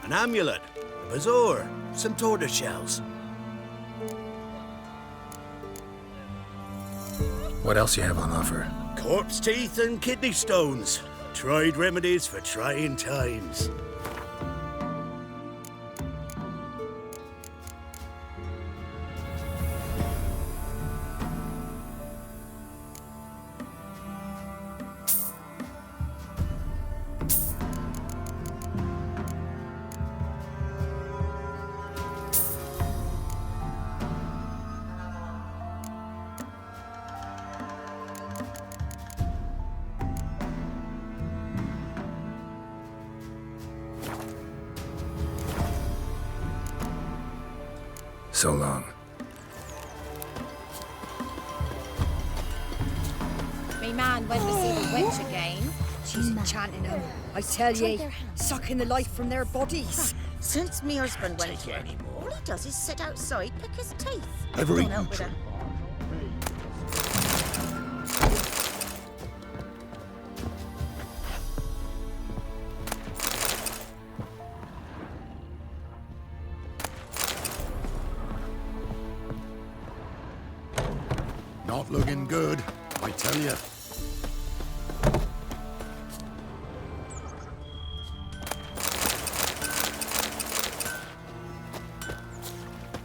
an amulet, a bazaar, some tortoise shells. What else you have on offer? Corpse teeth and kidney stones. Tried remedies for trying times. So long. Me man went to see the witch again. She's enchanting them, I tell ye, sucking the life from their bodies. Since me husband went here, all he does is sit outside, pick his teeth. Every Don't help with it. Not looking good, I tell you.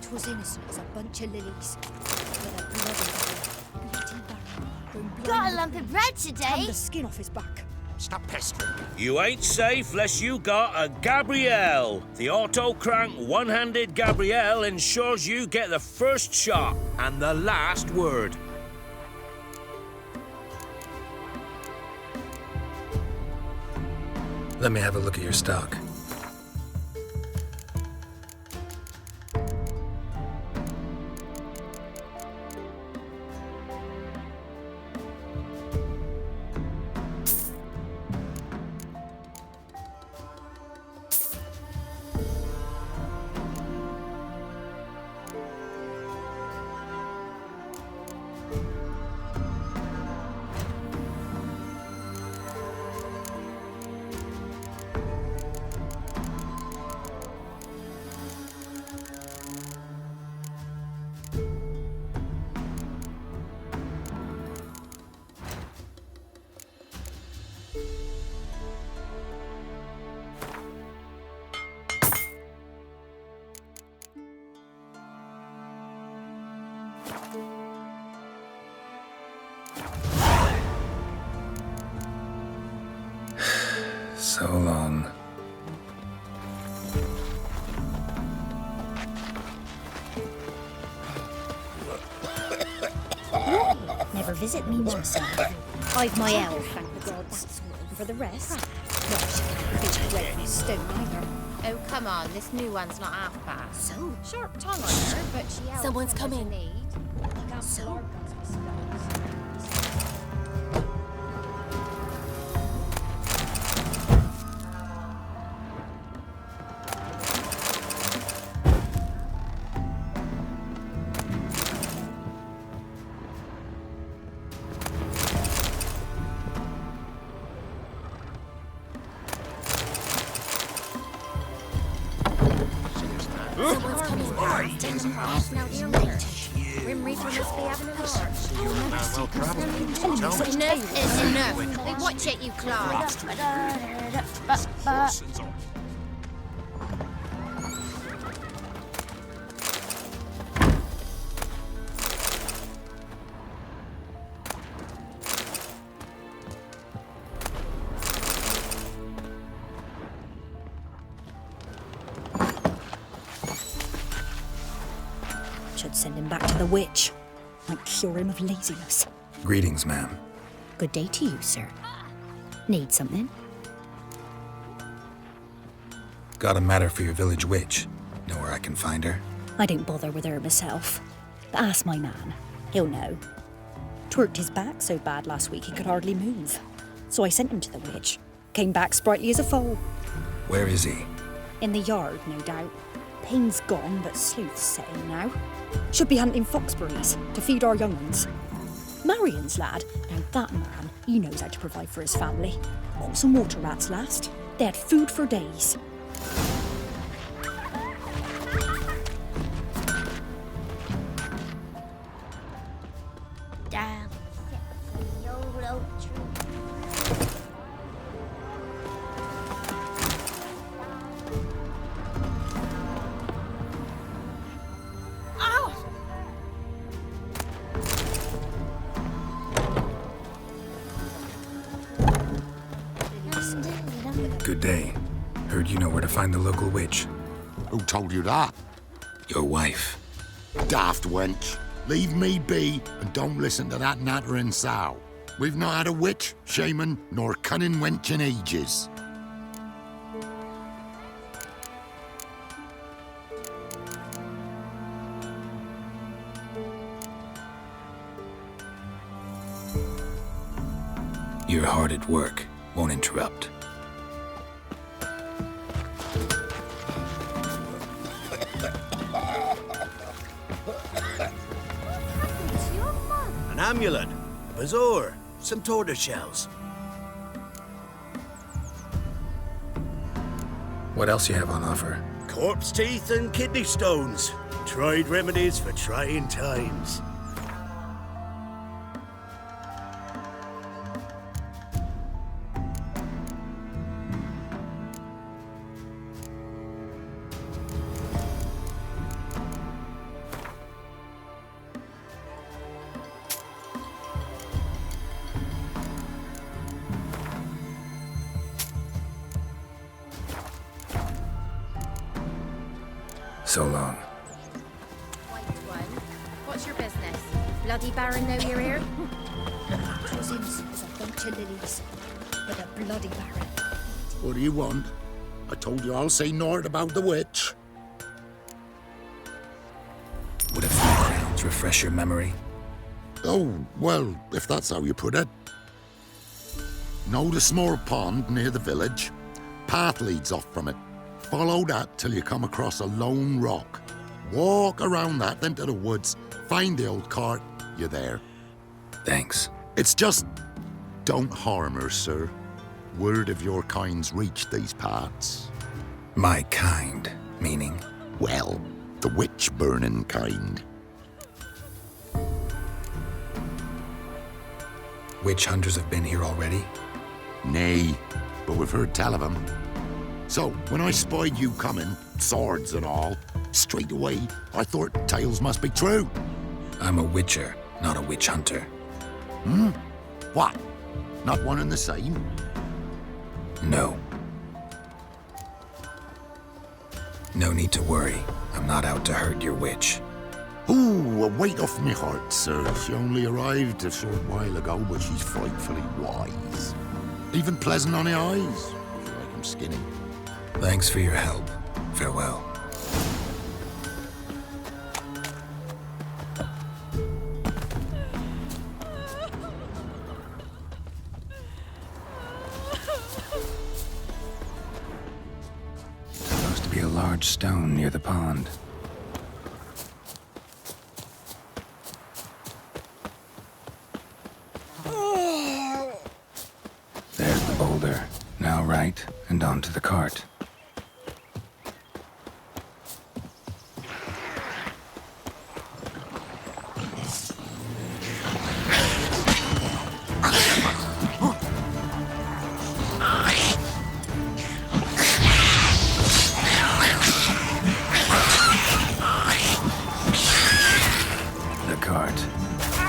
Twas innocent as a bunch of lilies. With a bloody Got a lump of bread today. the skin off his back. Stop pestering. You ain't safe less you got a Gabrielle. The auto-crank one-handed Gabrielle ensures you get the first shot and the last word. Let me have a look at your stock. So long. Never visit me once. I've my elf, thank the gods. And for the rest, well, she can't beat red from stone either. Oh, come on, this new one's not half bad. So, Sharp tongue on her, but she helps Someone's when there's a coming. need. so. Someone's coming. Grim Reaper must be having a large. Well traveled. Enough is enough. Watch it, you Clark. Should send him back to the witch. Might cure him of laziness. Greetings, ma'am. Good day to you, sir. Need something? Got a matter for your village witch. Know where I can find her? I don't bother with her myself. But ask my man. He'll know. Twerked his back so bad last week he could hardly move. So I sent him to the witch. Came back sprightly as a foal. Where is he? In the yard, no doubt. Pain's gone, but sleuth's setting now. Should be hunting foxberries to feed our young ones. Marion's lad, now that man, he knows how to provide for his family. Got some water rats last. They had food for days. down. The old oak tree. Good day. Heard you know where to find the local witch. Who told you that? Your wife. Daft wench. Leave me be and don't listen to that nattering sow. We've not had a witch, shaman, nor cunning wench in ages. You're hard at work. Won't interrupt. An amulet, a bazaar, some tortoise shells. What else you have on offer? Corpse teeth and kidney stones. Tried remedies for trying times. So long. White one. What's your business? Bloody Baron know you're here? Cousins is a bunch of lilies, but a bloody baron. What do you want? I told you I'll say naught about the witch. Would a few crowns refresh your memory? Oh, well, if that's how you put it. Know the small pond near the village? Path leads off from it. Follow that till you come across a lone rock. Walk around that into the woods, find the old cart, you're there. Thanks. It's just, don't harm her, sir. Word of your kind's reached these parts. My kind, meaning? Well, the witch-burning kind. Witch hunters have been here already? Nay, but we've heard tell of them. So, when I spied you coming, swords and all, straight away, I thought tales must be true. I'm a witcher, not a witch hunter. What? Not one and the same? No. No need to worry. I'm not out to hurt your witch. Ooh, a weight off me heart, sir. She only arrived a short while ago, but she's frightfully wise. Even pleasant on the eyes. I feel like I'm skinny. Thanks for your help. Farewell. Supposed to be a large stone near the pond. There's the boulder. Now right, and onto the cart.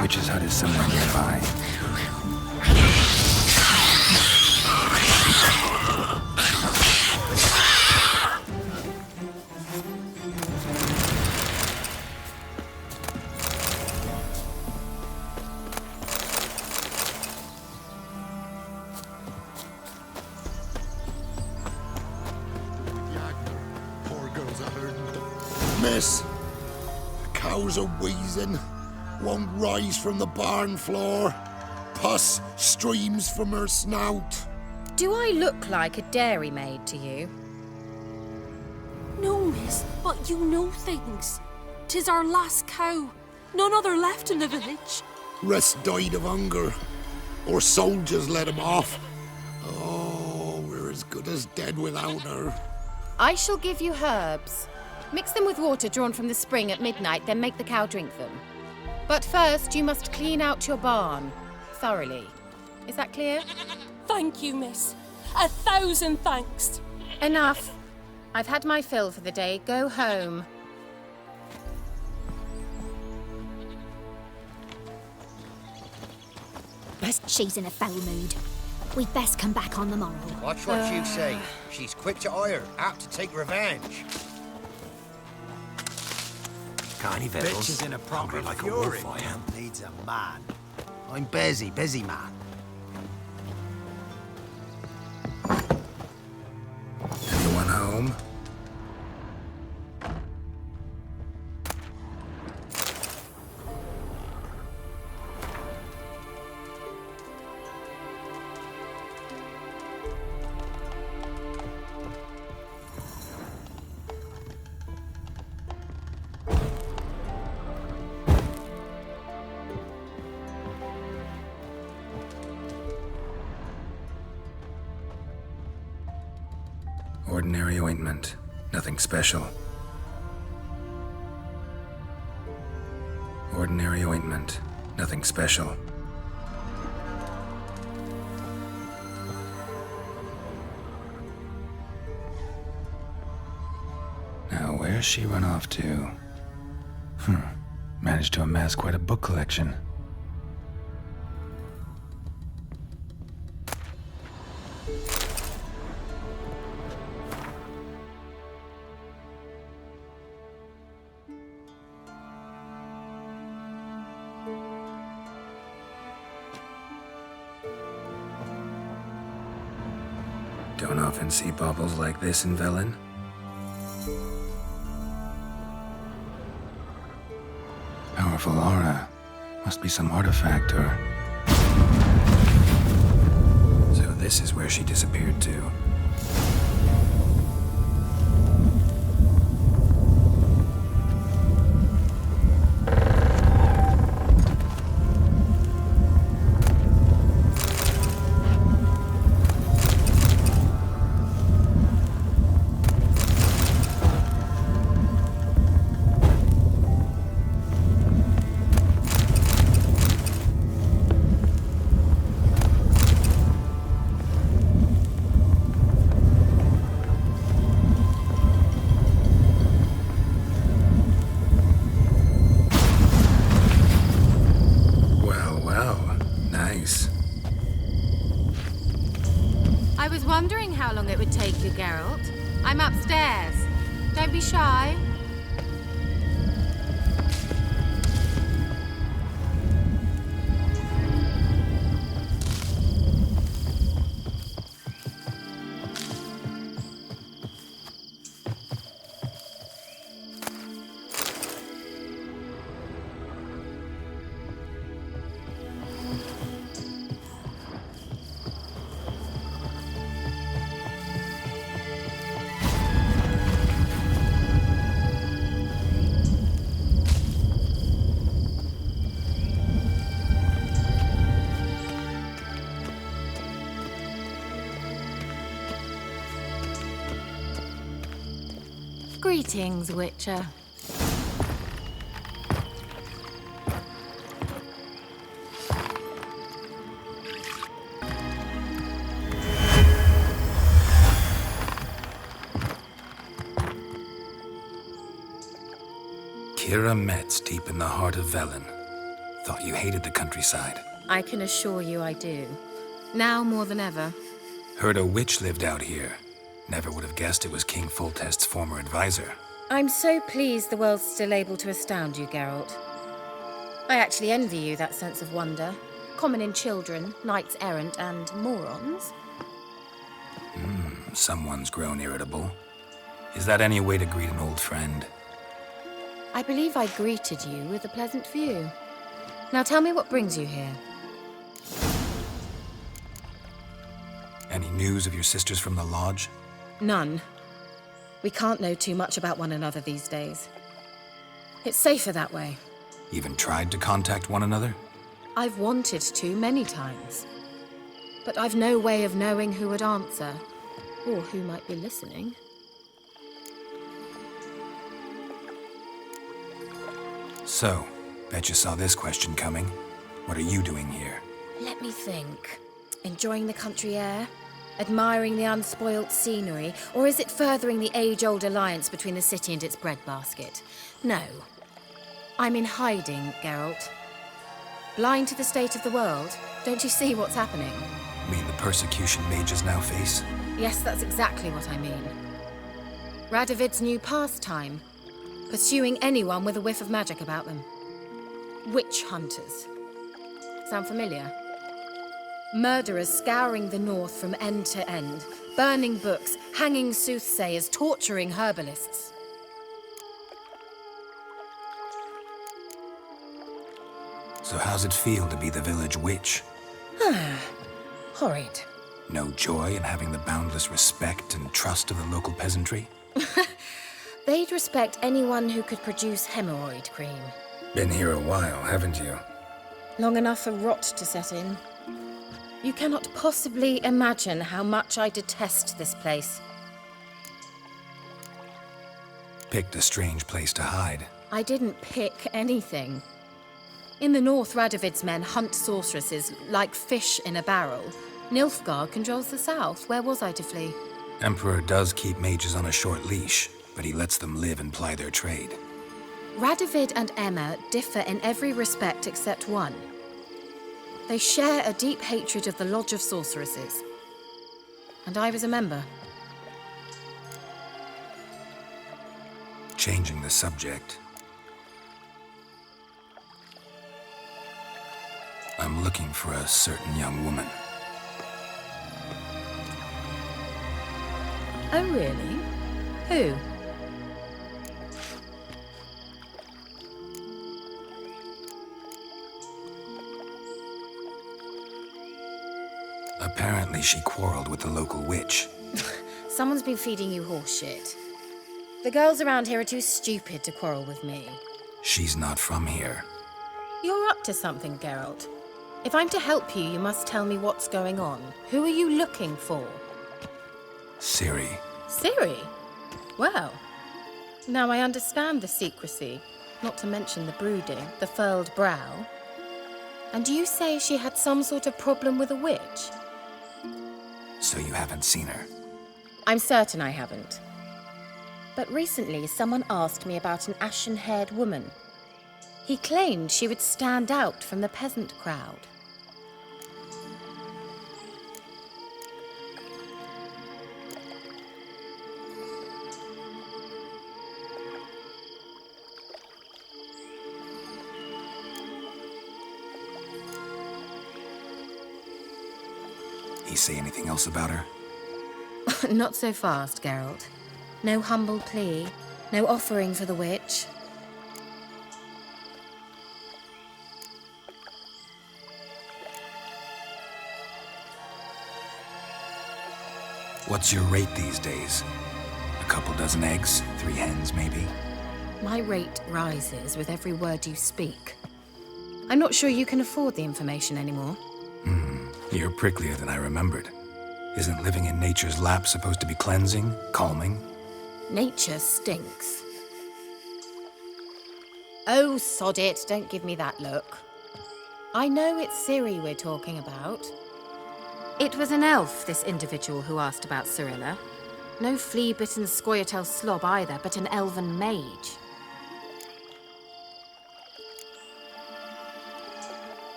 Witch's hut is somewhere nearby. Poor girls are hurting. Miss, the cows are wheezing. Won't rise from the barn floor. Pus streams from her snout. Do I look like a dairymaid to you? No, miss, but you know things. 'Tis our last cow. None other left in the village. Rest died of hunger. Or soldiers let him off. Oh, we're as good as dead without her. I shall give you herbs. Mix them with water drawn from the spring at midnight, then make the cow drink them. But first, you must clean out your barn thoroughly. Is that clear? Thank you, miss. 1,000 thanks. Enough. I've had my fill for the day. Go home. She's in a foul mood. We'd best come back on the morrow. Watch what you say. She's quick to ire, apt to take revenge. Got any victuals? Bitch is in a proper like fury. a wolf, I am. Needs a man. I'm busy man. Anyone home? Ordinary ointment. Nothing special. Ordinary ointment. Nothing special. Now, where's she run off to? Managed to amass quite a book collection. Don't often see baubles like this in Velen. Powerful aura. Must be some artifact or... So this is where she disappeared to. Wondering how long it would take you, Geralt. I'm upstairs. Don't be shy. Greetings, Witcher. Kira Metz deep in the heart of Velen. Thought you hated the countryside. I can assure you I do. Now more than ever. Heard a witch lived out here. Never would have guessed it was King Foltest's former advisor. I'm so pleased the world's still able to astound you, Geralt. I actually envy you that sense of wonder. Common in children, knights errant, and morons. Someone's grown irritable. Is that any way to greet an old friend? I believe I greeted you with a pleasant view. Now tell me what brings you here. Any news of your sisters from the lodge? None. We can't know too much about one another these days. It's safer that way. Even tried to contact one another? I've wanted to many times. But I've no way of knowing who would answer, or who might be listening. So, Bet you saw this question coming. What are you doing here? Let me think. Enjoying the country air? Admiring the unspoilt scenery? Or is it furthering the age-old alliance between the city and its breadbasket? No. I'm in hiding, Geralt. Blind to the state of the world? Don't you see what's happening? Mean the persecution mages now face? Yes, that's exactly what I mean. Radovid's new pastime. Pursuing anyone with a whiff of magic about them. Witch hunters. Sound familiar? Murderers scouring the north from end to end, burning books, hanging soothsayers, torturing herbalists. So how's it feel to be the village witch? Horrid. No joy in having the boundless respect and trust of the local peasantry? They'd respect anyone who could produce hemorrhoid cream. Been here a while, haven't you? Long enough for rot to set in. You cannot possibly imagine how much I detest this place. Picked a strange place to hide. I didn't pick anything. In the north, Radovid's men hunt sorceresses like fish in a barrel. Nilfgaard controls the south. Where was I to flee? Emperor does keep mages on a short leash, but he lets them live and ply their trade. Radovid and Emma differ in every respect except one. They share a deep hatred of the Lodge of Sorceresses. And I was a member. Changing the subject. I'm looking for a certain young woman. Oh, really? Who? Apparently she quarreled with the local witch. Someone's been feeding you horse shit. The girls around here are too stupid to quarrel with me. She's not from here. You're up to something, Geralt. If I'm to help you, you must tell me what's going on. Who are you looking for? Ciri. Ciri? Well, now I understand the secrecy, not to mention the brooding, the furled brow. And you say she had some sort of problem with a witch? So you haven't seen her? I'm certain I haven't. But recently, someone asked me about an ashen-haired woman. He claimed she would stand out from the peasant crowd. He say anything else about her? Not so fast, Geralt. No humble plea, no offering for the witch. What's your rate these days? A couple dozen eggs? 3 hens, maybe? My rate rises with every word you speak. I'm not sure you can afford the information anymore. You're pricklier than I remembered. Isn't living in nature's lap supposed to be cleansing, calming? Nature stinks. Oh, sod it, don't give me that look. I know it's Ciri we're talking about. It was an elf, this individual who asked about Cirilla. No flea-bitten Scoia'tael slob either, but an elven mage.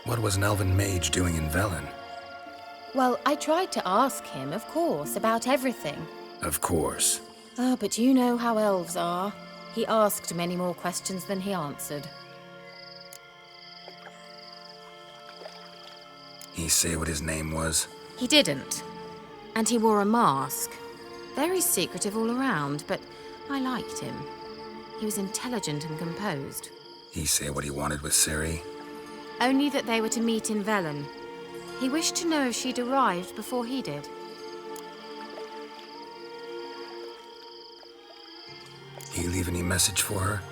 What was an elven mage doing in Velen? Well, I tried to ask him, of course, about everything. Of course. Oh, but you know how elves are. He asked many more questions than he answered. He say what his name was? He didn't. And he wore a mask. Very secretive all around, but I liked him. He was intelligent and composed. He say what he wanted with Ciri? Only that they were to meet in Velen. He wished to know if she'd arrived before he did. He leave any message for her?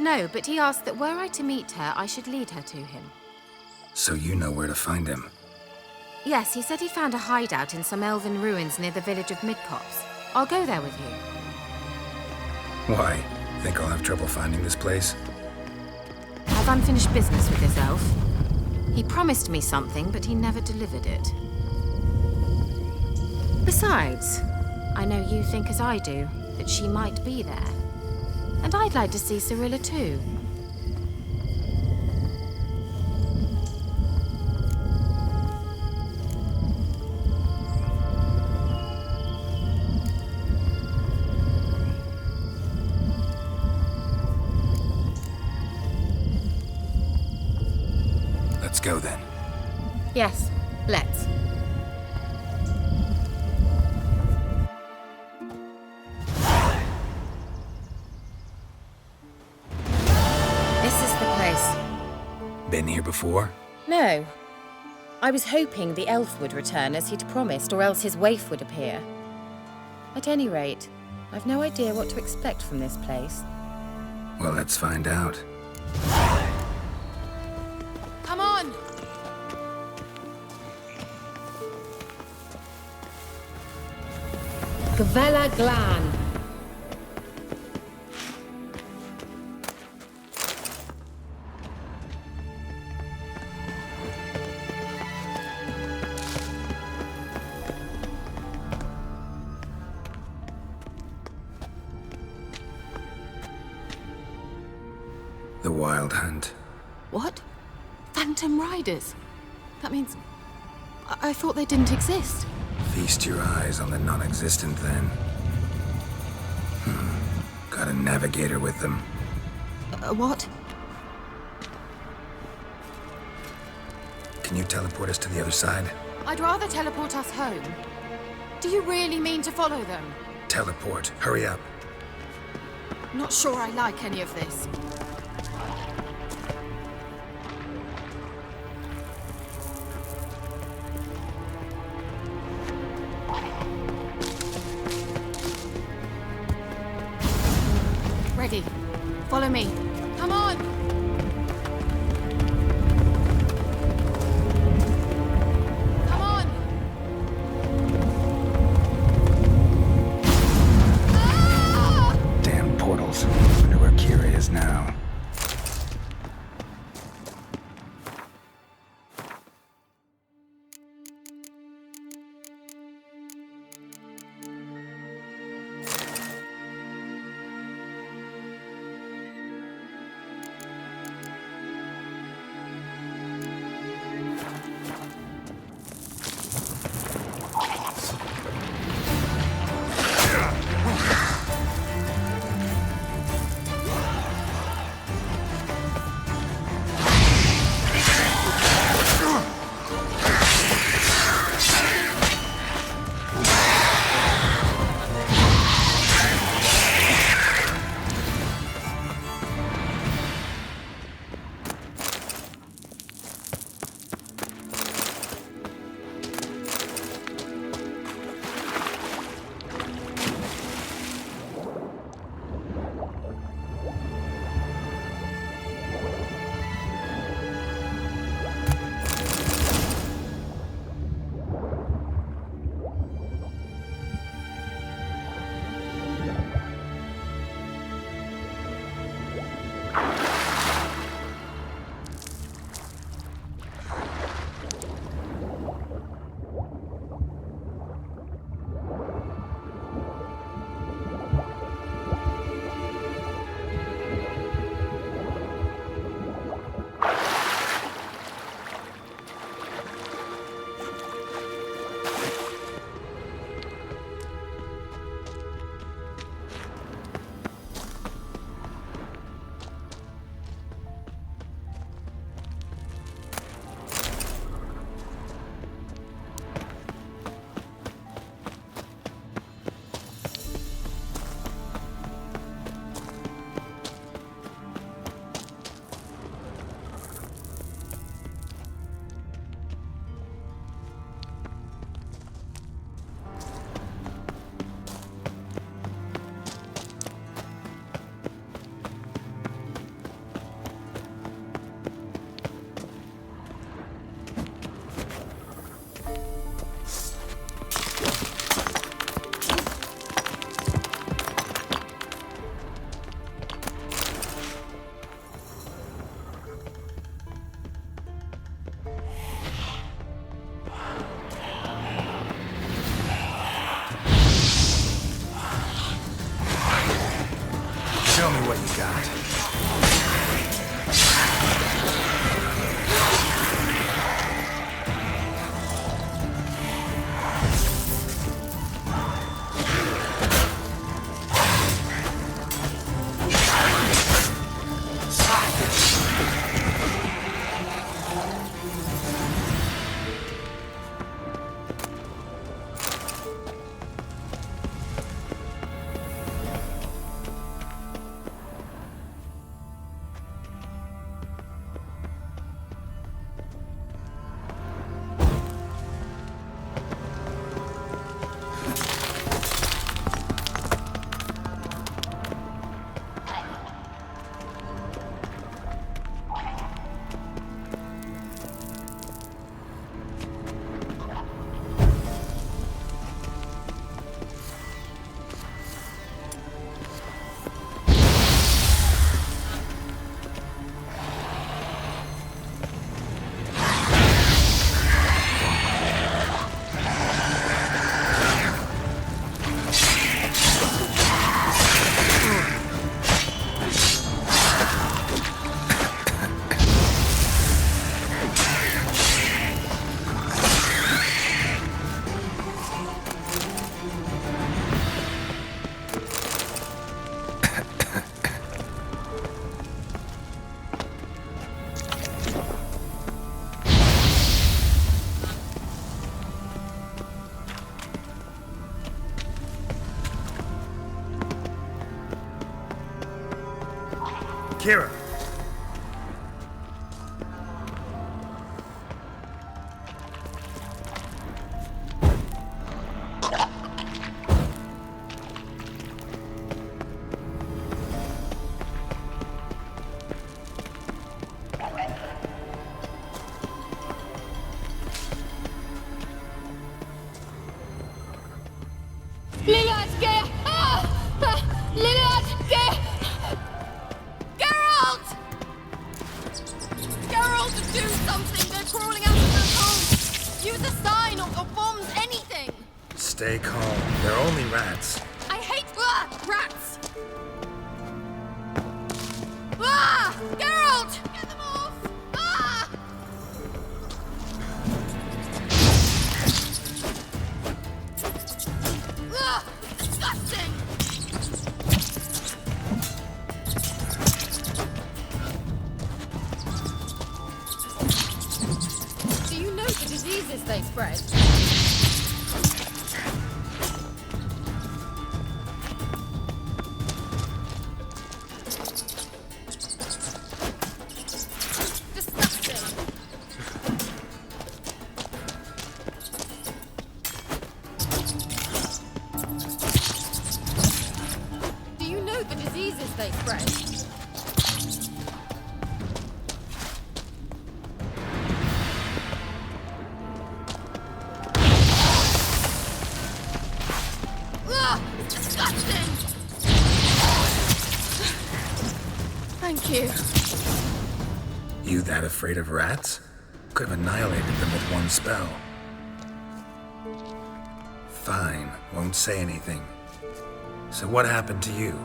No, but he asked that were I to meet her, I should lead her to him. So you know where to find him? Yes, he said he found a hideout in some elven ruins near the village of Midcopse. I'll go there with you. Why? Think I'll have trouble finding this place? have unfinished business with this elf. He promised me something, but he never delivered it. Besides, I know you think as I do, that she might be there. And I'd like to see Cyrilla too. Let's go then. Yes, let's. This is the place. Been here before? No. I was hoping the elf would return as he'd promised, or else his waif would appear. At any rate, I've no idea what to expect from this place. Well, let's find out. Come on! Gvella Glan. The Wild Hunt. What? Phantom Riders? That means... I thought they didn't exist. Feast your eyes on the non-existent, then. Got a navigator with them. What? Can you teleport us to the other side? I'd rather teleport us home. Do you really mean to follow them? Teleport. Hurry up. Not sure I like any of this. Ready. Follow me. Come on! Come on! Ah! Damn portals. Wonder where Kira is now. Kira. Stay calm. They're only rats. I hate rats! Ah! Geralt! Get them off! Ah! Ah! Disgusting! Do you know the diseases they spread? Thank you. You that afraid of rats? Could have annihilated them with one spell. Fine, won't say anything. So what happened to you?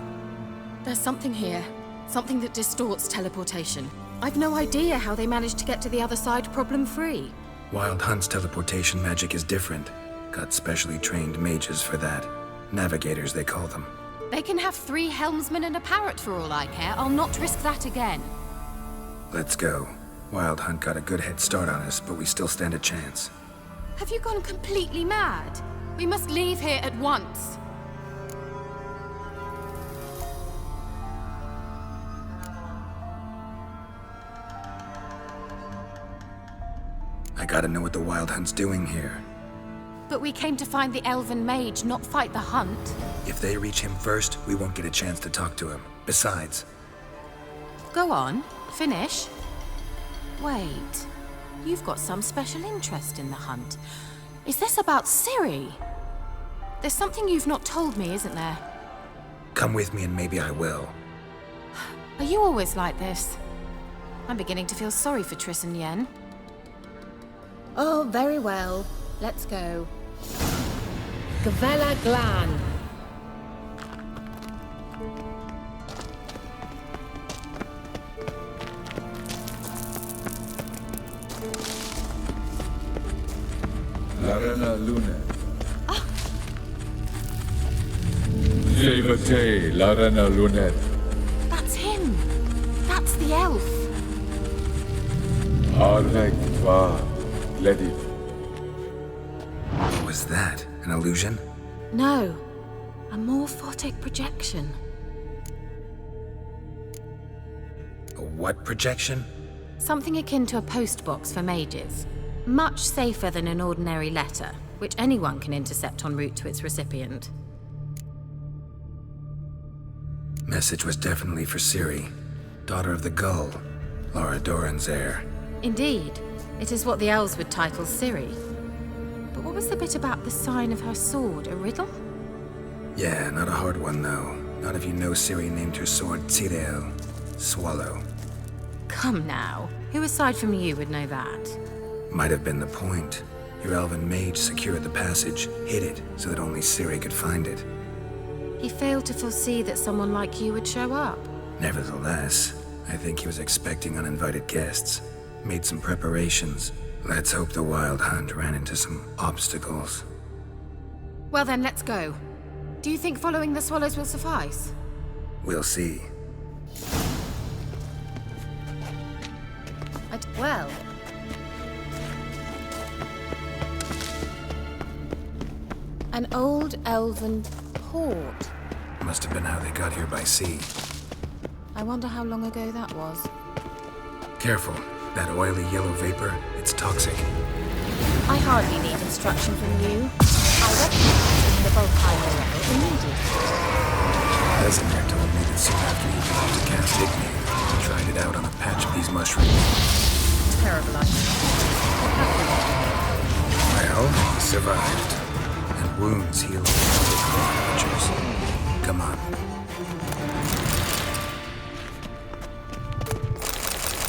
There's something here. Something that distorts teleportation. I've no idea how they managed to get to the other side problem-free. Wild Hunt's teleportation magic is different. Got specially trained mages for that. Navigators, they call them. They can have 3 helmsmen and a parrot for all I care. I'll not risk that again. Let's go. Wild Hunt got a good head start on us, but we still stand a chance. Have you gone completely mad? We must leave here at once. I gotta know what the Wild Hunt's doing here. But we came to find the elven mage, not fight the hunt. If they reach him first, we won't get a chance to talk to him. Besides... Go on. Finish. Wait. You've got some special interest in the hunt. Is this about Ciri? There's something you've not told me, isn't there? Come with me and maybe I will. Are you always like this? I'm beginning to feel sorry for Triss and Yen. Oh, very well. Let's go. Gavella Glan. Larena Luna. Jevate Larena Lunet. That's him. That's the elf. Arvek Va Ledi. What was that? An illusion? No. A morphotic projection. A what projection? Something akin to a postbox for mages. Much safer than an ordinary letter, which anyone can intercept en route to its recipient. Message was definitely for Ciri, daughter of the Gull, Lara Doran's heir. Indeed. It is what the elves would title Ciri. But what was the bit about the sign of her sword? A riddle? Yeah, not a hard one though. Not if you know Ciri named her sword Tirel, Swallow. Come now. Who aside from you would know that? Might have been the point. Your elven mage secured the passage, hid it, so that only Ciri could find it. He failed to foresee that someone like you would show up. Nevertheless, I think he was expecting uninvited guests. Made some preparations. Let's hope the Wild Hunt ran into some obstacles. Well then, let's go. Do you think following the swallows will suffice? We'll see. Well... An old elven port. Must have been how they got here by sea. I wonder how long ago that was. Careful. That oily yellow vapor, it's toxic. I hardly need instruction from you. I recognize the volcano level immediately. Vesemir told me that soon after he got to cast Igni, he tried it out on a patch of these mushrooms. Terrible idea. What happened? Well, he survived. And wounds heal with creatures. Come on.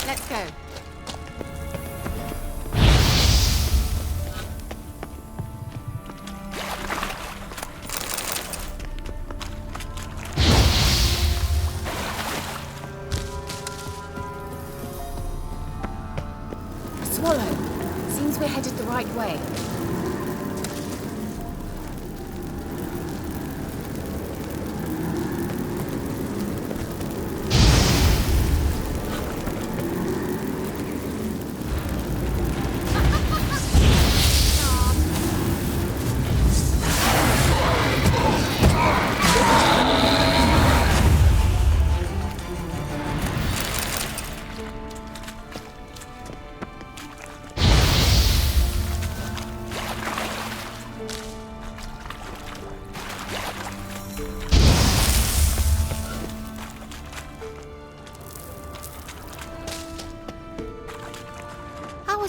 Let's go. Swallow. Seems we're headed the right way.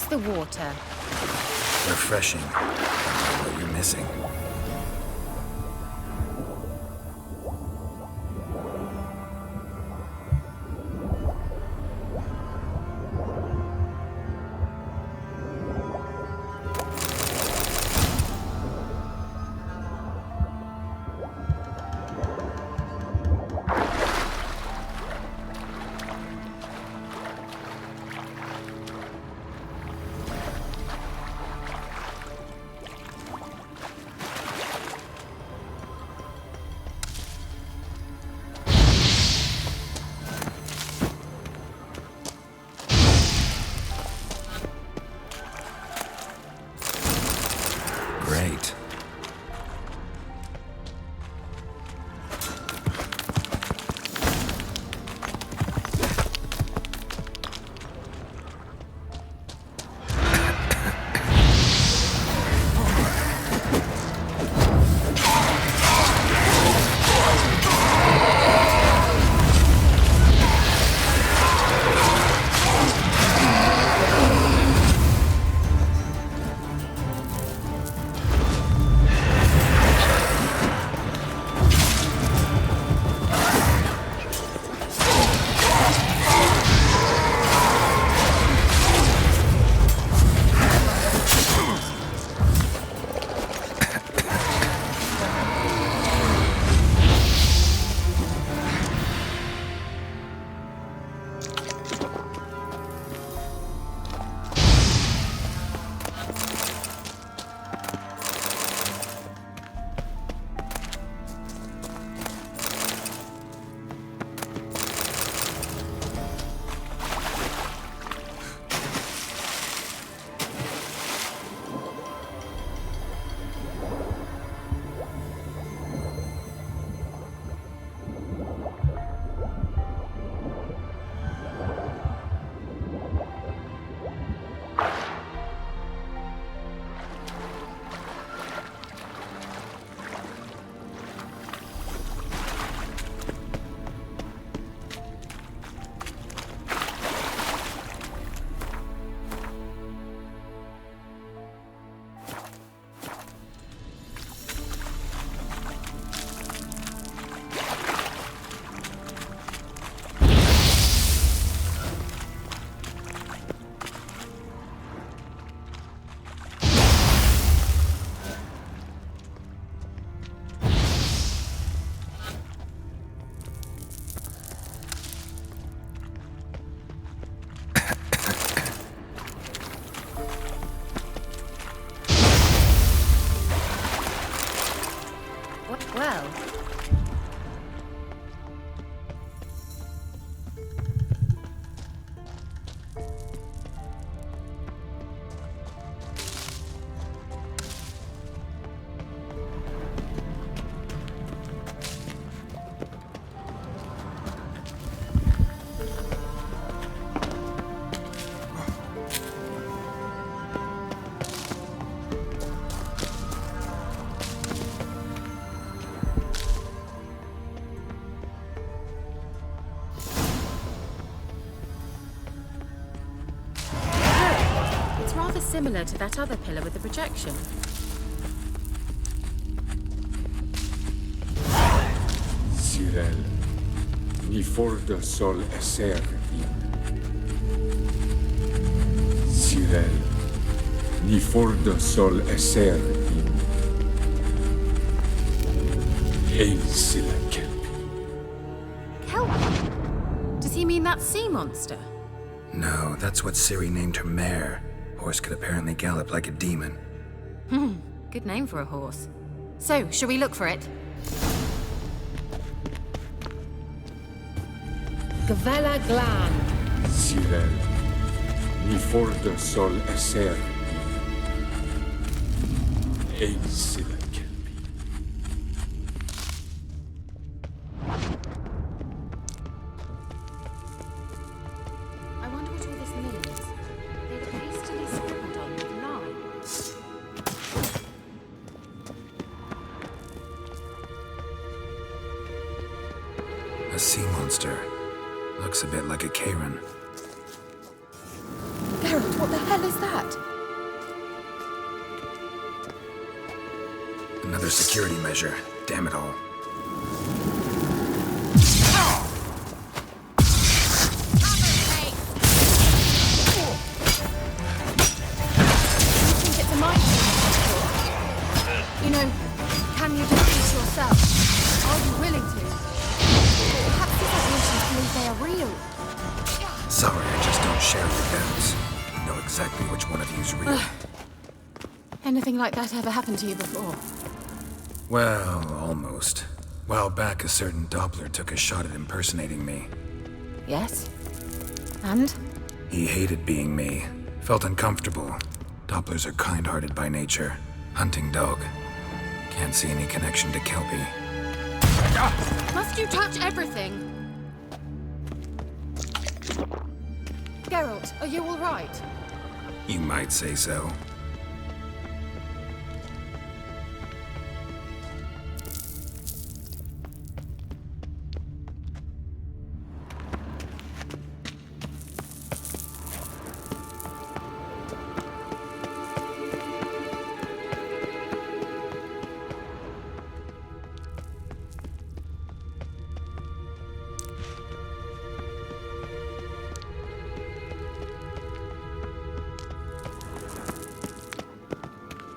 The water. Refreshing. What you're missing. Great. similar to that other pillar with the projection. Sirel, ni forda sol eser in. Sirel, ni forda sol eser in. Hail sila kelpi. Kelpie? Does he mean that sea monster? No, that's what Ciri named her mare. Horse could apparently gallop like a demon. Good name for a horse. So, shall we look for it? Gavella Glan. Sirel, ni forda sol eser in. Hail sila kelpi. I wonder what all this means. They look hastily scribbled on with lines. A sea monster. Looks a bit like a Karen. Geralt, what the hell is that? Another security measure. Damn it all. You think it's a mine? You know, can you do this yourself? Are you willing to? Perhaps this evolution believes they are real. Sorry, I just don't share your doubts. You know exactly which one of you's real. Anything like that ever happened to you before? Well, almost. While back, a certain Doppler took a shot at impersonating me. Yes. And? He hated being me. Felt uncomfortable. Dopplers are kind-hearted by nature. Hunting dog. Can't see any connection to Kelpie. Must you touch everything? Geralt, are you all right? You might say so.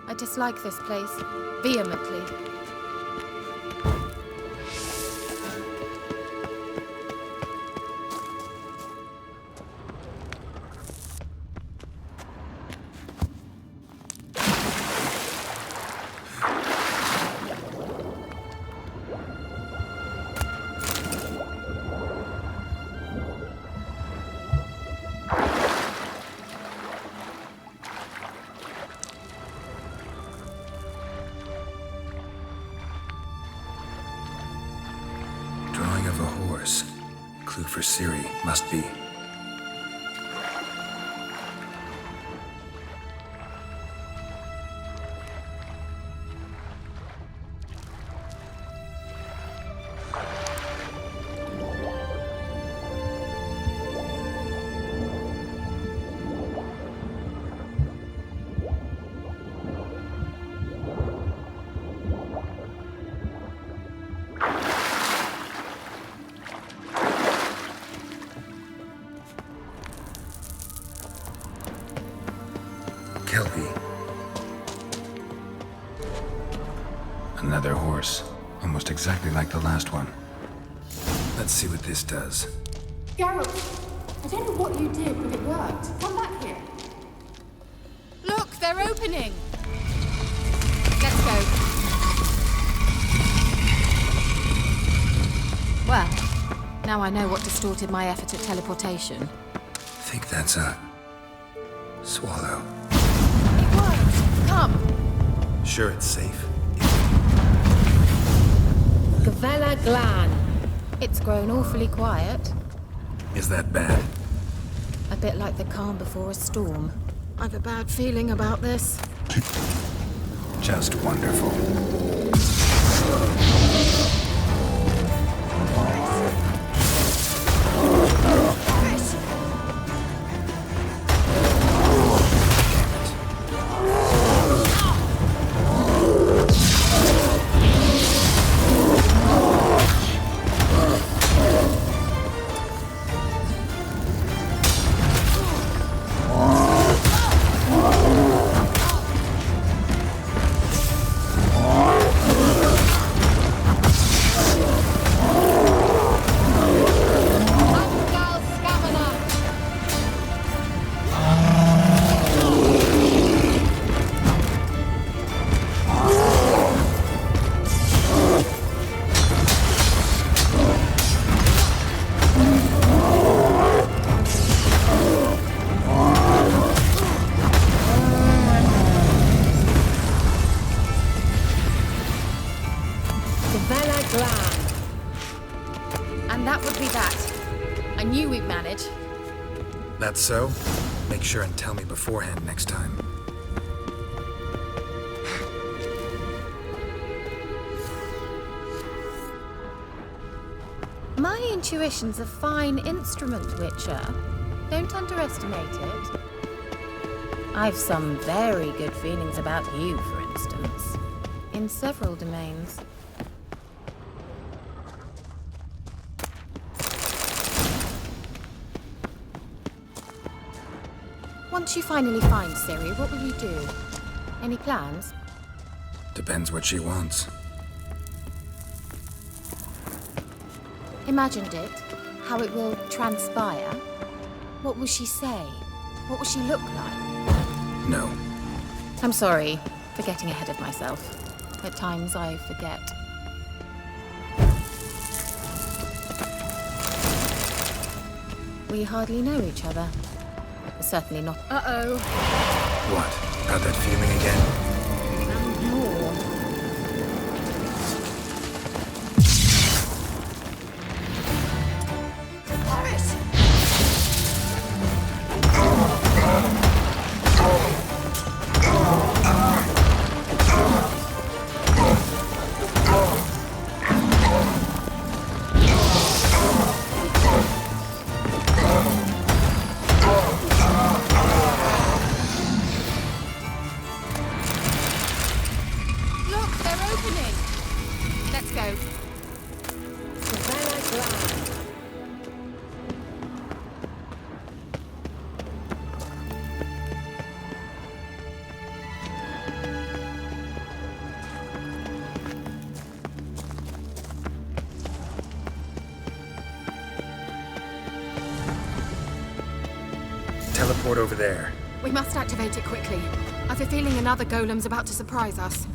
I dislike this place vehemently. Clue for Ciri, must be. Another horse. Almost exactly like the last one. Let's see what this does. Geralt, I don't know what you did, but it worked. Come back here. Look, they're opening. Let's go. Well, now I know what distorted my effort at teleportation. Think that's a swallow. It worked. Come. Sure it's safe? Gavella Glan. It's grown awfully quiet. Is that bad? A bit like the calm before a storm. I've a bad feeling about this. Just wonderful. that so? Make sure and tell me beforehand next time. My intuition's a fine instrument, Witcher. Don't underestimate it. I've some very good feelings about you, for instance. In several domains. Once you finally find Ciri, what will you do? Any plans? Depends what she wants. Imagined it, how it will transpire. What will she say? What will she look like? No. I'm sorry for getting ahead of myself. At times I forget. We hardly know each other. We're certainly not. Uh-oh. What? Got that feeling again? More. Teleport over there. We must activate it quickly. I've a feeling another golem's about to surprise us.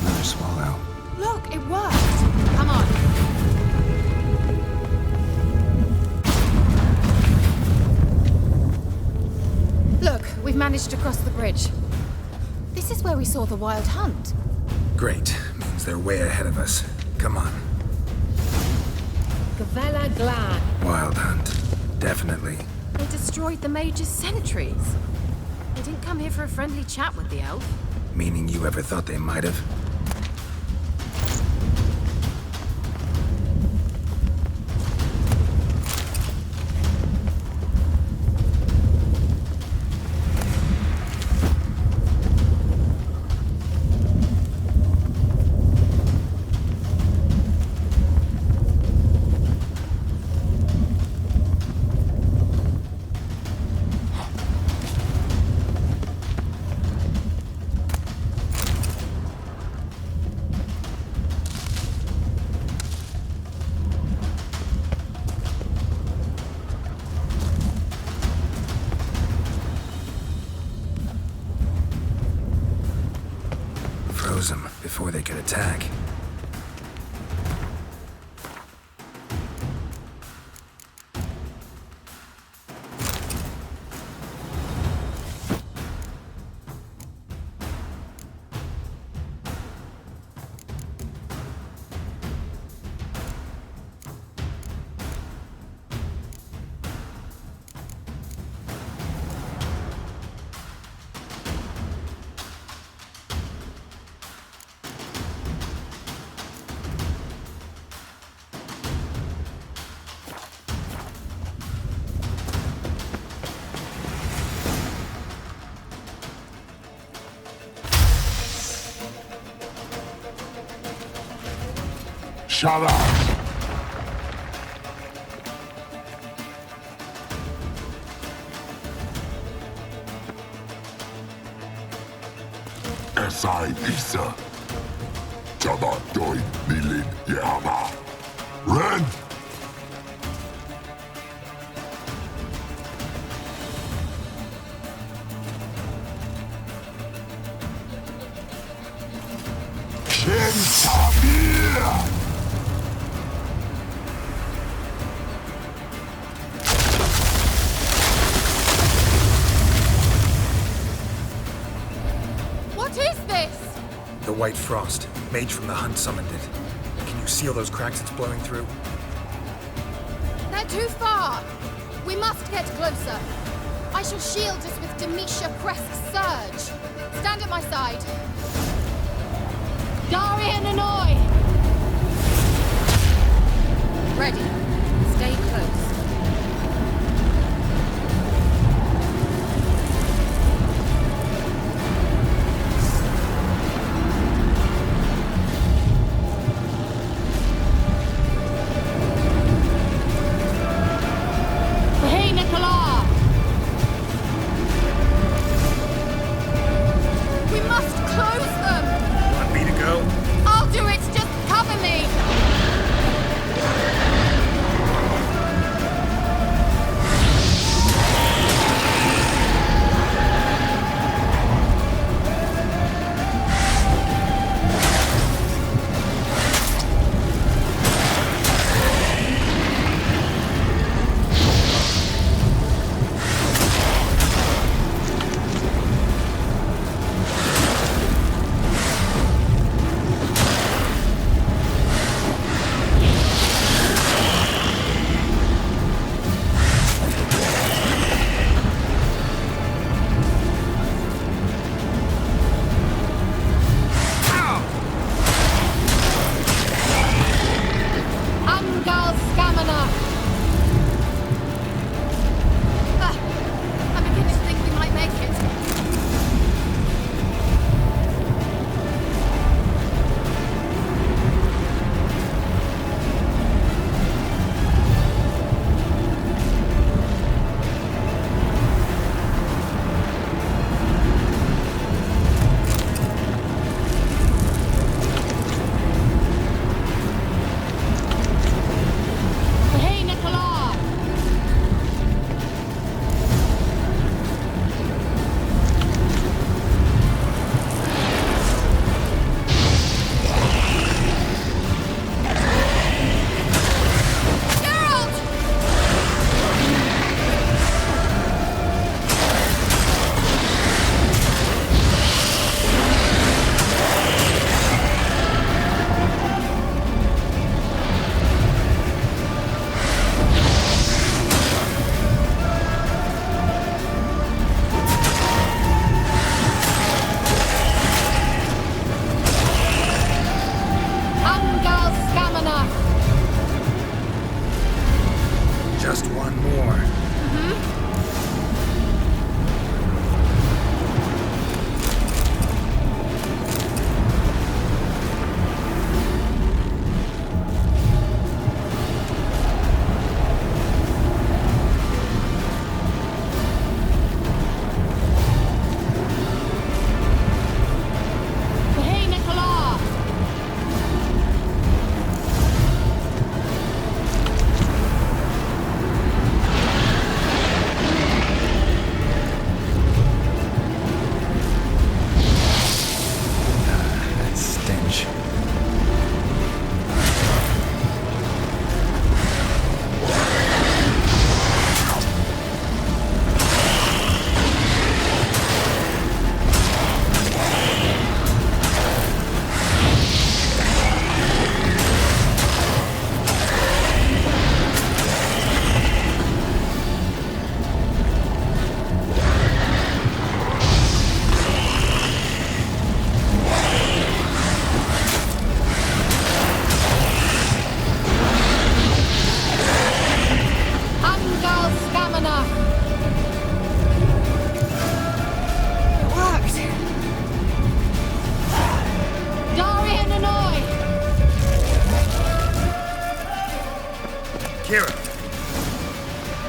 Another swallow. Look, it worked! Come on. Look, we've managed to cross the bridge. This is where we saw the wild hunt. Great. Means they're way ahead of us. Come on. Gavella Glad. Wild hunt. Definitely. They destroyed the Mage's sentries. They didn't come here for a friendly chat with the elf. Meaning you ever thought they might have? Them before they could attack. Shut up! Esai Isa. Jaba Doi Nilin Yama. Ren! Kentamir! What is this? The White Frost. Mage from the hunt summoned it. Can you See all those cracks it's blowing through? They're too far. We must get closer. I shall shield us with Demetia Crest's surge. Stand at my side. Darian Hanoi! Ready. Stay close.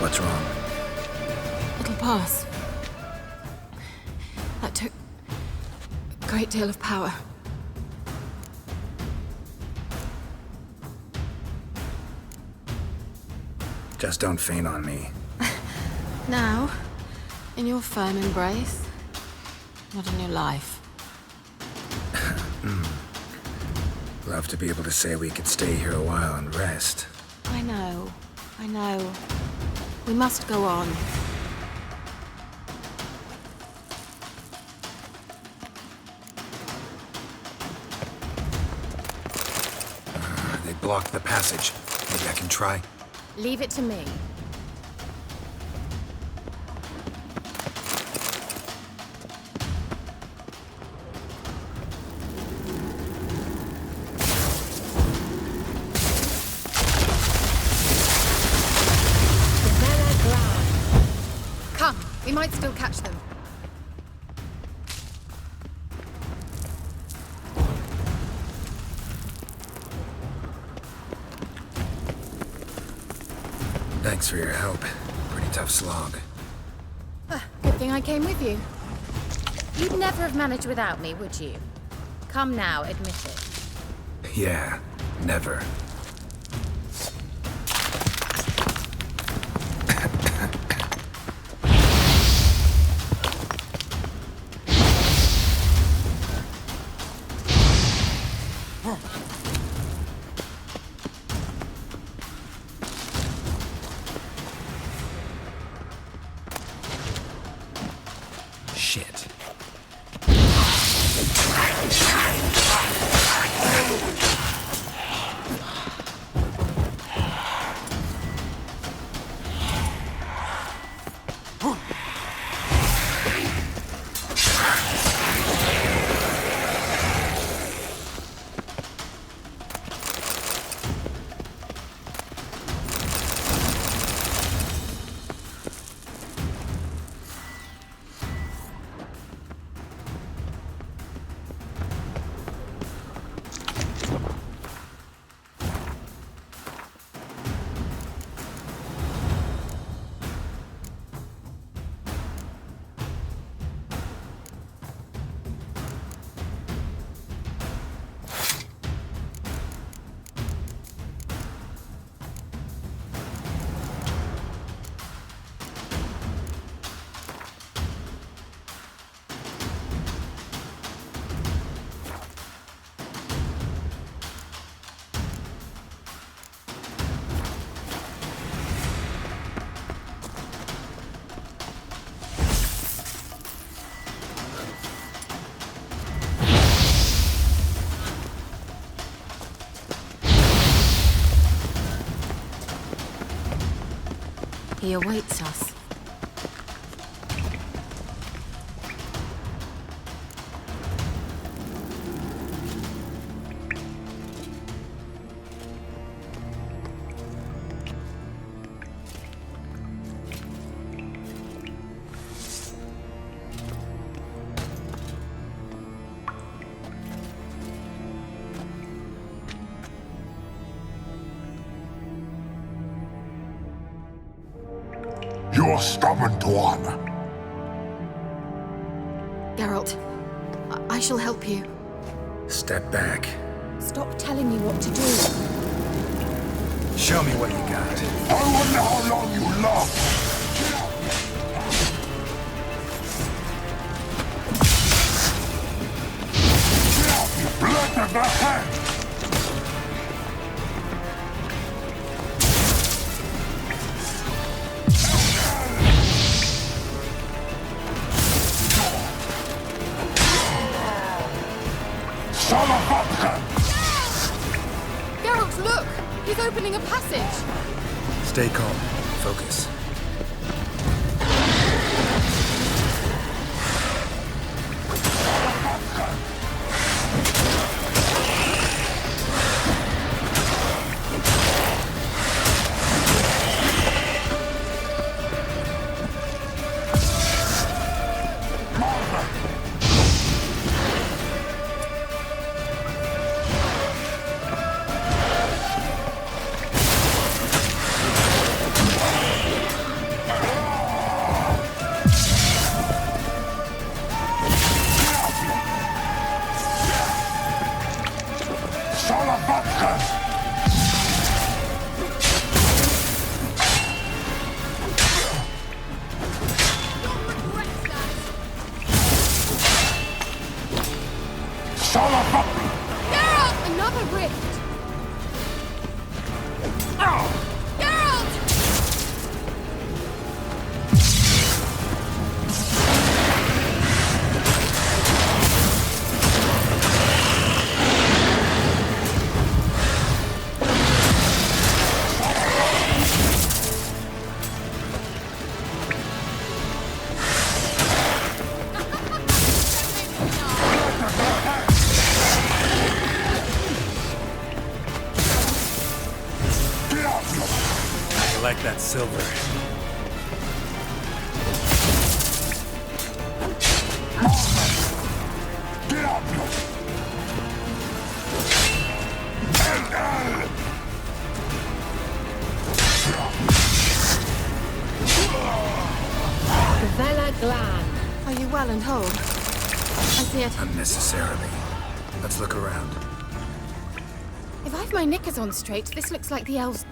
What's wrong? It'll pass. That took a great deal of power. Just don't faint on me. Now, in your firm embrace, not in your life. Love to be able to say we could stay here a while and rest. I know. We must go on. The blocked the passage. Maybe I can try? Leave it to me. Come, we might still catch them. Thanks for your help. Pretty tough slog. Good thing I came with you. You'd never have managed without me, would you? Come now, admit it. Yeah, never. Shit. He awaits us. You're stubborn, Tuan. Geralt, I shall help you. Step back. Stop telling me what to do. Show me what you got. I wonder how long you last. Blood of the hand! Geralt, look! He's opening a passage! Stay calm. Focus. That's silver. Get up! Vela Glan. Are you well and whole? I see it. Unnecessarily. Let's look around. If I've my knickers on straight, this looks like the elves.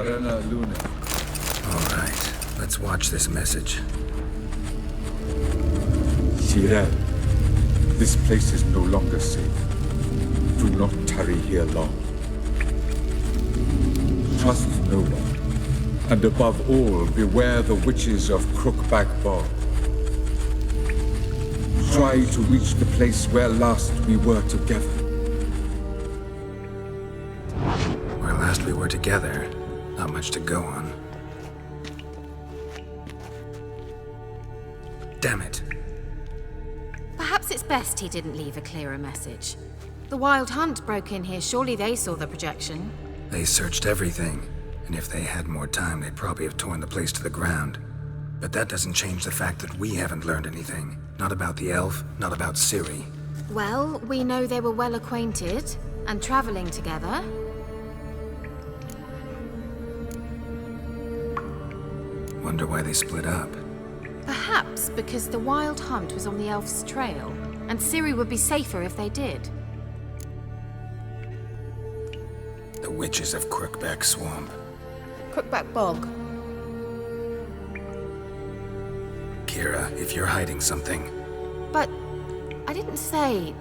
Arena Luna. All right, let's watch this message. Cyril, this place is no longer safe. Do not tarry here long. Trust no one. And above all, beware the witches of Crookback Bog. Try to reach the place where last we were together. Where last we were together, not much to go on. Damn it. Perhaps it's best he didn't leave a clearer message. The Wild Hunt broke in here. Surely they saw the projection. They searched everything, and if they had more time, they'd probably have torn the place to the ground. But that doesn't change the fact that we haven't learned anything. Not about the elf, not about Ciri. Well, we know they were well acquainted and traveling together. Wonder why they split up. Perhaps because the Wild Hunt was on the elf's trail, and Ciri would be safer if they did. The witches of Crookback Swamp. Crookback Bog. Kira, if you're hiding something... But I didn't say...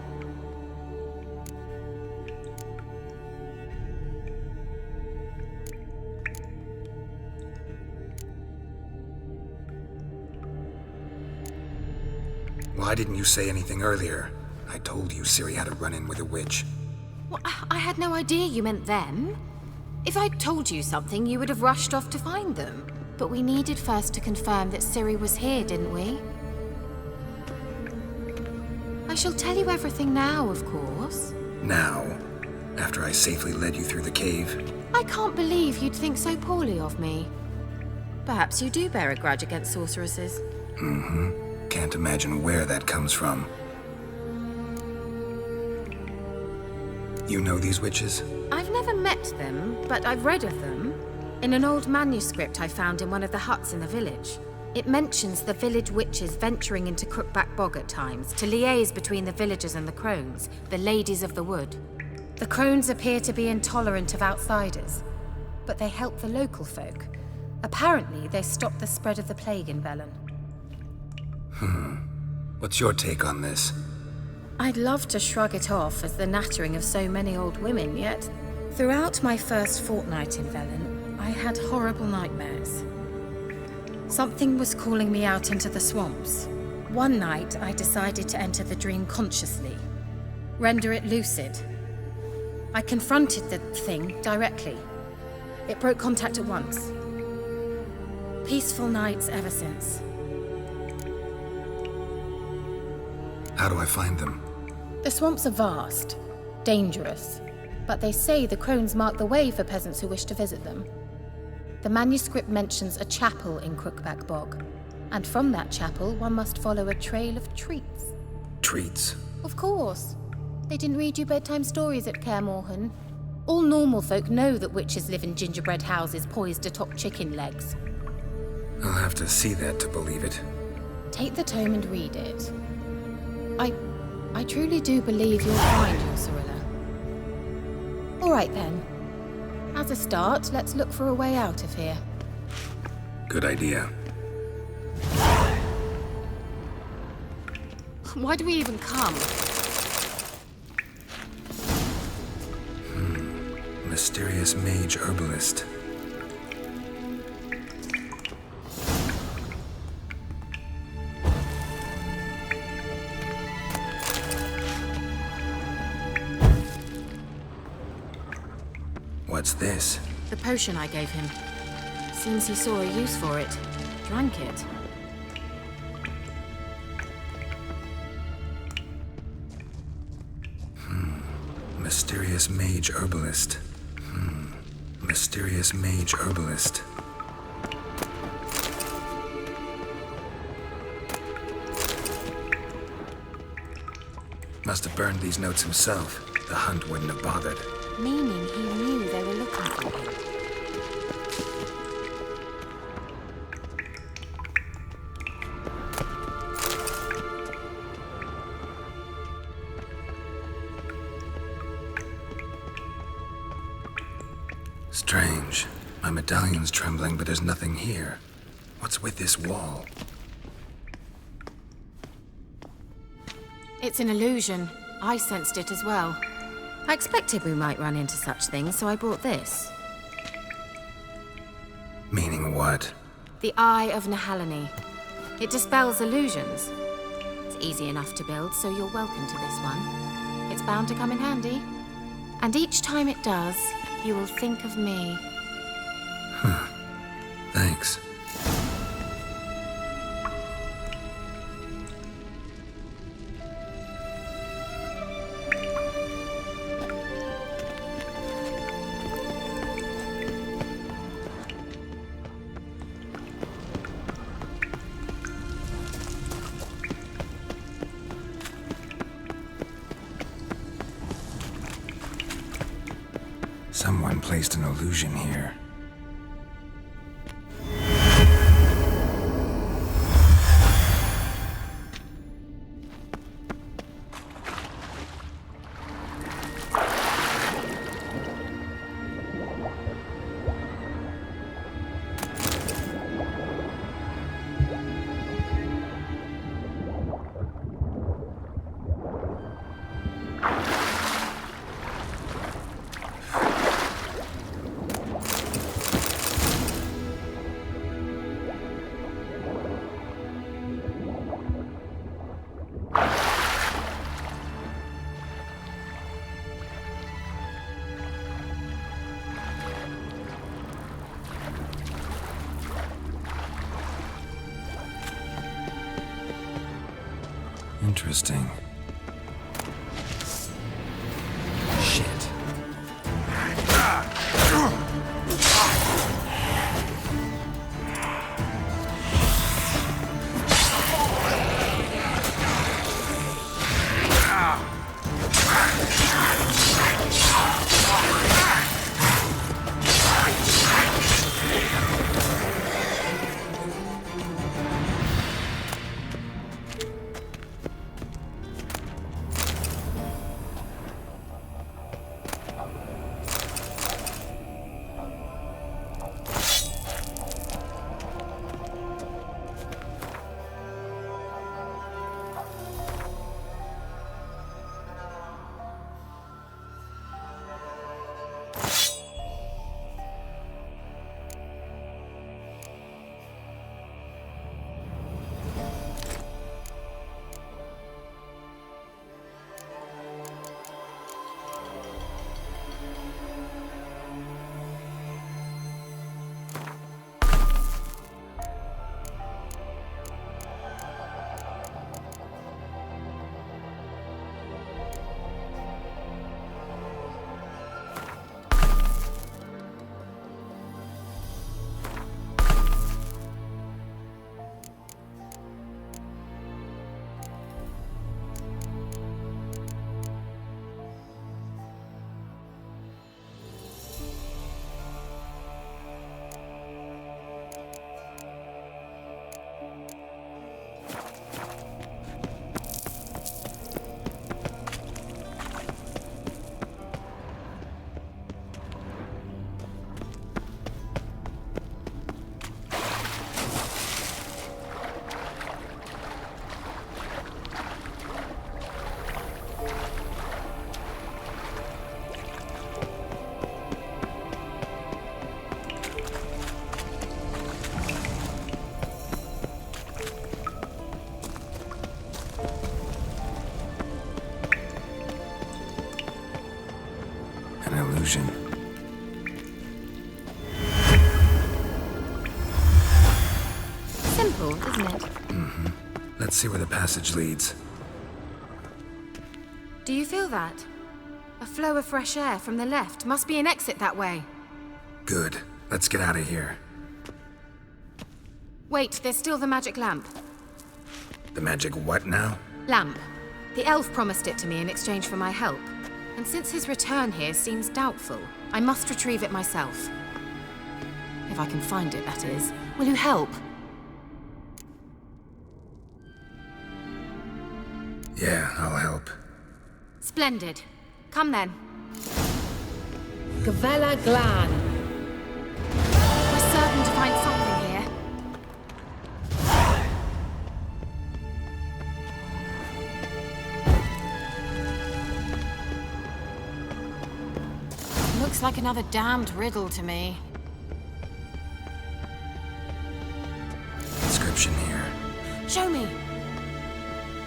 Why didn't you say anything earlier? I told you Ciri had a run-in with a witch. Well, I had no idea you meant them. If I'd told you something, you would have rushed off to find them. But we needed first to confirm that Ciri was here, didn't we? I shall tell you everything now, of course. Now? After I safely led you through the cave? I can't believe you'd think so poorly of me. Perhaps you do bear a grudge against sorceresses. Mm-hmm. Can't imagine where that comes from. You know these witches? I've never met them, but I've read of them. In an old manuscript I found in one of the huts in the village. It mentions the village witches venturing into Crookback Bog at times to liaise between the villagers and the crones, the ladies of the wood. The crones appear to be intolerant of outsiders, but they help the local folk. Apparently, they stopped the spread of the plague in Velen. What's your take on this? I'd love to shrug it off as the nattering of so many old women, yet throughout my first fortnight in Velen, I had horrible nightmares. Something was calling me out into the swamps. One night, I decided to enter the dream consciously, render it lucid. I confronted the thing directly. It broke contact at once. Peaceful nights ever since. How do I find them? The swamps are vast, dangerous, but they say the crones mark the way for peasants who wish to visit them. The manuscript mentions a chapel in Crookback Bog, and from that chapel one must follow a trail of treats. Treats? Of course. They didn't read you bedtime stories at Kaer Morhen. All normal folk know that witches live in gingerbread houses poised atop chicken legs. I'll have to see that to believe it. Take the tome and read it. I truly do believe you'll find your Cirilla. All right then. As a start, let's look for a way out of here. Good idea. Why do we even come? Mysterious mage herbalist. What's this? The potion I gave him. Seems he saw a use for it. Drank it. Mysterious mage herbalist. Mysterious mage herbalist. Must have burned these notes himself. The hunt wouldn't have bothered. Meaning he knew they were looking for him. Strange. My medallion's trembling, but there's nothing here. What's with this wall? It's an illusion. I sensed it as well. I expected we might run into such things, so I brought this. Meaning what? The Eye of Nahalani. It dispels illusions. It's easy enough to build, so you're welcome to this one. It's bound to come in handy. And each time it does, you will think of me. Thanks. Someone placed an illusion here. Interesting. Shit. Illusion. Simple, isn't it? Mm-hmm. Let's see where the passage leads. Do you feel that? A flow of fresh air from the left. Must be an exit that way. Good. Let's get out of here. Wait, there's still the magic lamp. The magic what now? Lamp. The elf promised it to me in exchange for my help. And since his return here seems doubtful, I must retrieve it myself. If I can find it, that is. Will you help? Yeah, I'll help. Splendid. Come then. Gavella Glan. Looks like another damned riddle to me. Inscription here. Show me.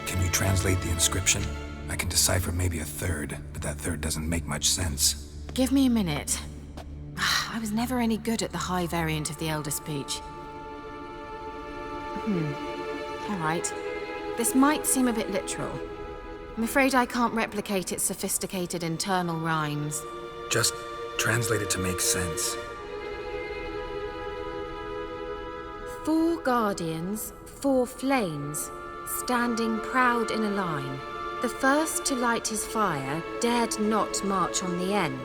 Can you translate the inscription? I can decipher maybe a third, but that third doesn't make much sense. Give me a minute. I was never any good at the high variant of the Elder speech. All right. This might seem a bit literal. I'm afraid I can't replicate its sophisticated internal rhymes. Just translate it to make sense. 4 guardians, 4 flames, standing proud in a line. The first to light his fire dared not march on the end.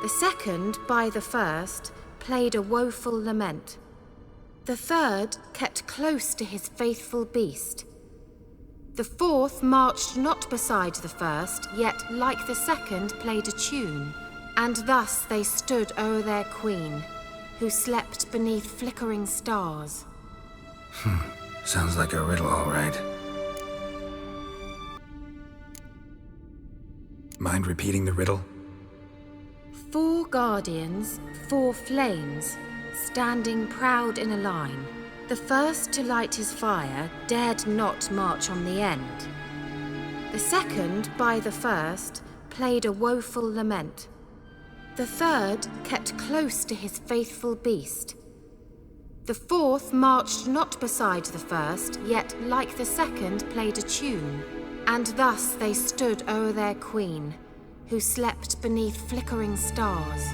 The second, by the first, played a woeful lament. The third kept close to his faithful beast. The fourth marched not beside the first, yet like the second played a tune. And thus they stood o'er their queen, who slept beneath flickering stars. Sounds like a riddle, all right. Mind repeating the riddle? 4 guardians, 4 flames, standing proud in a line. The first to light his fire dared not march on the end. The second, by the first, played a woeful lament. The third kept close to his faithful beast. The fourth marched not beside the first, yet like the second played a tune. And thus they stood o'er their queen, who slept beneath flickering stars.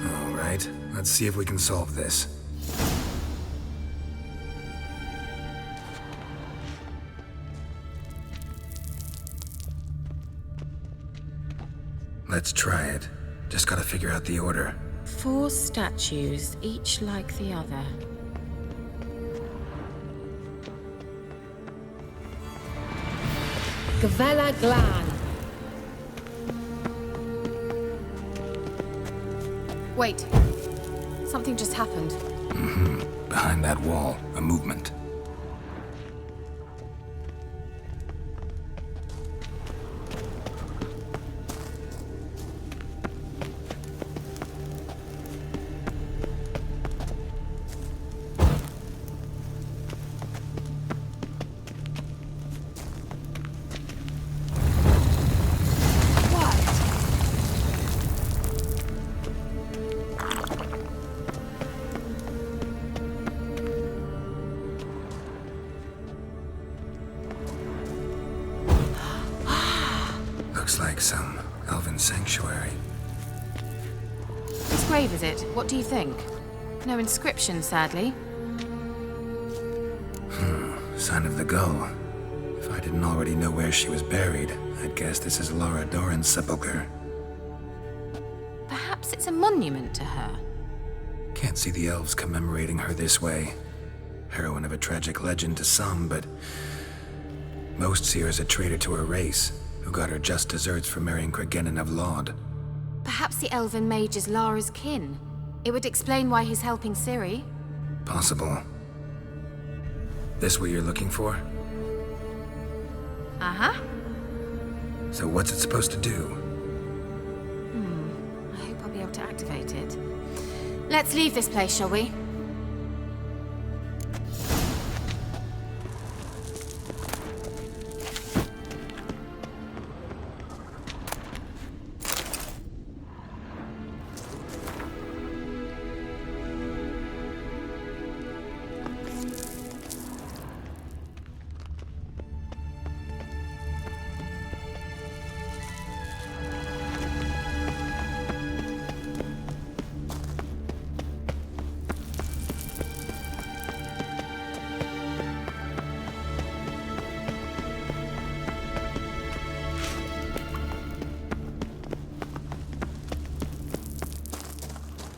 All right, let's see if we can solve this. Let's try it. Just gotta figure out the order. 4 statues, each like the other. Gvela Glan. Wait. Something just happened. Behind that wall, a movement. Looks like some elven sanctuary. Whose grave is it? What do you think? No inscription, sadly. Sign of the gull. If I didn't already know where she was buried, I'd guess this is Laura Doran's sepulcher. Perhaps it's a monument to her. Can't see the elves commemorating her this way. Heroine of a tragic legend to some, but most see her as a traitor to her race, who got her just deserts for marrying Cregennan of Laud. Perhaps the elven mage is Lara's kin. It would explain why he's helping Ciri. Possible. This what you're looking for? Uh-huh. So what's it supposed to do? I hope I'll be able to activate it. Let's leave this place, shall we?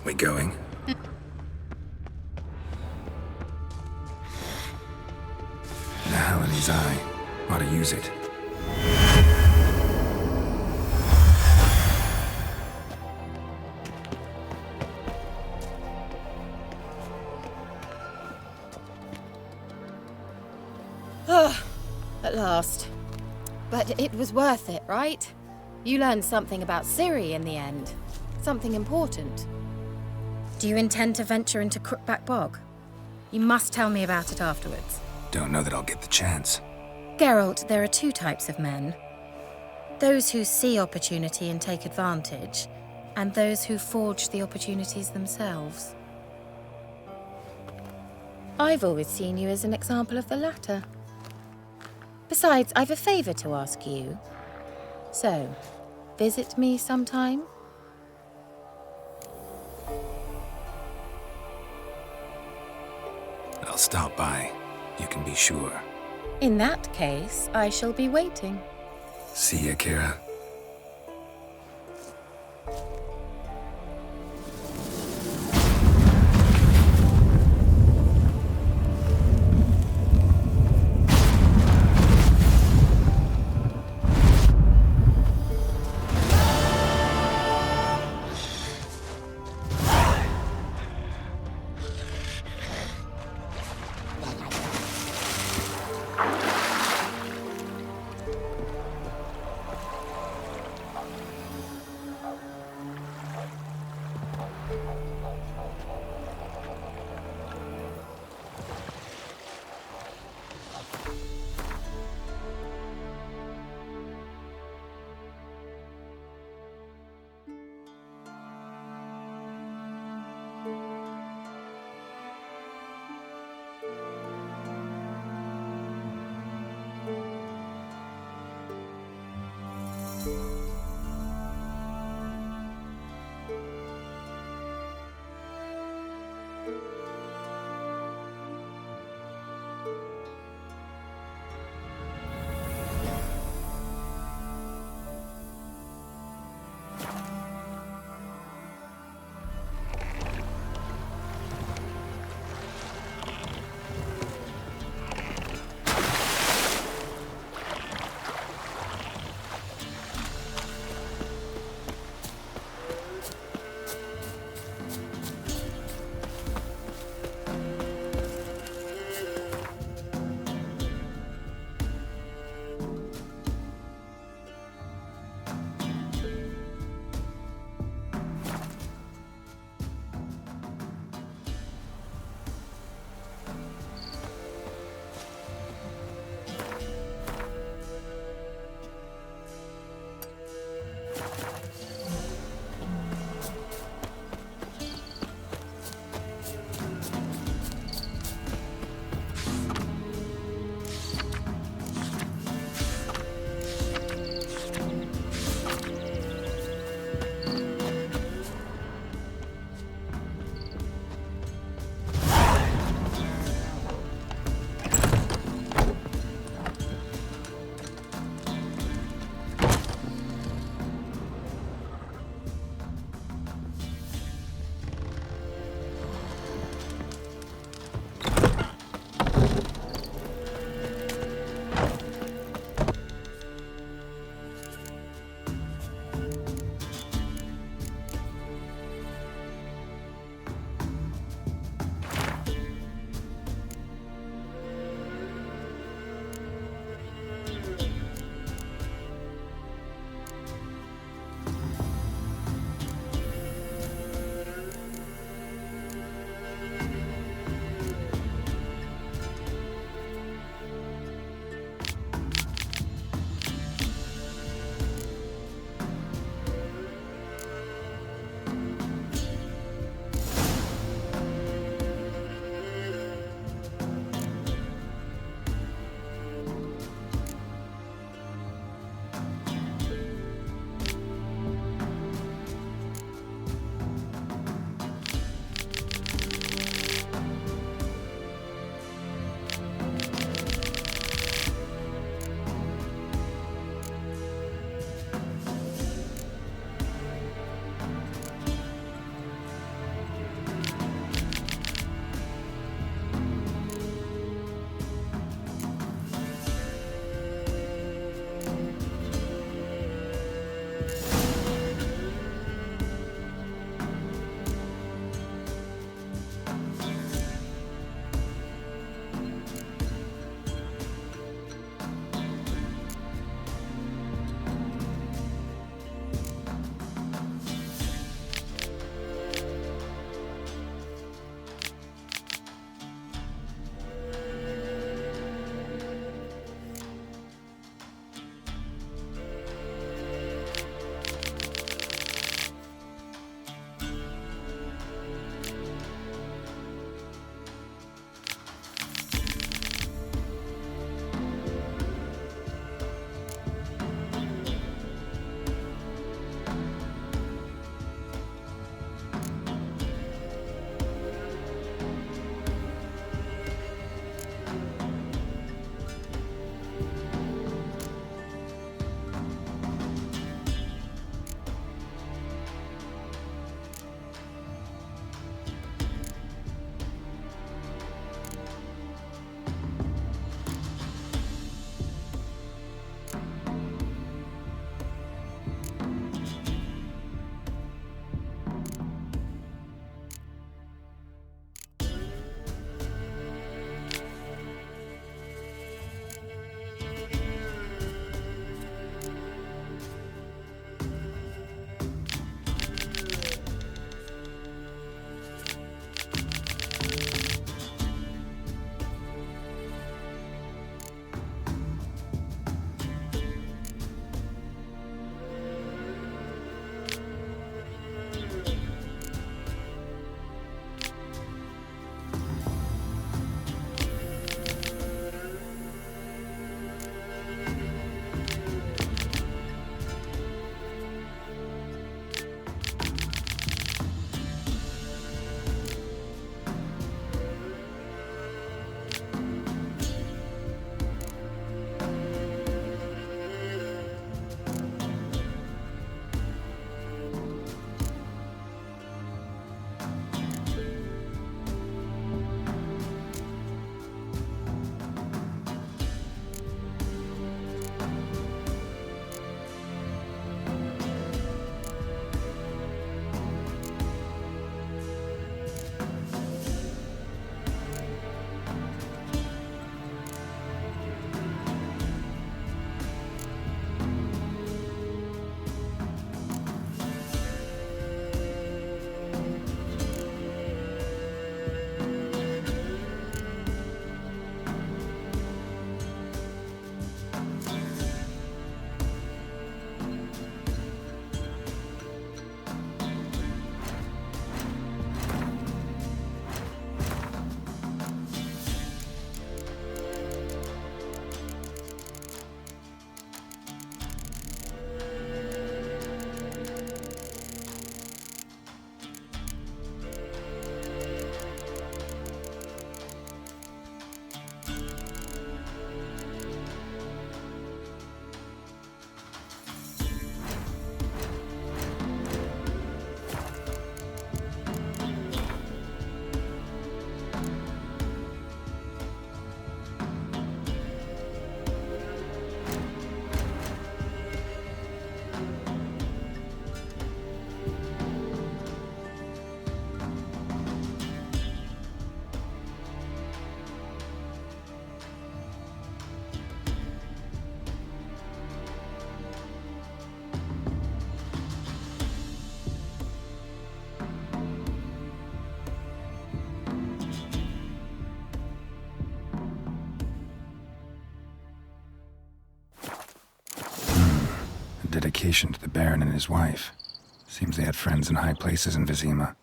We going? The hell in his eye. Ought to use it. At last. But it was worth it, right? You learned something about Ciri in the end. Something important. Do you intend to venture into Crookback Bog? You must tell me about it afterwards. Don't know that I'll get the chance. Geralt, there are two types of men. Those who see opportunity and take advantage, and those who forge the opportunities themselves. I've always seen you as an example of the latter. Besides, I've a favor to ask you. So, visit me sometime? I'll stop by. You can be sure. In that case, I shall be waiting. See ya, Kira. dedication to the Baron and his wife. Seems they had friends in high places in Vizima.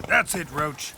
That's it, Roach.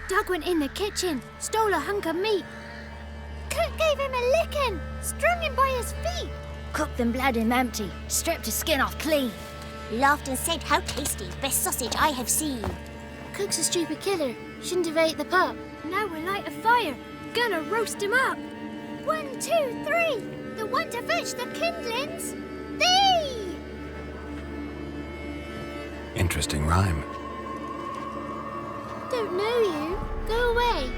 Doug went in the kitchen, stole a hunk of meat. Cook gave him a licking, strung him by his feet. Cooked them bled him empty, stripped his skin off clean. Laughed and said, "How tasty, best sausage I have seen." Cook's a stupid killer, shouldn't have ate the pup. Now we'll light a fire, gonna roast him up. 1, 2, 3, the one to fetch the kindlings, thee! Interesting rhyme. Don't know you. Go away.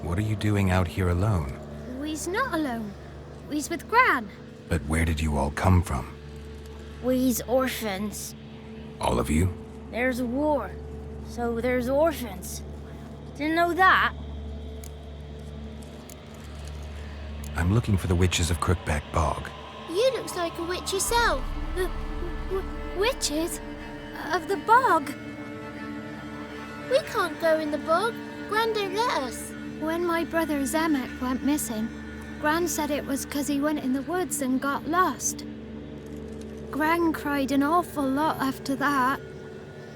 What are you doing out here alone? We's not alone. We's with Gran. But where did you all come from? We's orphans. All of you? There's a war, so there's orphans. Didn't know that? I'm looking for the witches of Crookback Bog. You looks like a witch yourself. Witches? Of the bog? We can't go in the bog. Gran don't let us. When my brother Zemek went missing, Gran said it was 'cause he went in the woods and got lost. Gran cried an awful lot after that.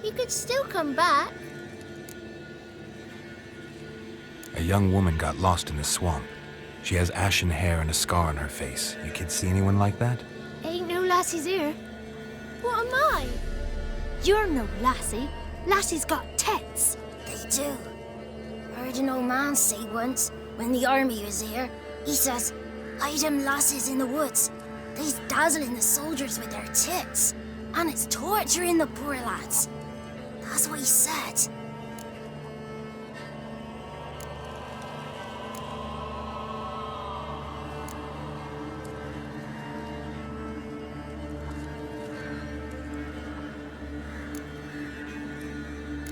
You could still come back. A young woman got lost in the swamp. She has ashen hair and a scar on her face. You kids see anyone like that? Ain't no lassies here. What am I? You're no lassie. Lassies got tits. They do. Heard an old man say once, when the army was here, he says, "Hide them lassies in the woods. They's dazzling the soldiers with their tits. And it's torturing the poor lads." That's what he said.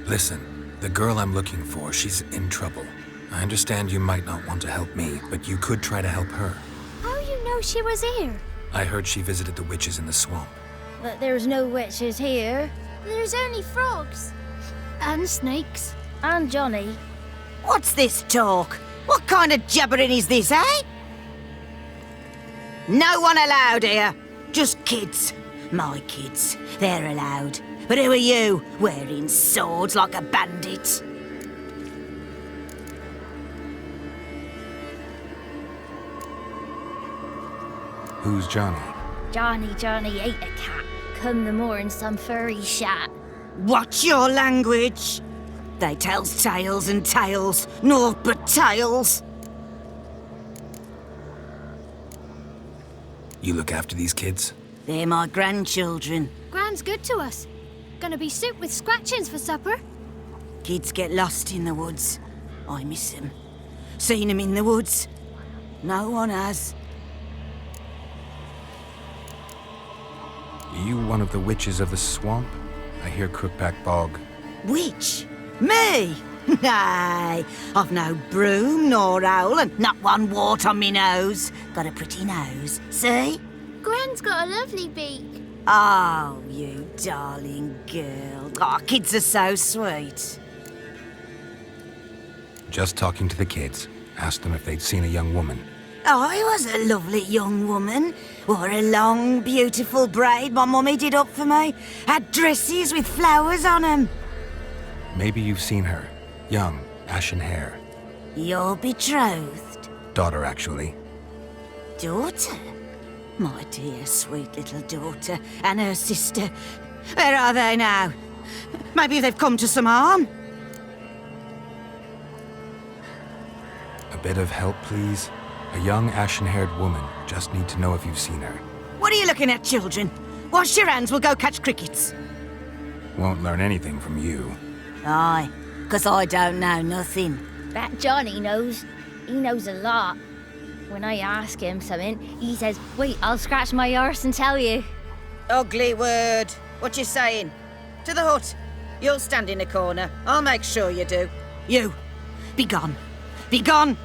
Listen, the girl I'm looking for, she's in trouble. I understand you might not want to help me, but you could try to help her. How you know she was here? I heard she visited the witches in the swamp. But there's no witches here. There's only frogs. And snakes. And Johnny. What's this talk? What kind of jabbering is this, eh? No one allowed here. Just kids. My kids. They're allowed. But who are you, wearing swords like a bandit? Who's Johnny? Johnny ate a cat. Come the more in some furry shat. Watch your language. They tells tales and tales, naught but tales. You look after these kids? They're my grandchildren. Gran's good to us. Gonna be soup with scratchings for supper. Kids get lost in the woods. I miss them. Seen them in the woods. No one has. Are you one of the witches of the swamp? I hear Crookback Bog. Witch? Me? Nay, I've no broom nor owl and not one wart on me nose. Got a pretty nose, see? Gran's got a lovely beak. Oh, you darling girl. Oh, kids are so sweet. Just talking to the kids. Asked them if they'd seen a young woman. I was a lovely young woman. Wore a long, beautiful braid my mummy did up for me. Had dresses with flowers on 'em. Maybe you've seen her. Young, ashen hair. You're betrothed? Daughter, actually. Daughter? My dear, sweet little daughter and her sister. Where are they now? Maybe they've come to some harm? A bit of help, please? A young, ashen-haired woman. Just need to know if you've seen her. What are you looking at, children? Wash your hands, we'll go catch crickets. Won't learn anything from you. Aye, 'cause I don't know nothing. That Johnny knows. He knows a lot. When I ask him something, he says, wait, I'll scratch my arse and tell you. Ugly word. What you saying? To the hut. You'll stand in a corner. I'll make sure you do. You, be gone. Be gone!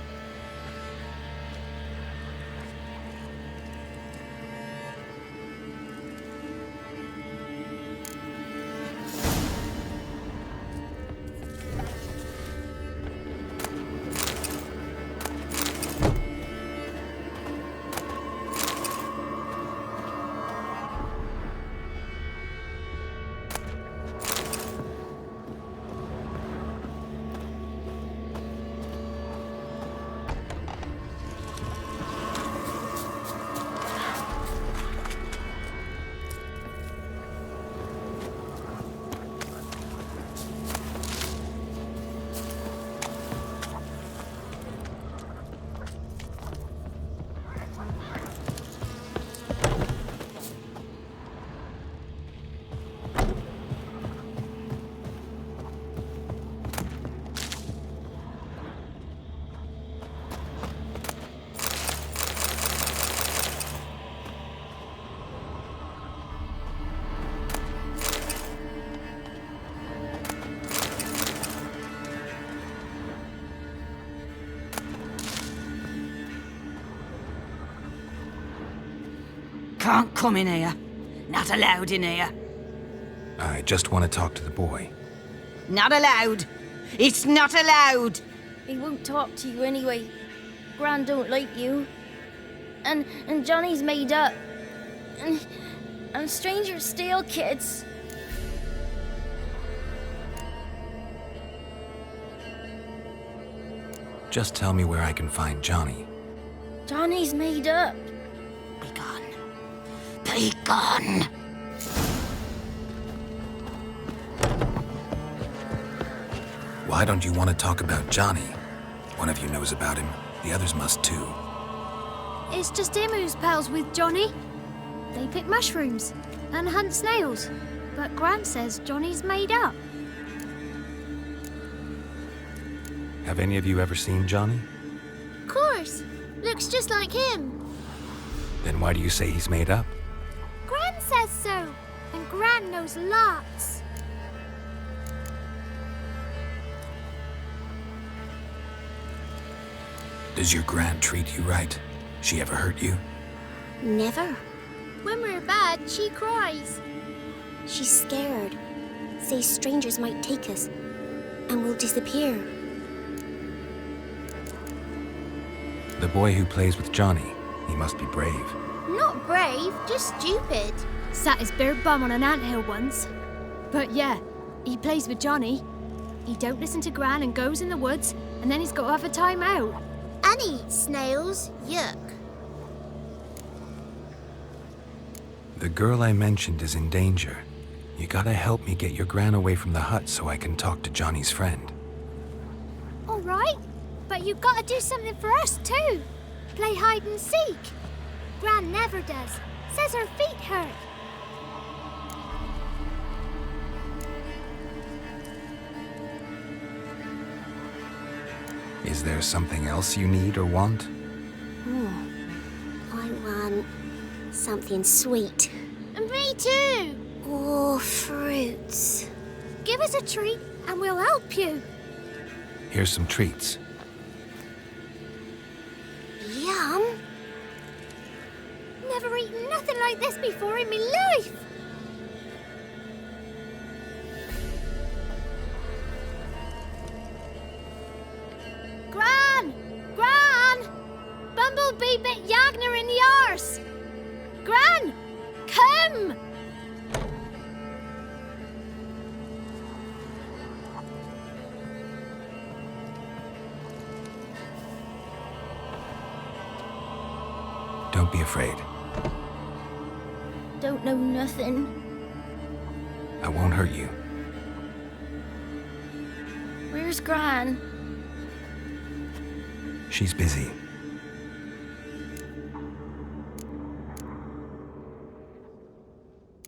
Can't come in here. Not allowed in here. I just want to talk to the boy. Not allowed. It's not allowed. He won't talk to you anyway. Gran don't like you. And Johnny's made up. And strangers steal kids. Just tell me where I can find Johnny. Johnny's made up. Be gone. Be gone. Why don't you want to talk about Johnny? One of you knows about him. The others must too. It's just him who's pals with Johnny. They pick mushrooms and hunt snails. But Gran says Johnny's made up. Have any of you ever seen Johnny? Of course. Looks just like him. Then why do you say he's made up? Gran says so. And Gran knows lots. Does your Gran treat you right? She ever hurt you? Never. When we're bad, she cries. She's scared. Says strangers might take us. And we'll disappear. The boy who plays with Johnny, he must be brave. Not brave, just stupid. Sat his bare bum on an anthill once. But yeah, he plays with Johnny. He don't listen to Gran and goes in the woods, and then he's got to have a time out. And he eats snails. Yuck. The girl I mentioned is in danger. You gotta help me get your Gran away from the hut so I can talk to Johnny's friend. All right, but you've got to do something for us too. Play hide and seek. Gran never does. Says her feet hurt. Is there something else you need or want? I want something sweet. And me too. Oh, fruits. Give us a treat and we'll help you. Here's some treats. Yum. Never eaten nothing like this before in my life. Gran! Gran! Bumblebee bit Yagner in the arse. Gran! Come! Don't be afraid. Don't know nothing. I won't hurt you. Where's Gran? She's busy.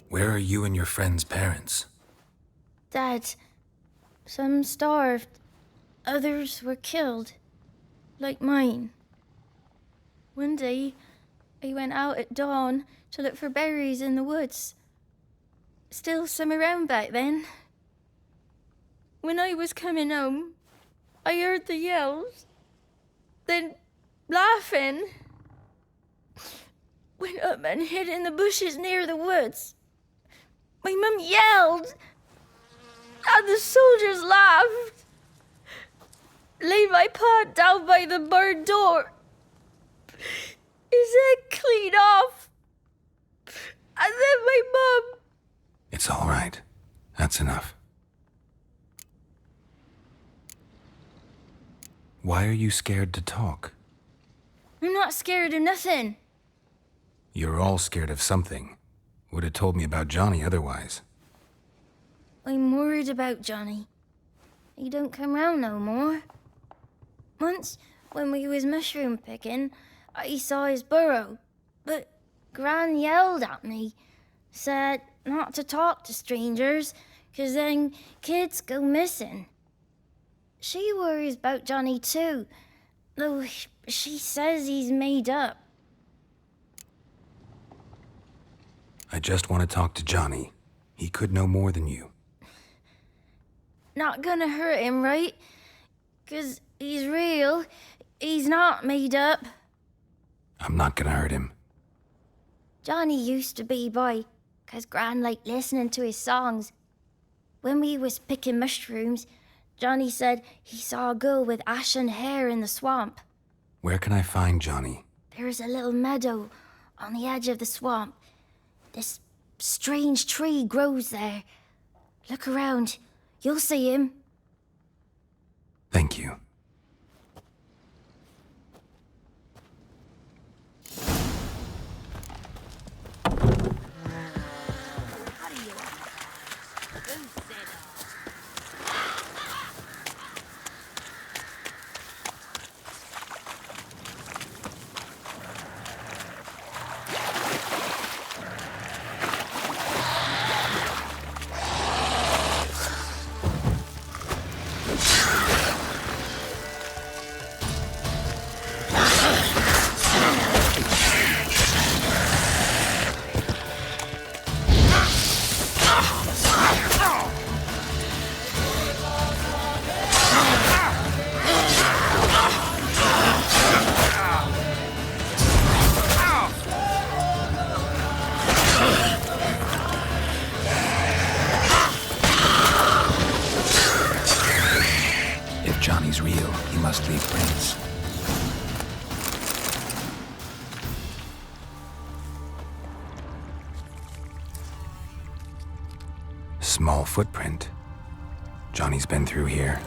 Where are you and your friend's parents? Dad, some starved. Others were killed. Like mine. One day, I went out at dawn to look for berries in the woods. Still some around back then. When I was coming home, I heard the yells. Then, laughing, went up and hid in the bushes near the woods. My mum yelled, and the soldiers laughed. Laid my pa down by the barn door. His head clean off. And then my mum... It's all right. That's enough. Why are you scared to talk? I'm not scared of nothing. You're all scared of something. Would have told me about Johnny otherwise. I'm worried about Johnny. He don't come round no more. Once, when we was mushroom picking, I saw his burrow. But Gran yelled at me. Said not to talk to strangers, 'cause then kids go missing. She worries about Johnny too, though she says he's made up. I just want to talk to Johnny. He could know more than you. Not gonna hurt him, right? 'Cause he's real. He's not made up. I'm not gonna hurt him. Johnny used to be boy, 'cause Gran liked listening to his songs. When we was picking mushrooms, Johnny said he saw a girl with ashen hair in the swamp. Where can I find Johnny? There's a little meadow on the edge of the swamp. This strange tree grows there. Look around. You'll see him. Thank you. Johnny's real, he must leave prints. small footprint. Johnny's been through here.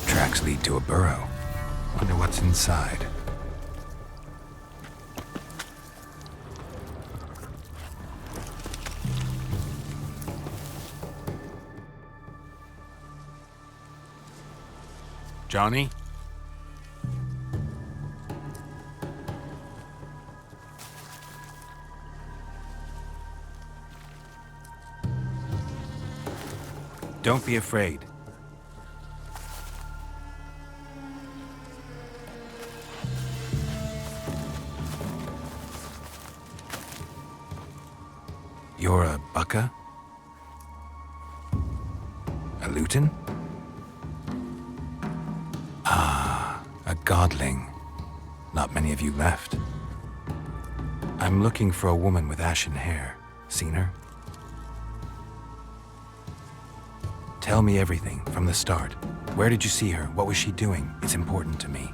Tracks lead to a burrow. Wonder what's inside. Johnny? Don't be afraid. You're a Bucka? A Luton? Ah, a godling. Not many of you left. I'm looking for a woman with ashen hair. Seen her? Tell me everything from the start. Where did you see her? What was she doing? It's important to me.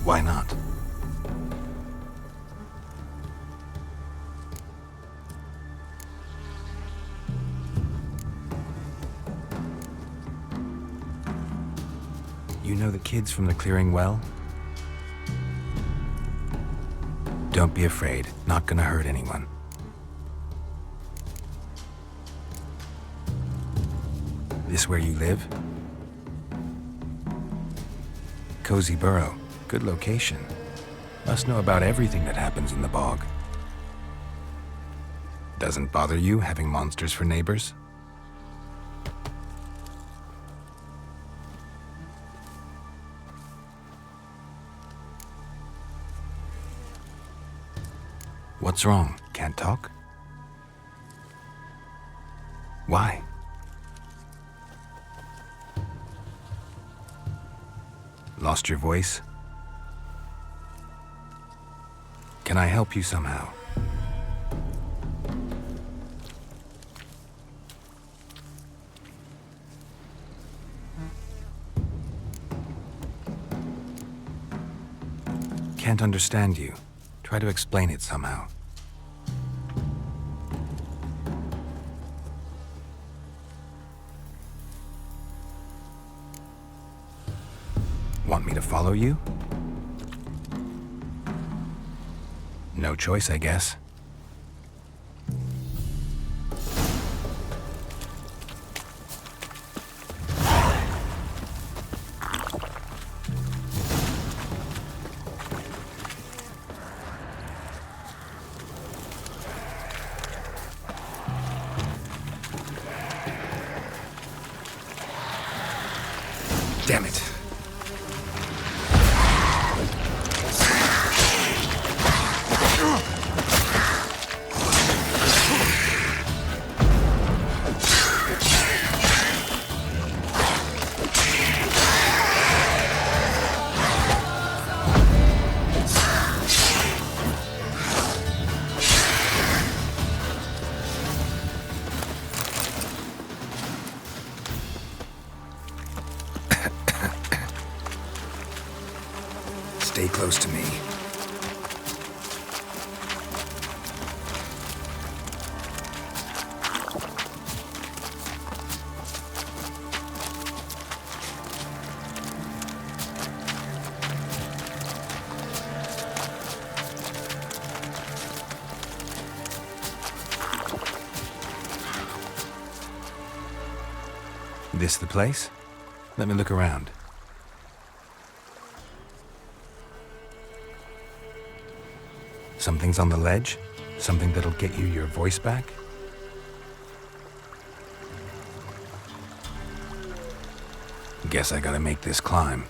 Why not? You know the kids from the clearing well? Don't be afraid. Not gonna hurt anyone. This where you live? Cozy burrow. Good location. Must know about everything that happens in the bog. Doesn't bother you having monsters for neighbors? What's wrong? Can't talk? Why? Lost your voice? Can I help you somehow? Can't understand you. Try to explain it somehow. Want me to follow you? No choice, I guess. Damn it. Stay close to me. This the place? Let me look around. Something's on the ledge? Something that'll get you your voice back? Guess I gotta make this climb.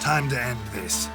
Time to end this.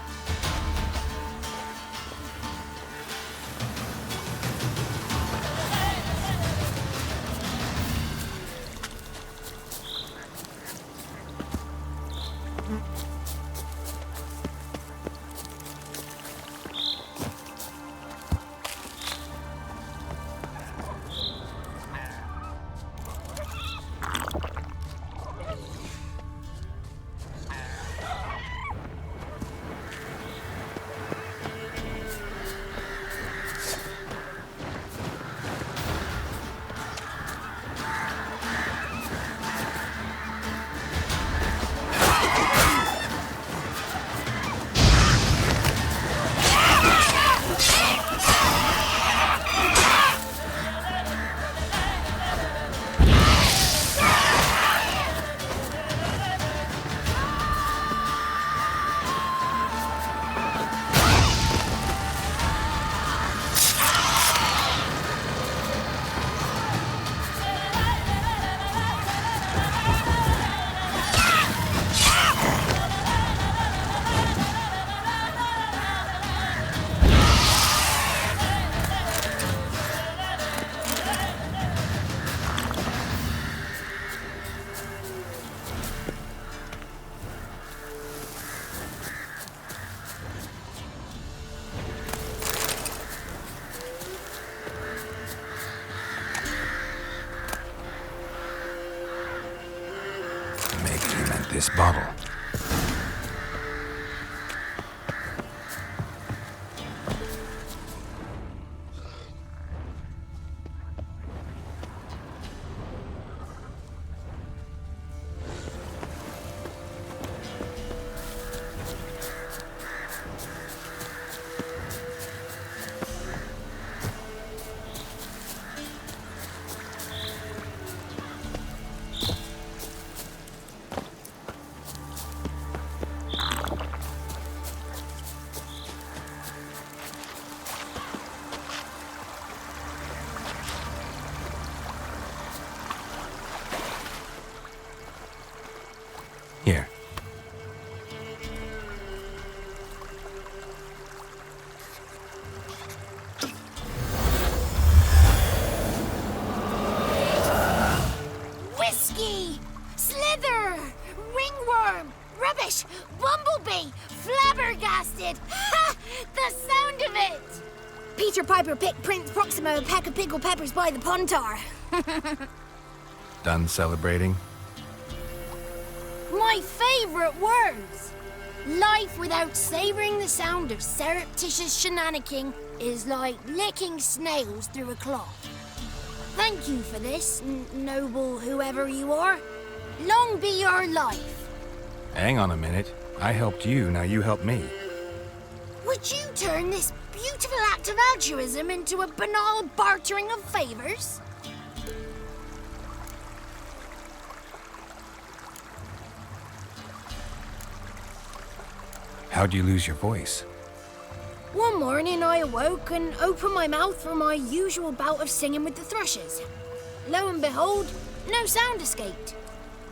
This bottle. Here. Whiskey! Slither! Ringworm! Rubbish! Bumblebee! Flabbergasted! Ha! The sound of it! Peter Piper picked Prince Proximo a pack of pickled peppers by the pontar. Done celebrating? My favourite words! Life without savouring the sound of surreptitious shenanigans is like licking snails through a cloth. Thank you for this, noble whoever you are. Long be your life. Hang on a minute. I helped you, now you help me. Would you turn this beautiful act of altruism into a banal bartering of favours? How'd you lose your voice? One morning I awoke and opened my mouth for my usual bout of singing with the thrushes. Lo and behold, no sound escaped.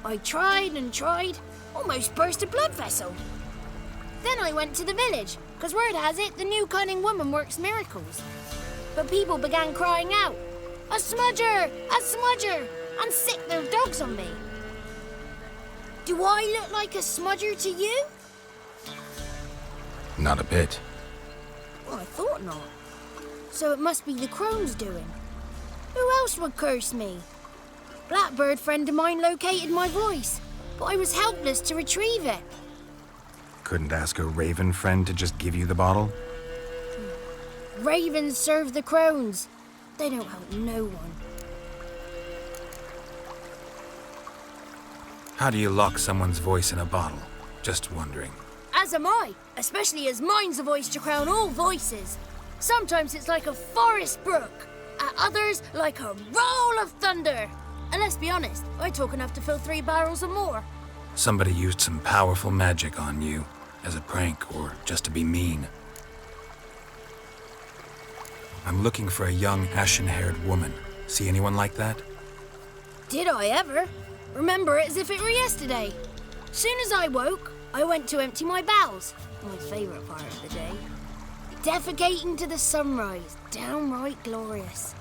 I tried and tried, almost burst a blood vessel. Then I went to the village, because word has it the new cunning woman works miracles. But people began crying out, "A smudger! A smudger!" and sick their dogs on me. Do I look like a smudger to you? Not a bit. Well, I thought not. So it must be the crone's doing. Who else would curse me? Blackbird friend of mine located my voice, but I was helpless to retrieve it. Couldn't ask a raven friend to just give you the bottle? Ravens serve the crones. They don't help no one. How do you lock someone's voice in a bottle? Just wondering. As am I, especially as mine's a voice to crown all voices. Sometimes it's like a forest brook, at others like a roll of thunder. And let's be honest, I talk enough to fill 3 barrels or more. Somebody used some powerful magic on you, as a prank or just to be mean. I'm looking for a young, ashen-haired woman. See anyone like that? Did I ever? Remember it as if it were yesterday. Soon as I woke, I went to empty my bowels. My favourite part of the day. Defecating to the sunrise, downright glorious.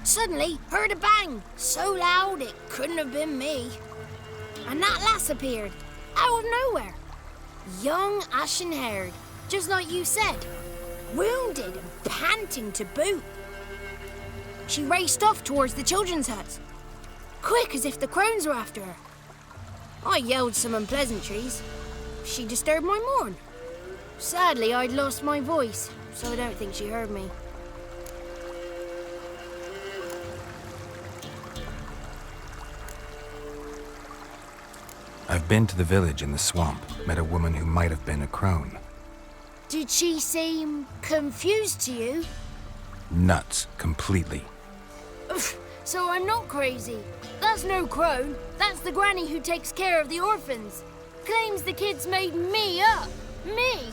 Suddenly, heard a bang, so loud it couldn't have been me. And that lass appeared, out of nowhere. Young, ashen-haired, just like you said. Wounded and panting to boot. She raced off towards the children's huts, quick as if the crones were after her. I yelled some unpleasantries. She disturbed my morn. Sadly, I'd lost my voice, so I don't think she heard me. I've been to the village in the swamp, met a woman who might have been a crone. Did she seem confused to you? Nuts, completely. So I'm not crazy. That's no crone. That's the granny who takes care of the orphans. Claims the kids made me up. Me.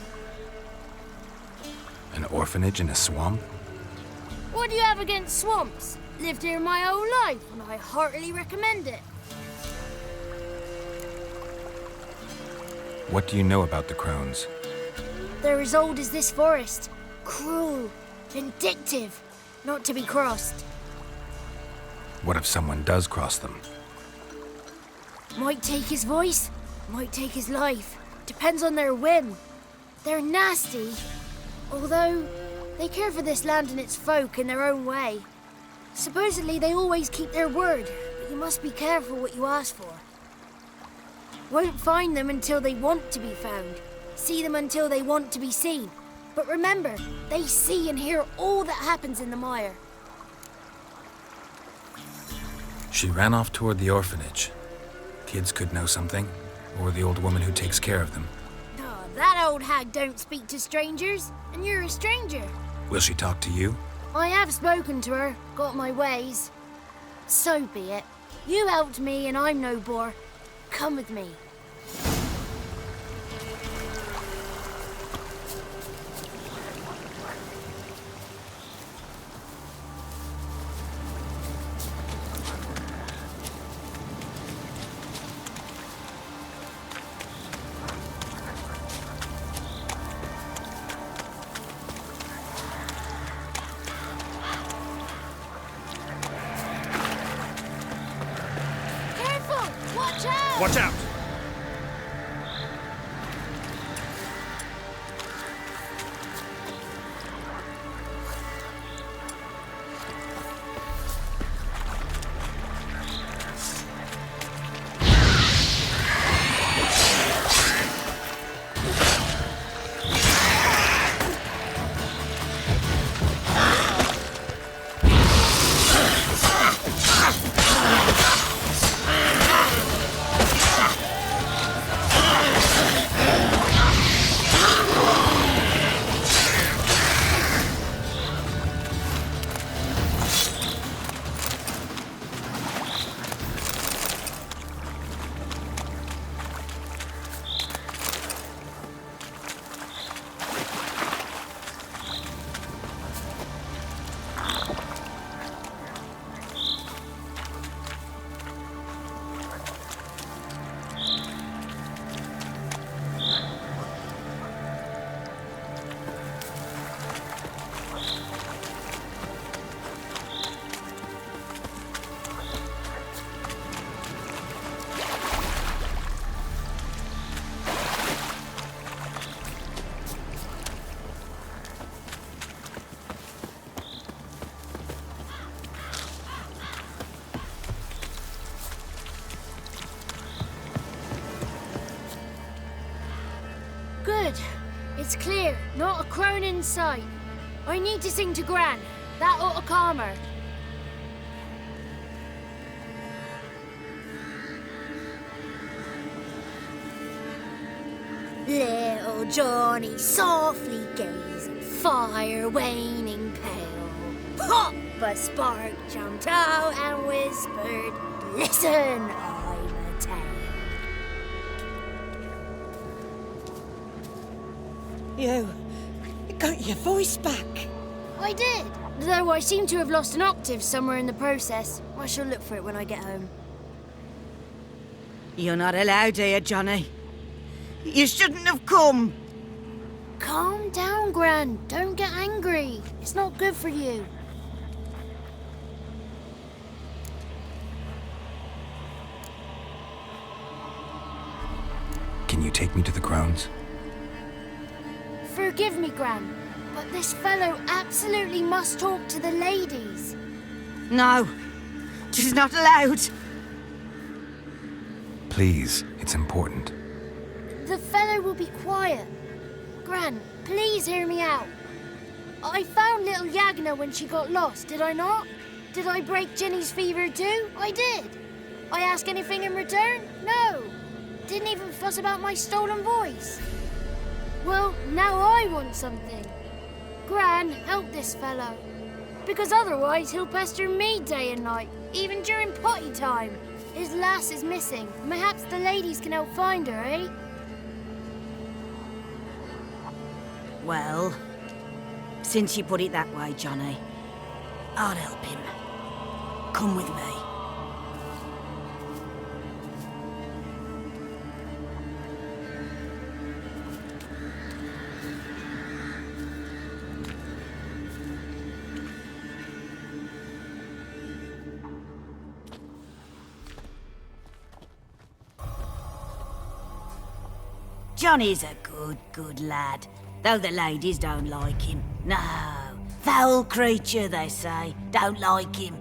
An orphanage in a swamp? What do you have against swamps? Lived here my whole life, and I heartily recommend it. What do you know about the crones? They're as old as this forest. Cruel, vindictive, not to be crossed. What if someone does cross them? Might take his voice, might take his life. Depends on their whim. They're nasty, although they care for this land and its folk in their own way. Supposedly they always keep their word, but you must be careful what you ask for. Won't find them until they want to be found. See them until they want to be seen. But remember, they see and hear all that happens in the mire. She ran off toward the orphanage. Kids could know something, or the old woman who takes care of them. Oh, that old hag don't speak to strangers, and you're a stranger. Will she talk to you? I have spoken to her, got my ways. So be it. You helped me and I'm no bore. Come with me. Watch out! Good. It's clear. Not a crone in sight. I need to sing to Gran. That ought to calm her. Little Johnny softly gazing, fire waning pale. Pop! A spark jumped out and whispered, "Listen, I'm a tale." You got your voice back. I did, though I seem to have lost an octave somewhere in the process. I shall look for it when I get home. You're not allowed here, Johnny. You shouldn't have come. Calm down, Gran. Don't get angry. It's not good for you. Can you take me to the grounds? Forgive me, Gran, but this fellow absolutely must talk to the ladies. No, she's not allowed. Please, it's important. The fellow will be quiet. Gran, please hear me out. I found little Yagna when she got lost, did I not? Did I break Ginny's fever too? I did. I ask anything in return? No. Didn't even fuss about my stolen voice. Well, now I want something. Gran, help this fellow. Because otherwise he'll pester me day and night, even during potty time. His lass is missing. Perhaps the ladies can help find her, eh? Well, since you put it that way, Johnny, I'll help him. Come with me. Johnny's a good lad, though the ladies don't like him. No, foul creature, they say. Don't like him.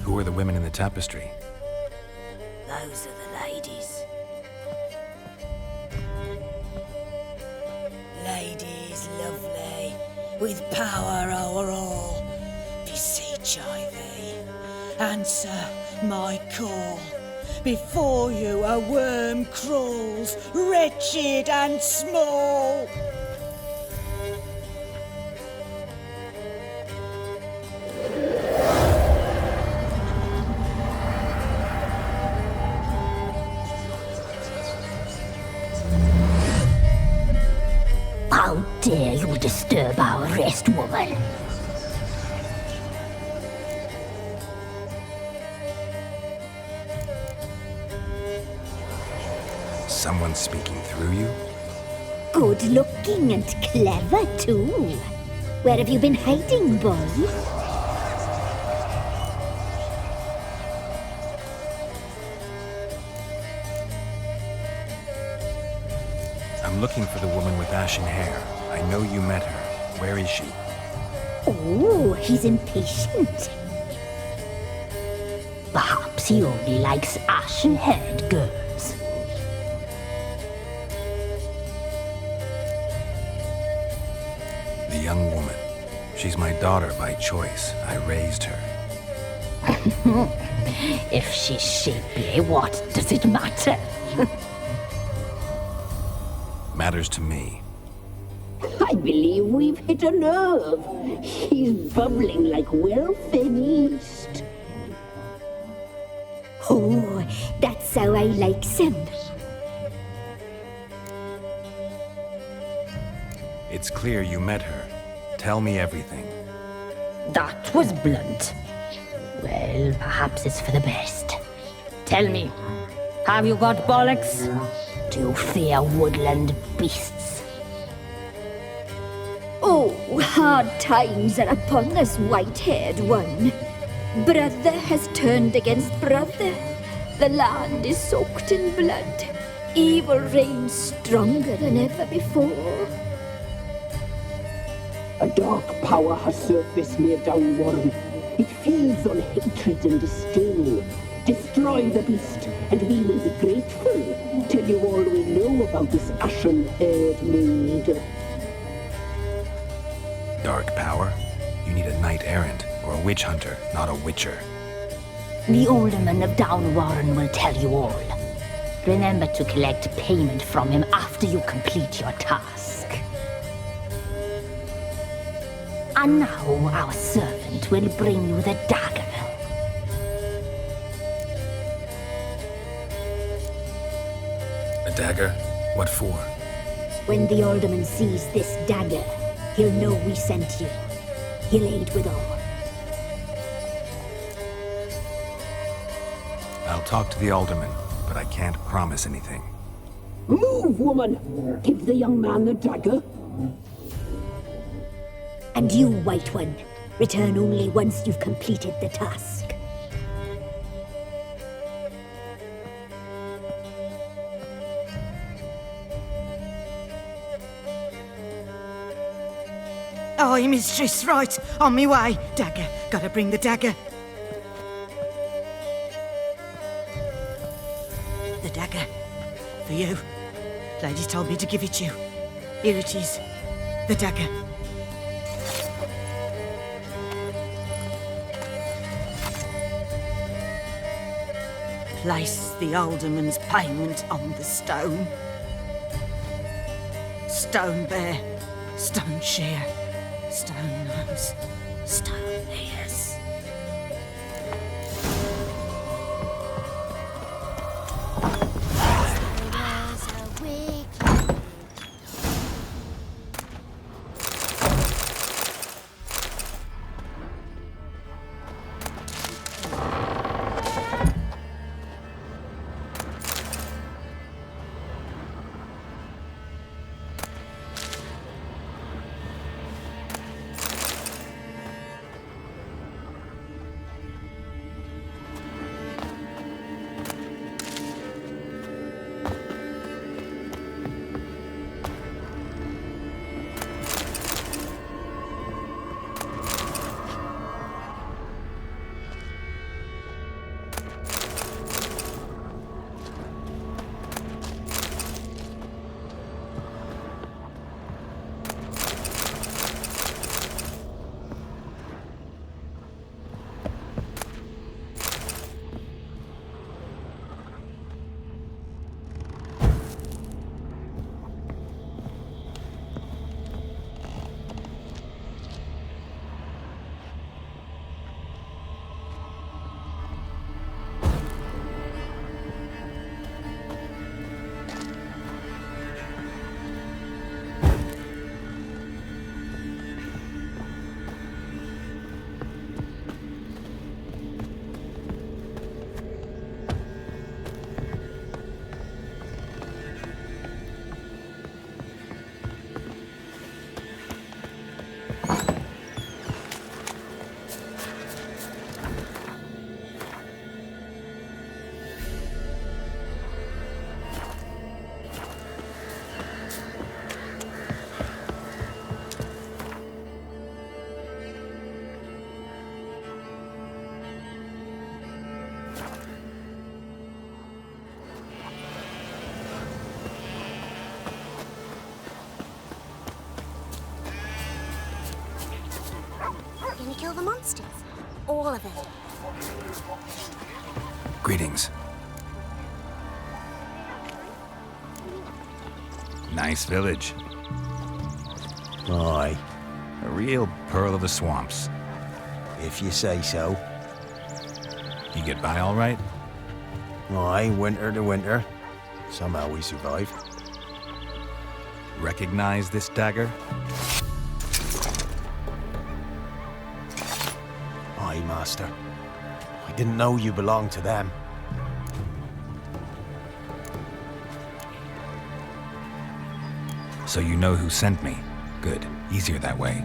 Who are the women in the tapestry? Those are the ladies. Ladies lovely, with power o'er all, beseech I thee, answer my call. Before you a worm crawls, wretched and small. How dare you disturb our rest, woman? Someone speaking through you? Good looking and clever, too. Where have you been hiding, boy? I'm looking for the woman with ashen hair. I know you met her. Where is she? Oh, he's impatient. Perhaps he only likes ashen-haired girls. The young woman. She's my daughter by choice. I raised her. If she's shapely, what does it matter? Matters to me. I believe we've hit a nerve. He's bubbling like well-fed yeast. Oh, that's how I like him. It's clear you met her. Tell me everything. That was blunt. Well, perhaps it's for the best. Tell me, have you got bollocks? Do you fear woodland beasts? Oh, hard times are upon us, white-haired one. Brother has turned against brother. The land is soaked in blood. Evil reigns stronger than ever before. A dark power has surfaced near Downwarren. It feeds on hatred and disdain. Destroy the beast, and we will be grateful. Tell you all we know about this ashen-haired maid. dark power? You need a knight errant or a witch hunter, not a witcher. The alderman of Downwarren will tell you all. Remember to collect payment from him after you complete your task. And now our servant will bring you the dagger. A dagger? What for? When the alderman sees this dagger, he'll know we sent you. He'll aid with all. I'll talk to the alderman, but I can't promise anything. Move, woman! Give the young man the dagger. And you, White One, return only once you've completed the task. Aye, mistress, right. On me way. Dagger. Gotta bring the dagger. The dagger. For you. Lady told me to give it you. Here it is. The dagger. Place the alderman's payment on the stone. Stone bear. Stone shear. Stone nose, stone ears. Kill the monsters. All of it. Greetings. Nice village. Aye. A real pearl of the swamps. If you say so. You get by all right? Aye, winter to winter. Somehow we survive. Recognize this dagger? Aye, Master. I didn't know you belonged to them. So you know who sent me. Good. Easier that way.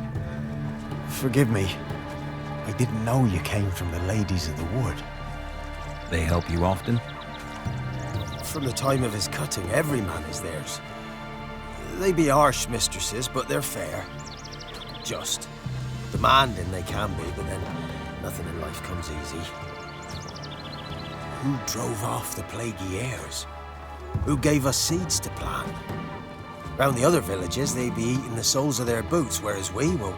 Forgive me. I didn't know you came from the Ladies of the Wood. They help you often? From the time of his cutting, every man is theirs. They be harsh mistresses, but they're fair. Just. Demanding they can be, but then nothing in life comes easy. Who drove off the plaguey heirs? Who gave us seeds to plant? Round the other villages, they be eating the soles of their boots, whereas we, well,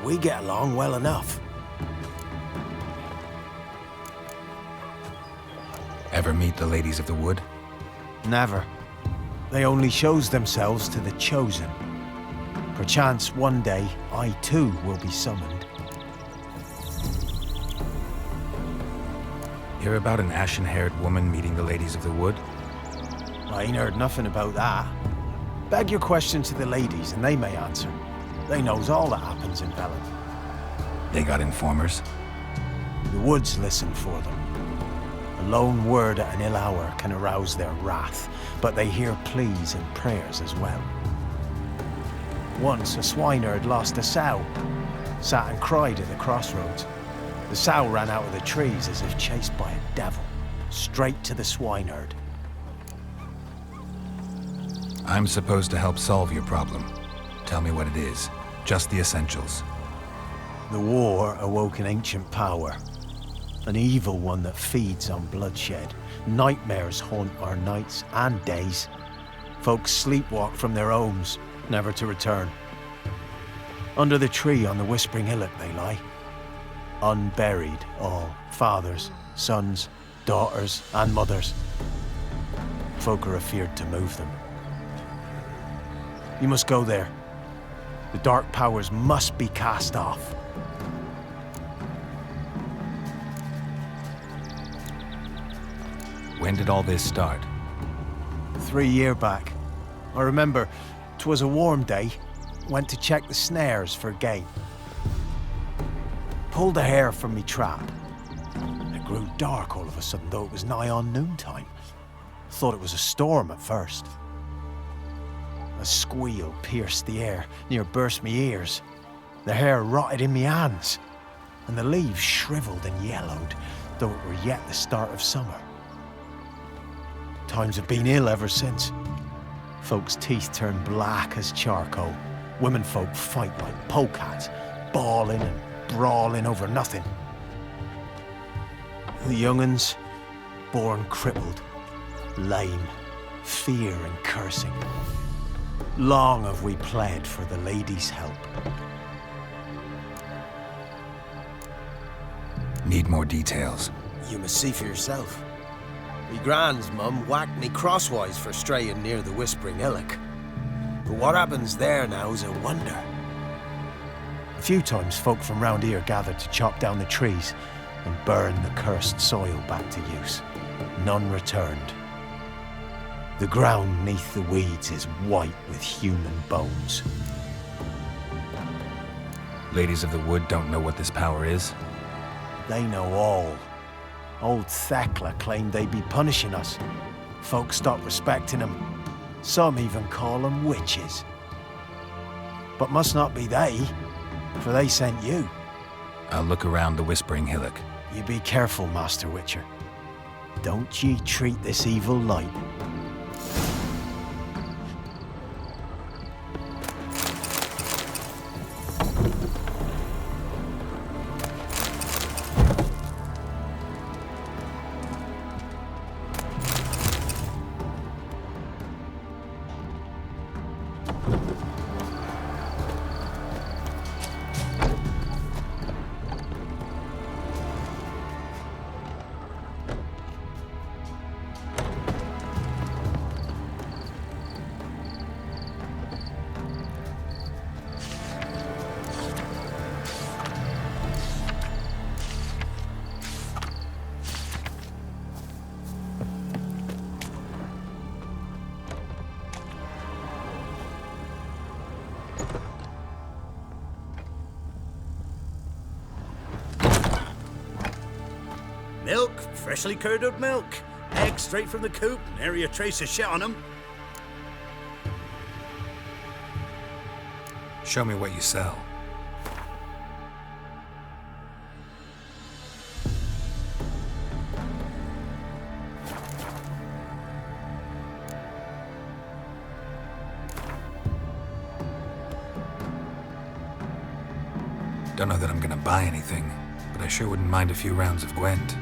We get along well enough. Ever meet the ladies of the wood? Never. They only shows themselves to the chosen. Perchance one day, I too will be summoned. Hear about an ashen-haired woman meeting the ladies of the wood? I ain't heard nothing about that. Beg your question to the ladies and they may answer. They knows all that happens in Velen. They got informers? The woods listen for them. A lone word at an ill hour can arouse their wrath, but they hear pleas and prayers as well. Once a swineherd lost a sow, sat and cried at the crossroads. The sow ran out of the trees as if chased by a devil, straight to the swineherd. I'm supposed to help solve your problem. Tell me what it is. Just the essentials. The war awoke an ancient power. An evil one that feeds on bloodshed. Nightmares haunt our nights and days. Folks sleepwalk from their homes, never to return. Under the tree on the Whispering Hillock they lie. Unburied all, fathers, sons, daughters and mothers. Folk are afeard to move them. You must go there. The dark powers must be cast off. When did all this start? 3 years back. I remember 'twas a warm day. Went to check the snares for game. Pulled a hare from me trap. It grew dark all of a sudden, though it was nigh on noontime. Thought it was a storm at first. A squeal pierced the air, near burst me ears. The hair rotted in me hands, and the leaves shriveled and yellowed, though it were yet the start of summer. Times have been ill ever since. Folks' teeth turn black as charcoal. Womenfolk fight like polecats, bawling and brawling over nothing. The young'uns, born crippled, lame, fear and cursing. Long have we pled for the ladies' help. Need more details. You must see for yourself. Me grand's mum whacked me crosswise for straying near the Whispering Hillock. But what happens there now is a wonder. A few times folk from round here gathered to chop down the trees and burn the cursed soil back to use. None returned. The ground neath the weeds is white with human bones. Ladies of the wood don't know what this power is? They know all. Old Thekla claimed they'd be punishing us. Folk stopped respecting them. Some even call them witches. But must not be they, for they sent you. I'll look around the Whispering Hillock. You be careful, Master Witcher. Don't ye treat this evil light. Milk, freshly curdled milk. Eggs straight from the coop, nary a trace of shit on them. Show me what you sell. Don't know that I'm gonna buy anything, but I sure wouldn't mind a few rounds of Gwent.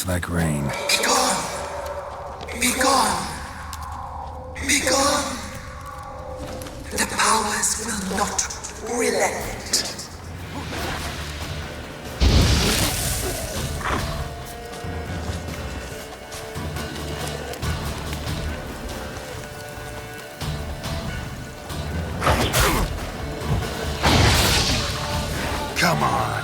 looks like rain. Be gone! Be gone! Be gone! The powers will not relent. Come on.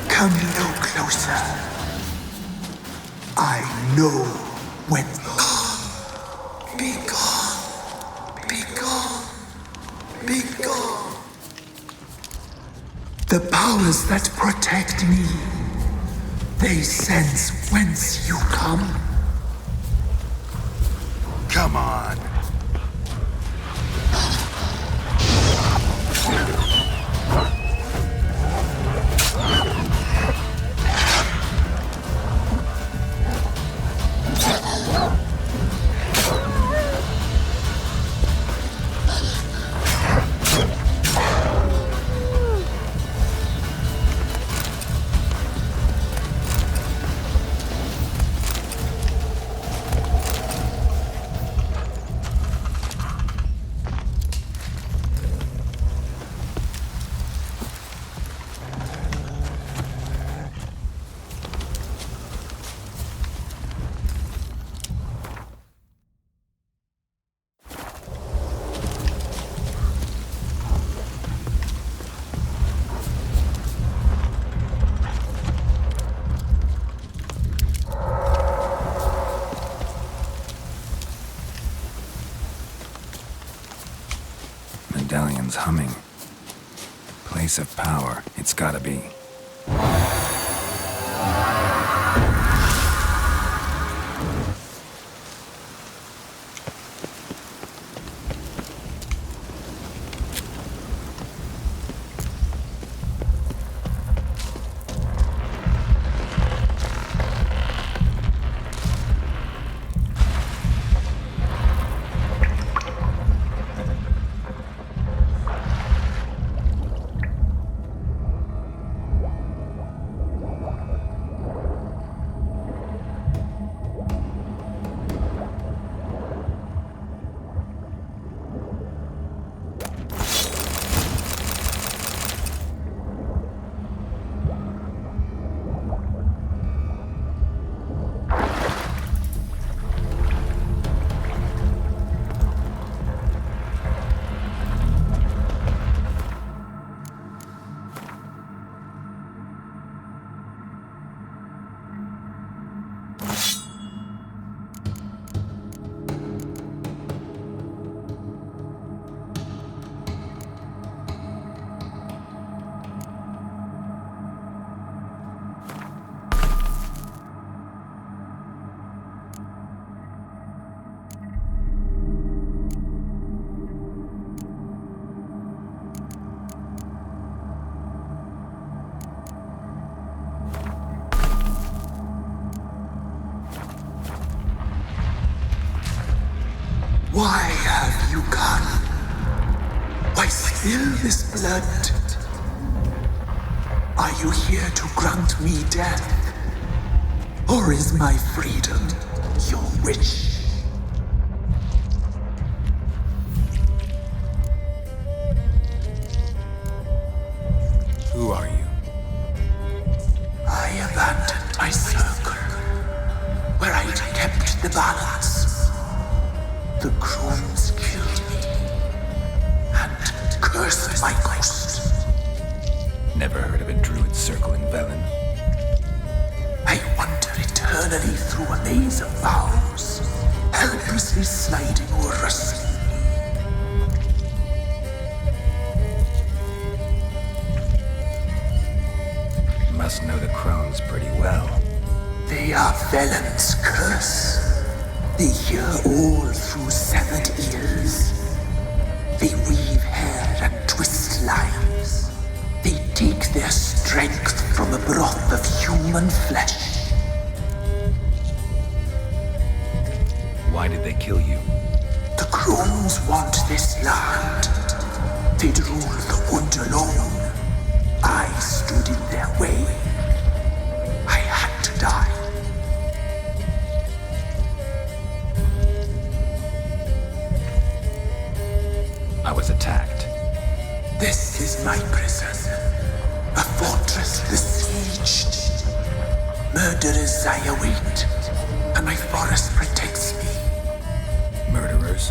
Come no closer. I know when. Be gone. Be gone. Be gone. The powers that protect me, they sense whence you come. Come on. Medallion's humming. Place of power, it's gotta be. Why have you gone? Why spill this blood? Are you here to grant me death? Or is my freedom your wish? Who are you? I abandoned my circle, where I'd kept the balance. The crones killed me, and cursed my ghost. Never heard of a druid circle in Velen. eternally through a maze of vows, helplessly sliding o'er a sea. Must know the crones pretty well. They are Velen's curse. They hear all through severed ears. They weave hair and twist lives. They take their strength from a broth of human flesh. Why did they kill you? The crones want this land. They'd rule the wood alone. I stood in their way. I had to die. I was attacked. This is my prison. A fortress besieged. Murderers I await, and my forest protects me. Murderers?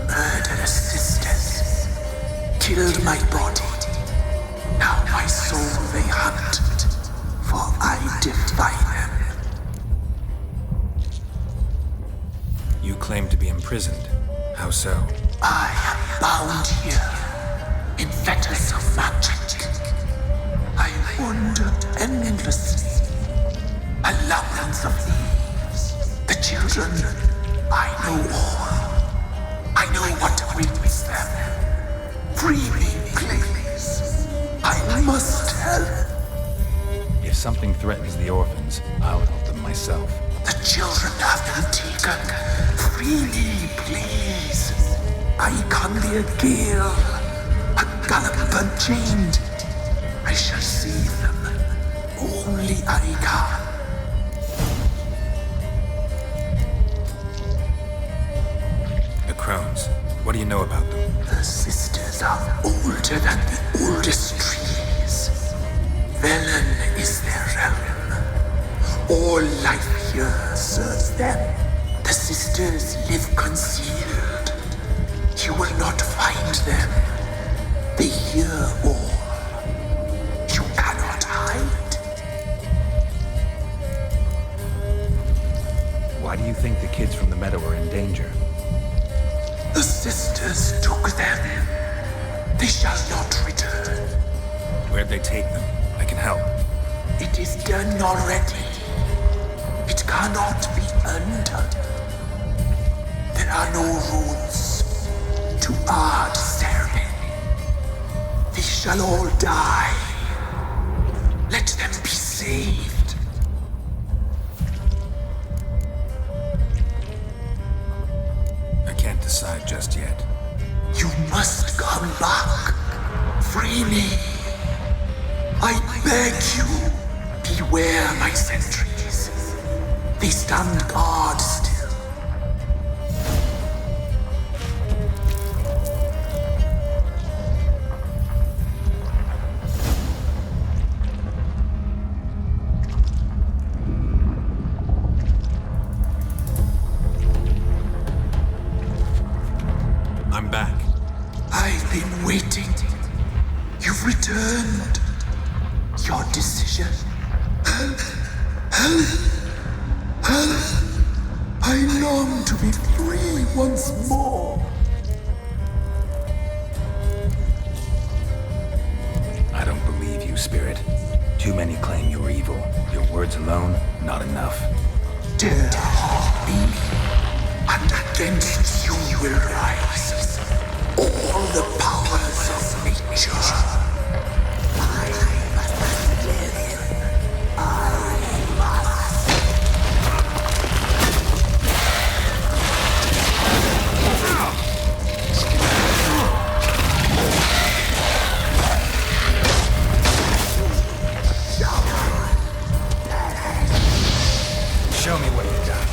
Murderous sisters. Killed my body. Now my soul they hunt, for I defy them. You claim to be imprisoned. How so? I am bound here, in fetters of magic. I wander endlessly, a labyrinth of leaves. The children, I know all. I know what awaits them. Free me, please. I must help. If something threatens the orphans, I'll help them myself. The children have been taken. Free me, please. I can be a gale, a gallop unchained. I shall save them. Only I can. The crones. What do you know about them? The sisters are older than the oldest trees. Velen is their realm. All life here serves them. The sisters live concealed. You will not find them. They hear all. You cannot hide. Why do you think the kids from the meadow are in danger? The sisters took them. They shall not return. Where'd they take them? I can help. It is done already. It cannot be undone. There are no rules to our ceremony. They shall all die. Let them be saved. I can't decide just yet. You must come back. Free me. I beg you. Beware my sentries. They stand guard still. I'm back. I've been waiting. You've returned. Your decision. I long to be free once more. I don't believe you, Spirit. Too many claim you're evil. Your words alone, not enough. Dare harm me, and against you will rise all the powers of nature. I must live. I must. Show me what you got.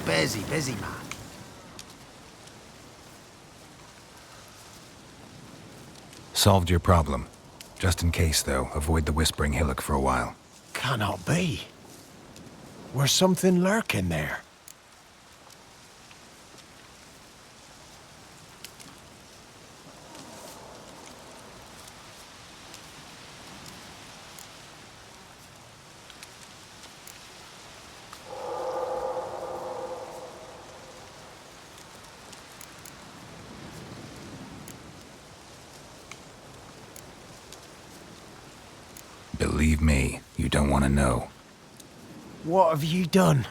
busy, busy man. Solved your problem. Just in case, though, avoid the Whispering Hillock for a while. Cannot be. Where's something lurking there? Believe me, you don't want to know. What have you done?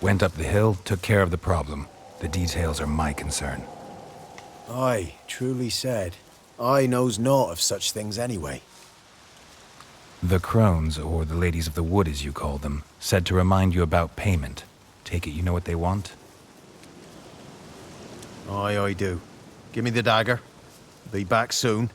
Went up the hill, took care of the problem. The details are my concern. Aye, truly said. I knows naught of such things anyway. The crones, or the ladies of the wood as you call them, said to remind you about payment. Take it you know what they want? Aye, I do. Give me the dagger. Be back soon.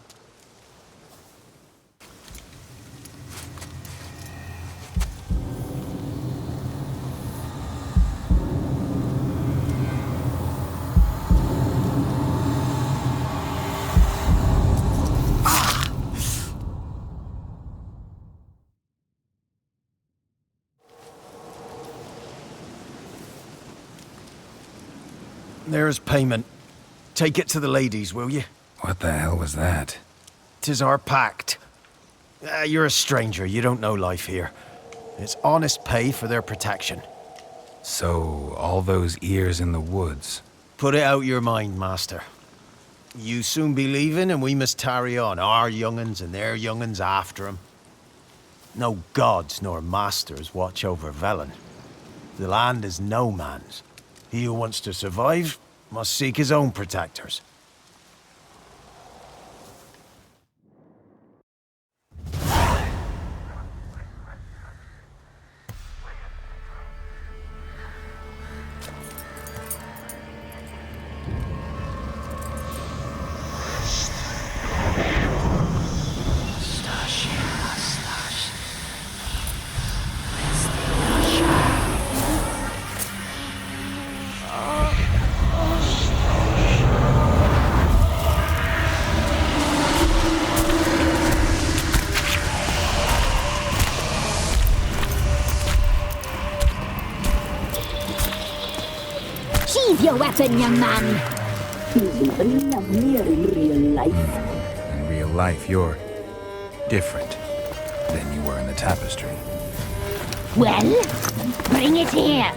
There's payment. Take it to the ladies, will you? What the hell was that? 'Tis our pact. You're a stranger, you don't know life here. It's honest pay for their protection. So, all those ears in the woods. Put it out your mind, master. You soon be leaving and we must tarry on, our young'uns and their young'uns after 'em. No gods nor masters watch over Velen. The land is no man's. He who wants to survive must seek his own protectors. Sheathe your weapon, young man. He's even lovelier in real life. In real life, you're different than you were in the tapestry. Well, bring it here.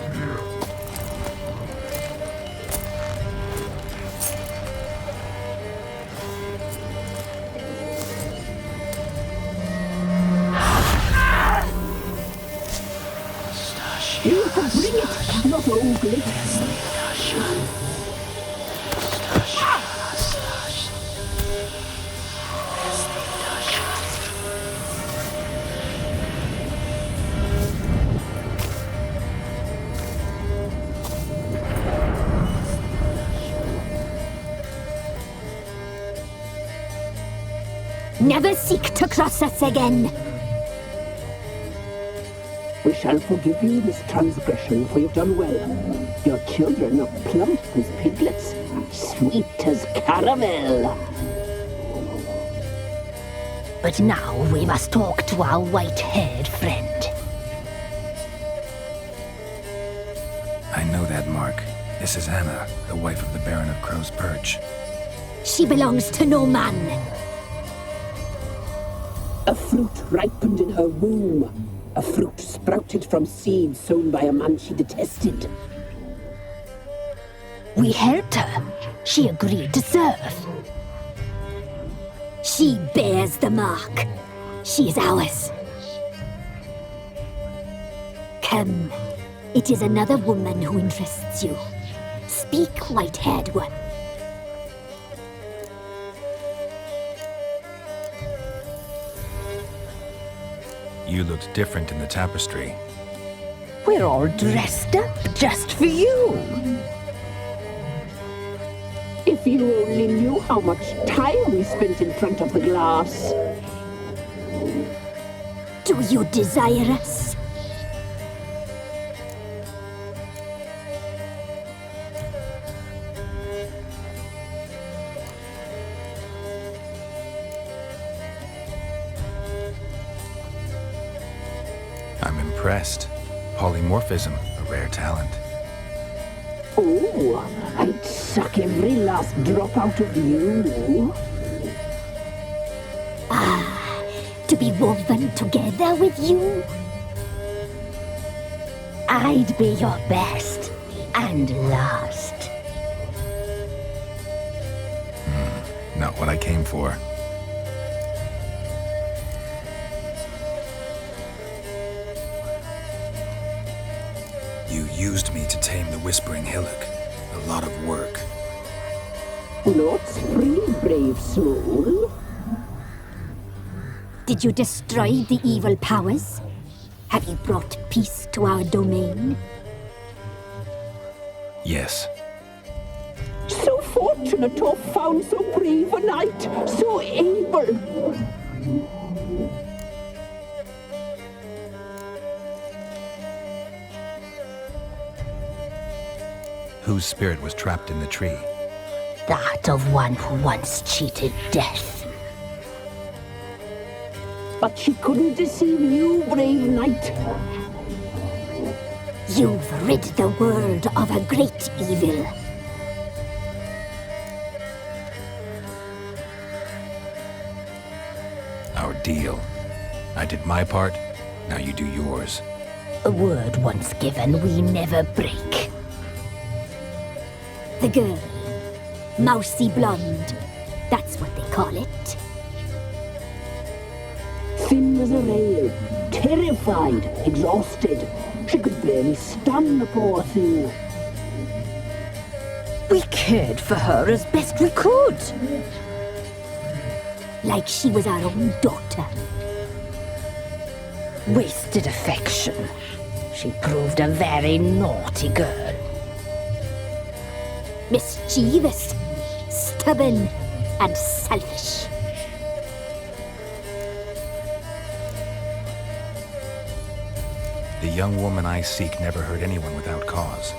You can bring it, not ogle it. Never seek to cross us again. We shall forgive you this transgression, for you've done well. Your children are plump as piglets, sweet as caramel. But now we must talk to our white-haired friend. I know that mark. This is Anna, the wife of the Baron of Crow's Perch. She belongs to no man. A fruit ripened in her womb. A fruit sprouted from seeds sown by a man she detested. We helped her. She agreed to serve. She bears the mark. She is ours. Come. It is another woman who interests you. Speak, white-haired one. You looked different in the tapestry. We're all dressed up just for you. If if you only knew how much time we spent in front of the glass. Do you desire us? I'm impressed. Polymorphism, a rare talent. Oh, I'd suck every last drop out of you. To be woven together with you? I'd be your best and last. Not what I came for. You used me to tame the Whispering Hillock. A lot of work. Not free, brave soul. Did you destroy the evil powers? Have you brought peace to our domain? Yes. So fortunate to have found so brave a knight, so able. Whose spirit was trapped in the tree? That of one who once cheated death. But she couldn't deceive you, brave knight. You've rid the world of a great evil. Our deal. I did my part, now you do yours. A word once given we never break. The girl. Mousy blonde. That's what they call it. Thin as a rail, terrified, exhausted. She could barely stand, the poor thing. We cared for her as best we could. Like she was our own daughter. Wasted affection. She proved a very naughty girl. Mischievous, stubborn, and selfish. The young woman I seek never hurt anyone without cause.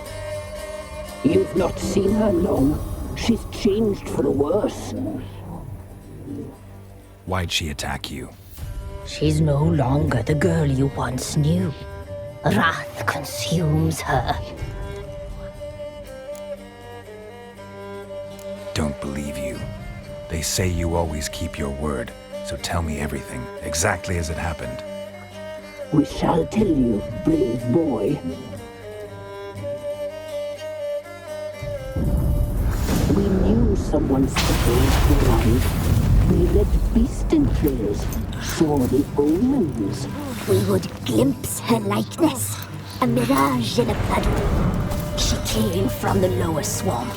You've not seen her long. She's changed for the worse. Why'd she attack you? She's no longer the girl you once knew. Wrath consumes her. Don't believe you. They say you always keep your word, so tell me everything, exactly as it happened. We shall tell you, brave boy. We knew someone supposed to arrive. We led beast entrails, saw the omens. We would glimpse her likeness, a mirage in a puddle. She came from the lower swamp.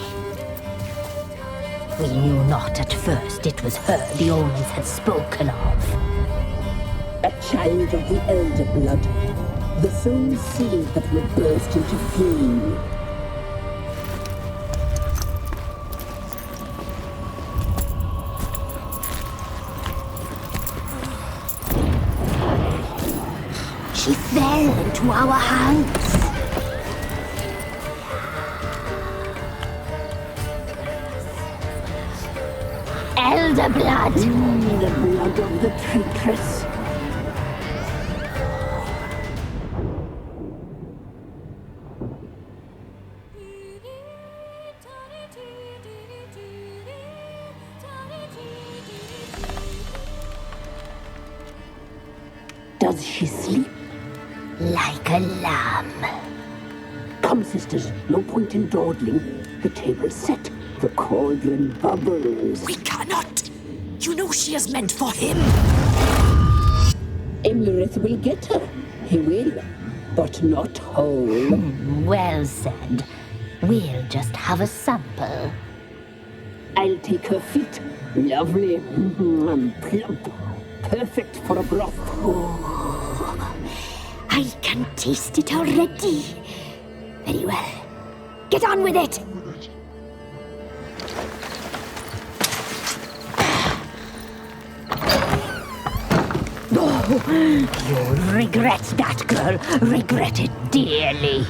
We knew not at first it was her the omens had spoken of. A child of the elder blood, the soul seed that will burst into flame. She fell into our hands. Elder blood. The blood of the traitress. Does she sleep? Like a lamb. Come, sisters, no point in dawdling. The table's set. The cauldron bubbles. We cannot! You know she is meant for him! Emlyrith will get her. He will, but not whole. Well said. We'll just have a sample. I'll take her feet. Lovely. Plump. Perfect for a broth. Oh, I can taste it already. Very well. Get on with it. You'll regret that, girl. Regret it dearly.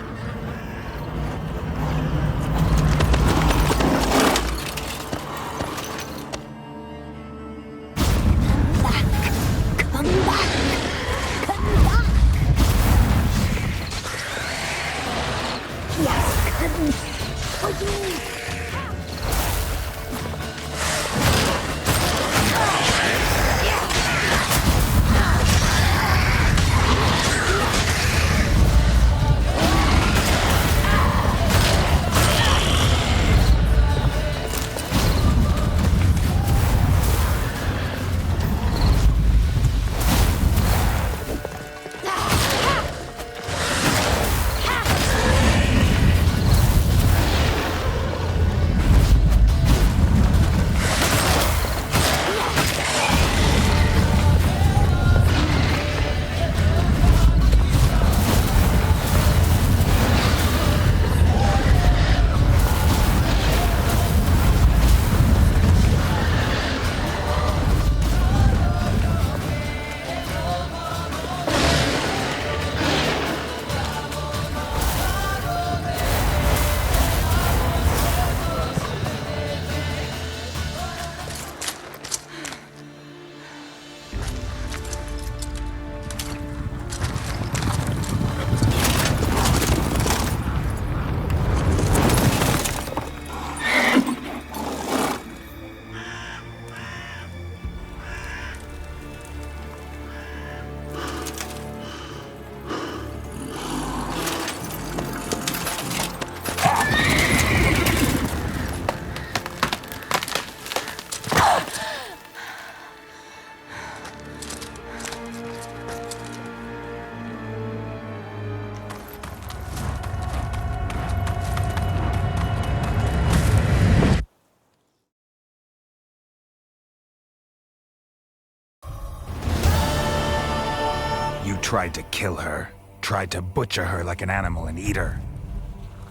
Tried to kill her. Tried to butcher her like an animal and eat her.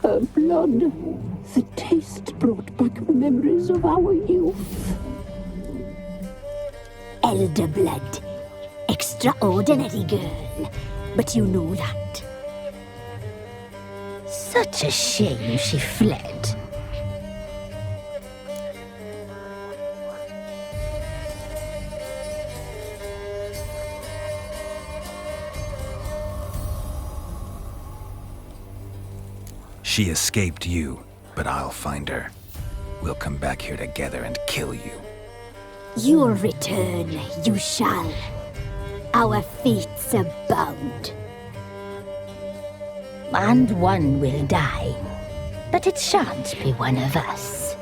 Her blood. The taste brought back memories of our youth. Elder blood. Extraordinary girl. But you know that. Such a shame she fled. She escaped you, but I'll find her. We'll come back here together and kill you. You'll return, you shall. Our fates are bound. And one will die, but it shan't be one of us.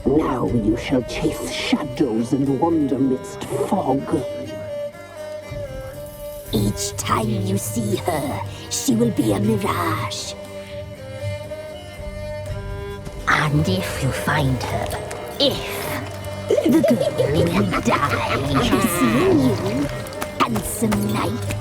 Now you shall chase shadows and wander midst fog. Each time you see her, she will be a mirage. And if you find her, the girl will die. Seeing you, handsome knight.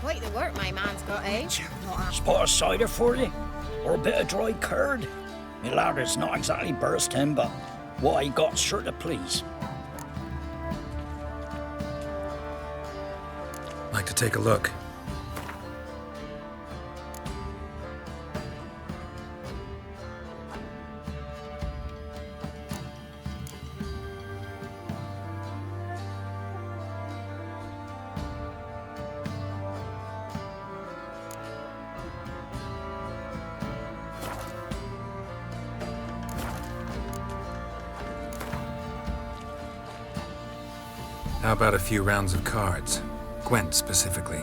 Quite the work my man's got, eh? Spot of cider for you? Or a bit of dry curd? Me ladder's not exactly bursting, but what I got's sure to please. like to take a look. How about a few rounds of cards? Gwent specifically.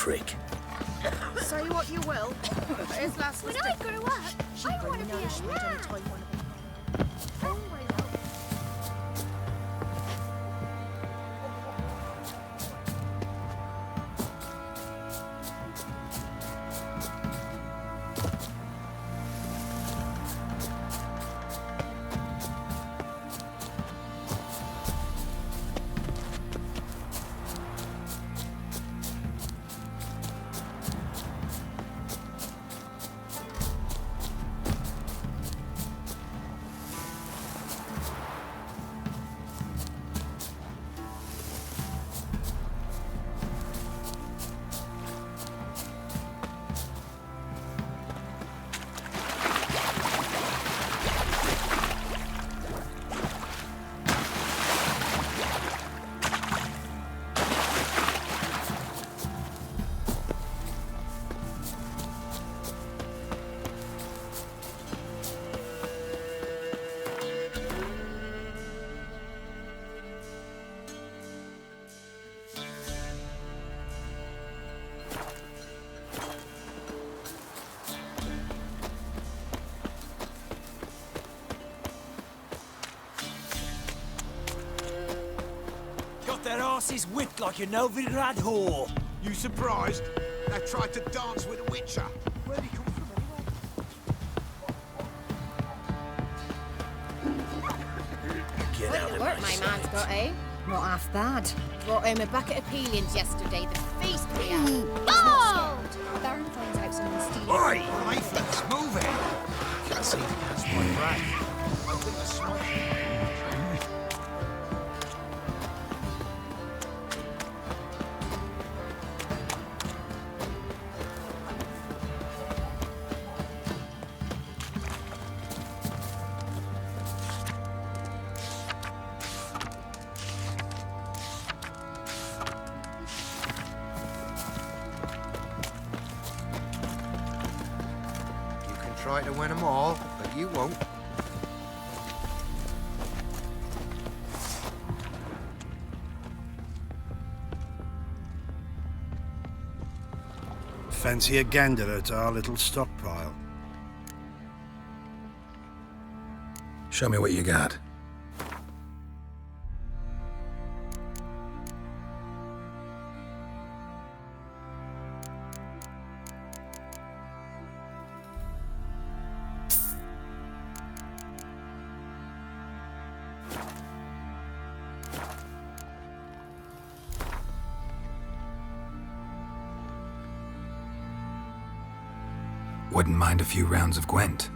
prick. Say what you will, but his last When I grow up, I want to be a man. lasses whipped like a Novigrad whore. You surprised? They tried to dance with a witcher. Where'd he come from anyway? Get out of Work my my man's got, eh? Not half bad. Brought home a bucket of peelings yesterday. The feast we had. Oh! Baron finds out someone's stealing. Oi! Mayflies, move it! Can't see that's my rag. I think the smoke. Try to win them all, but you won't. Fancy a gander at our little stockpile? Show me what you got. Wouldn't mind a few rounds of Gwent.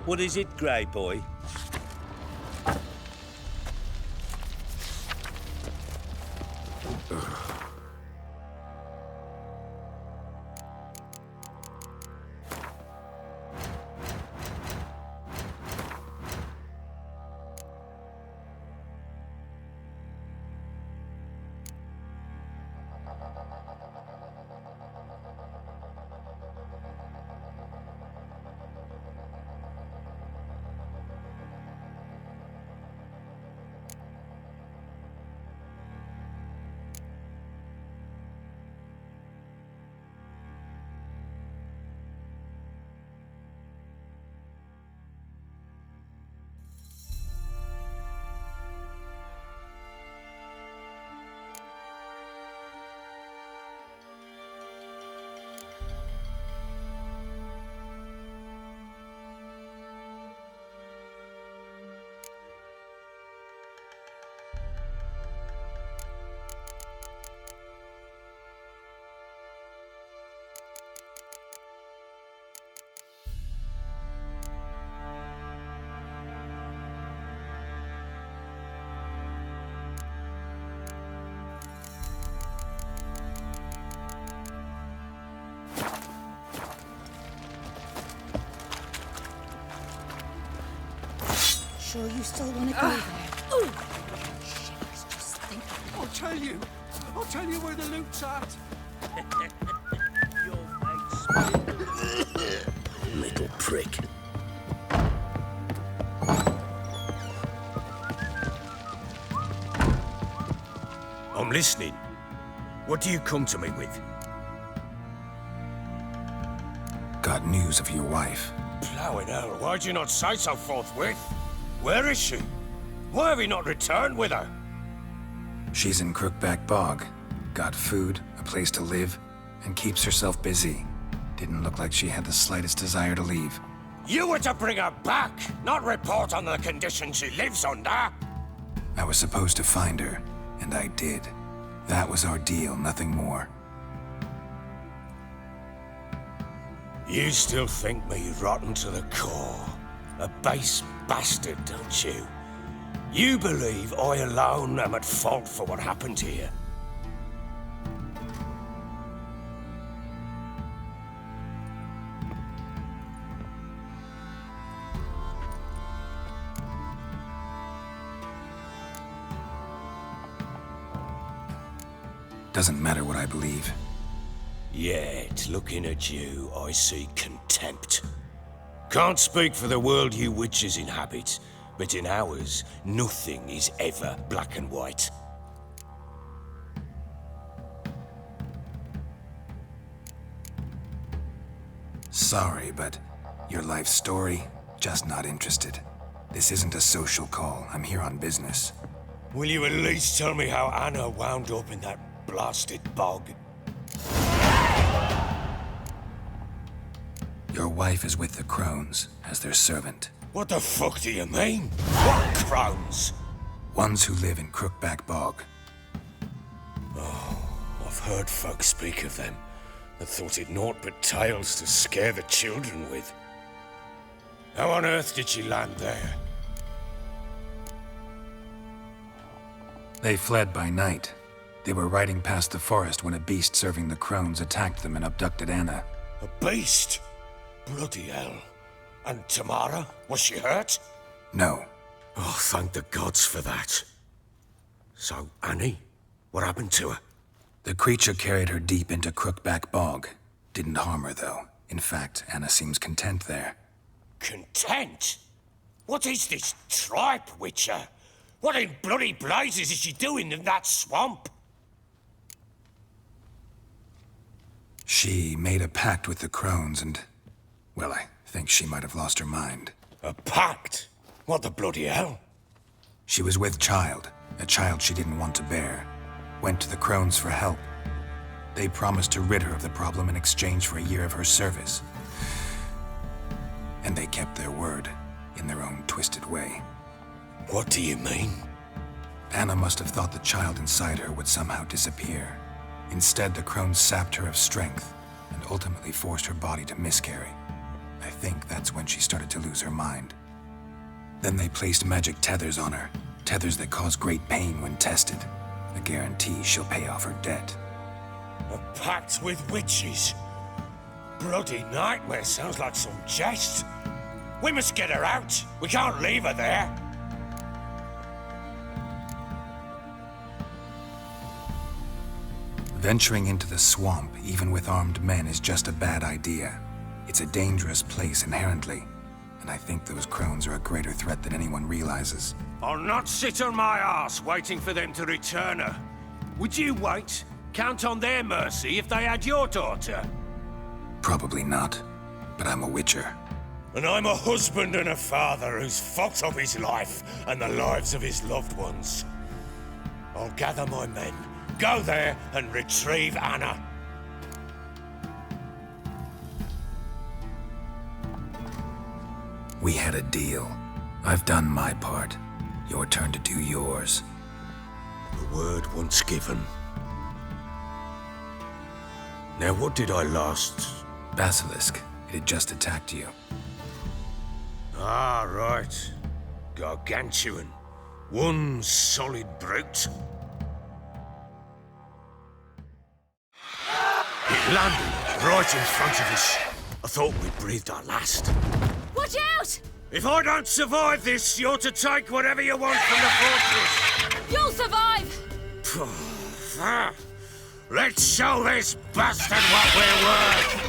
What is it, Grey Boy? Sure you still want to go there? Just think. I'll tell you where the loot's at. Little prick. I'm listening. What do you come to me with? Got news of your wife. Plowing hell, why'd you not say so forthwith? Where is she? Why have you not returned with her? She's in Crookback Bog. Got food, a place to live, and keeps herself busy. Didn't look like she had the slightest desire to leave. You were to bring her back, not report on the conditions she lives under. I was supposed to find her, and I did. That was our deal, nothing more. You still think me rotten to the core. A base bastard, don't you? You believe I alone am at fault for what happened here. Doesn't matter what I believe. Yet, looking at you, I see contempt. Can't speak for the world you witches inhabit, but in ours, nothing is ever black and white. Sorry, but your life story, just not interested. This isn't a social call. I'm here on business. Will you at least tell me how Anna wound up in that blasted bog? Your wife is with the Crones, as their servant. What the fuck do you mean? What Crones? Ones who live in Crookback Bog. Oh, I've heard folks speak of them, and thought it naught but tales to scare the children with. How on earth did she land there? They fled by night. They were riding past the forest when a beast serving the Crones attacked them and abducted Anna. A beast? Bloody hell. And Tamara? Was she hurt? No. Oh, thank the gods for that. So, Annie? What happened to her? The creature carried her deep into Crookback Bog. Didn't harm her, though. In fact, Anna seems content there. Content? What is this tripe, Witcher? What in bloody blazes is she doing in that swamp? She made a pact with the Crones and... well, I think she might have lost her mind. A pact? What the bloody hell? She was with child, a child she didn't want to bear. Went to the Crones for help. They promised to rid her of the problem in exchange for a year of her service. And they kept their word, in their own twisted way. What do you mean? Anna must have thought the child inside her would somehow disappear. Instead, the Crones sapped her of strength and ultimately forced her body to miscarry. I think that's when she started to lose her mind. Then they placed magic tethers on her, tethers that cause great pain when tested. A guarantee she'll pay off her debt. A pact with witches? Bloody nightmare, sounds like some jest. We must get her out. We can't leave her there. Venturing into the swamp, even with armed men, is just a bad idea. It's a dangerous place inherently, and I think those crones are a greater threat than anyone realizes. I'll not sit on my arse waiting for them to return her. Would you wait? Count on their mercy if they had your daughter? Probably not, but I'm a witcher. And I'm a husband and a father who's fucked up his life and the lives of his loved ones. I'll gather my men, go there and retrieve Anna. We had a deal. I've done my part. Your turn to do yours. The word once given. Now what did I last? Basilisk. It had just attacked you. Ah, right. Gargantuan. One solid brute. It landed right in front of us. I thought we'd breathed our last. Watch out! If I don't survive this, you're to take whatever you want from the fortress. You'll survive! Let's show this bastard what we're worth!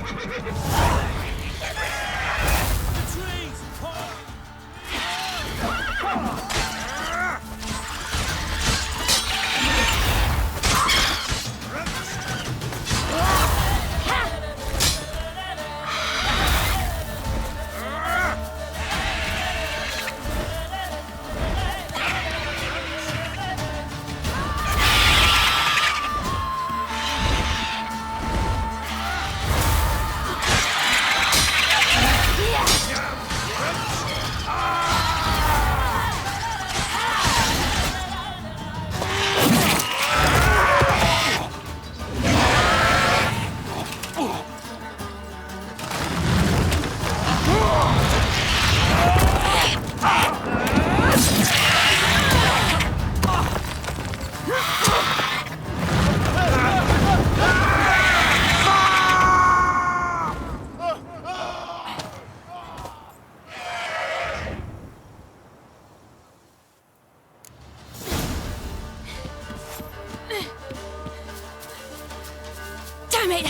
Damn it!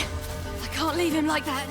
I can't leave him like that.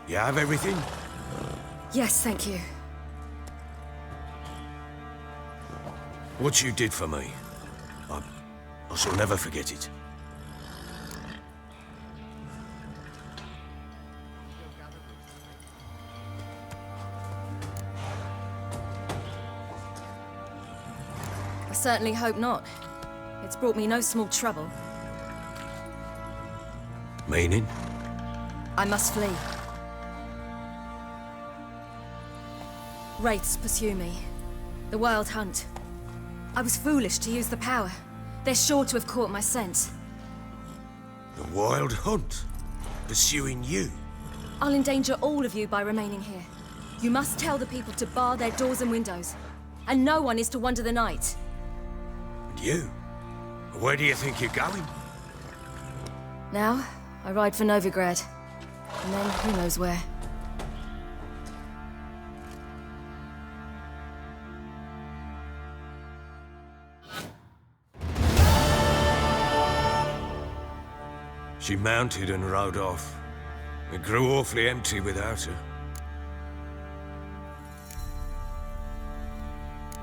You have everything? Yes, thank you. What you did for me, I shall never forget it. I certainly hope not. It's brought me no small trouble. Meaning? I must flee. Wraiths pursue me. The Wild Hunt. I was foolish to use the power. They're sure to have caught my scent. The Wild Hunt? Pursuing you? I'll endanger all of you by remaining here. You must tell the people to bar their doors and windows. And no one is to wander the night. And you? Where do you think you're going? Now, I ride for Novigrad. And then, who knows where. She mounted and rode off. It grew awfully empty without her.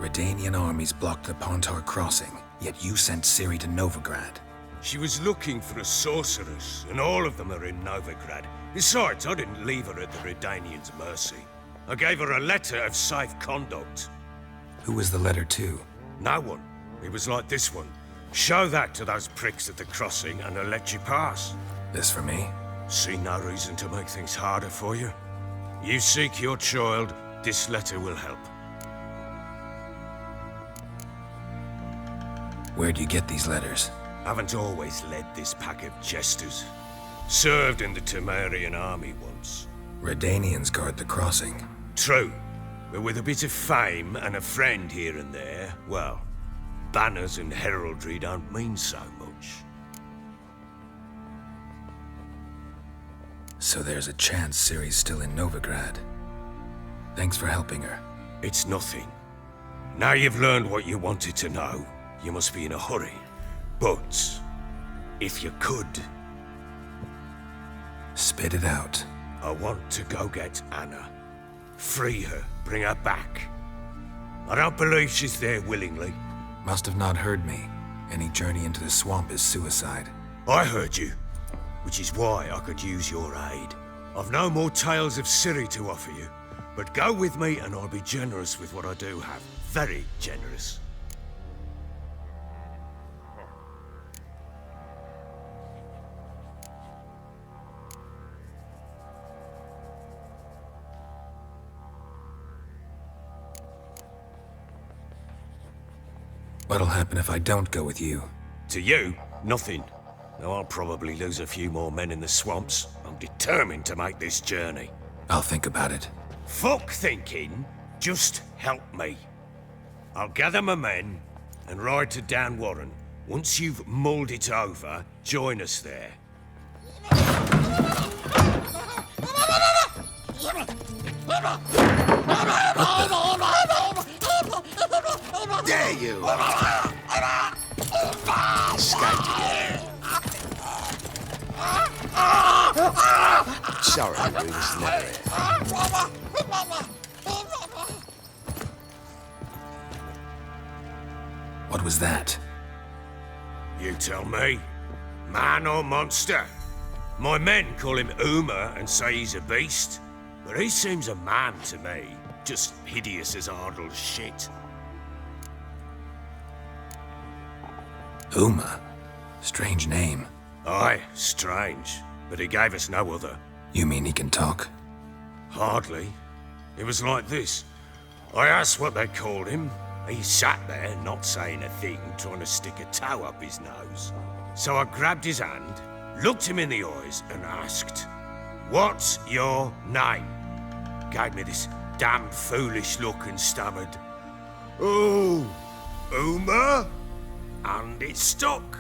Redanian armies blocked the Pontar crossing, yet you sent Ciri to Novigrad. She was looking for a sorceress, and all of them are in Novigrad. Besides, I didn't leave her at the Redanians' mercy. I gave her a letter of safe conduct. Who was the letter to? No one. It was like this one. Show that to those pricks at the crossing and they'll let you pass. This for me? See no reason to make things harder for you. You seek your child, this letter will help. Where'd you get these letters? Haven't always led this pack of jesters. Served in the Temerian army once. Redanians guard the crossing. True. But with a bit of fame and a friend here and there, well, banners and heraldry don't mean so much. So there's a chance Ciri's still in Novigrad. Thanks for helping her. It's nothing. Now you've learned what you wanted to know, you must be in a hurry. But, if you could... Spit it out. I want to go get Anna. Free her, bring her back. I don't believe she's there willingly. Must have not heard me. Any journey into the swamp is suicide. I heard you, which is why I could use your aid. I've no more tales of Ciri to offer you, but go with me and I'll be generous with what I do have. Very generous. What'll happen if I don't go with you? To you, nothing. Though I'll probably lose a few more men in the swamps. I'm determined to make this journey. I'll think about it. Fuck thinking. Just help me. I'll gather my men and ride to Dan Warren. Once you've mulled it over, join us there. There you are! Escaped again. Sorry, we was never here. What was that? You tell me. Man or monster? My men call him Uma and say he's a beast, but he seems a man to me. Just hideous as Ardle's shit. Uma? Strange name. Aye, strange. But he gave us no other. You mean he can talk? Hardly. It was like this. I asked what they called him. He sat there, not saying a thing, trying to stick a toe up his nose. So I grabbed his hand, looked him in the eyes, and asked, "What's your name?" Gave me this damned foolish look and stammered, "Oh, Uma?" And it stuck.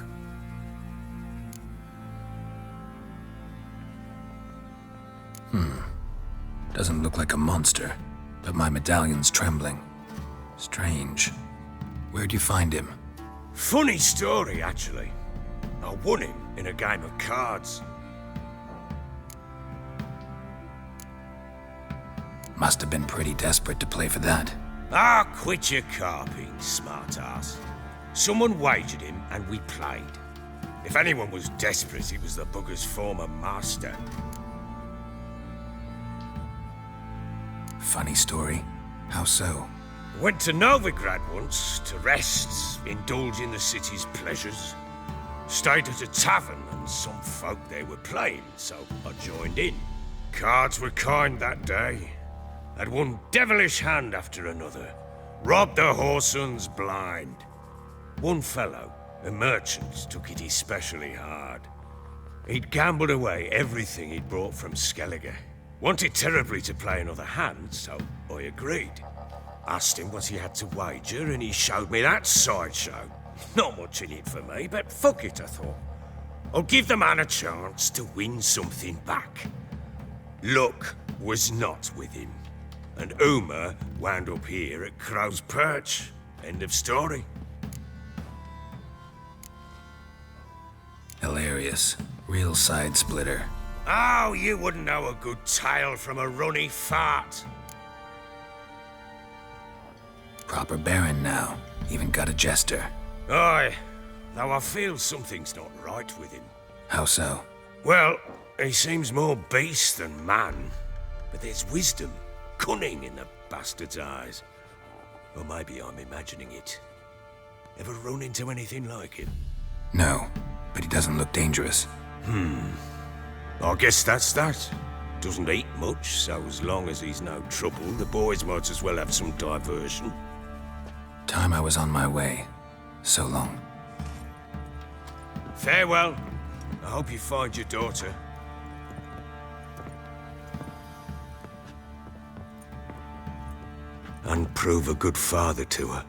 Doesn't look like a monster, but my medallion's trembling. Strange. Where'd you find him? Funny story, actually. I won him in a game of cards. Must have been pretty desperate to play for that. Ah, quit your carping, smartass. Someone wagered him, and we played. If anyone was desperate, it was the bugger's former master. Funny story. How so? Went to Novigrad once to rest, indulge in the city's pleasures. Stayed at a tavern, and some folk there were playing, so I joined in. Cards were kind that day. Had one devilish hand after another. Robbed the whoresons blind. One fellow, a merchant, took it especially hard. He'd gambled away everything he'd brought from Skellige. Wanted terribly to play another hand, so I agreed. Asked him what he had to wager, and he showed me that sideshow. Not much in it for me, but fuck it, I thought. I'll give the man a chance to win something back. Luck was not with him, and Uma wound up here at Crow's Perch. End of story. Hilarious. Real side splitter. Oh, you wouldn't know a good tale from a runny fart. Proper baron now. Even got a jester. Aye, though I feel something's not right with him. How so? Well, he seems more beast than man. But there's wisdom, cunning in the bastard's eyes. Or maybe I'm imagining it. Ever run into anything like him? No, but he doesn't look dangerous. I guess that's that. Doesn't eat much, so as long as he's no trouble, the boys might as well have some diversion. Time I was on my way. So long. Farewell. I hope you find your daughter. And prove a good father to her.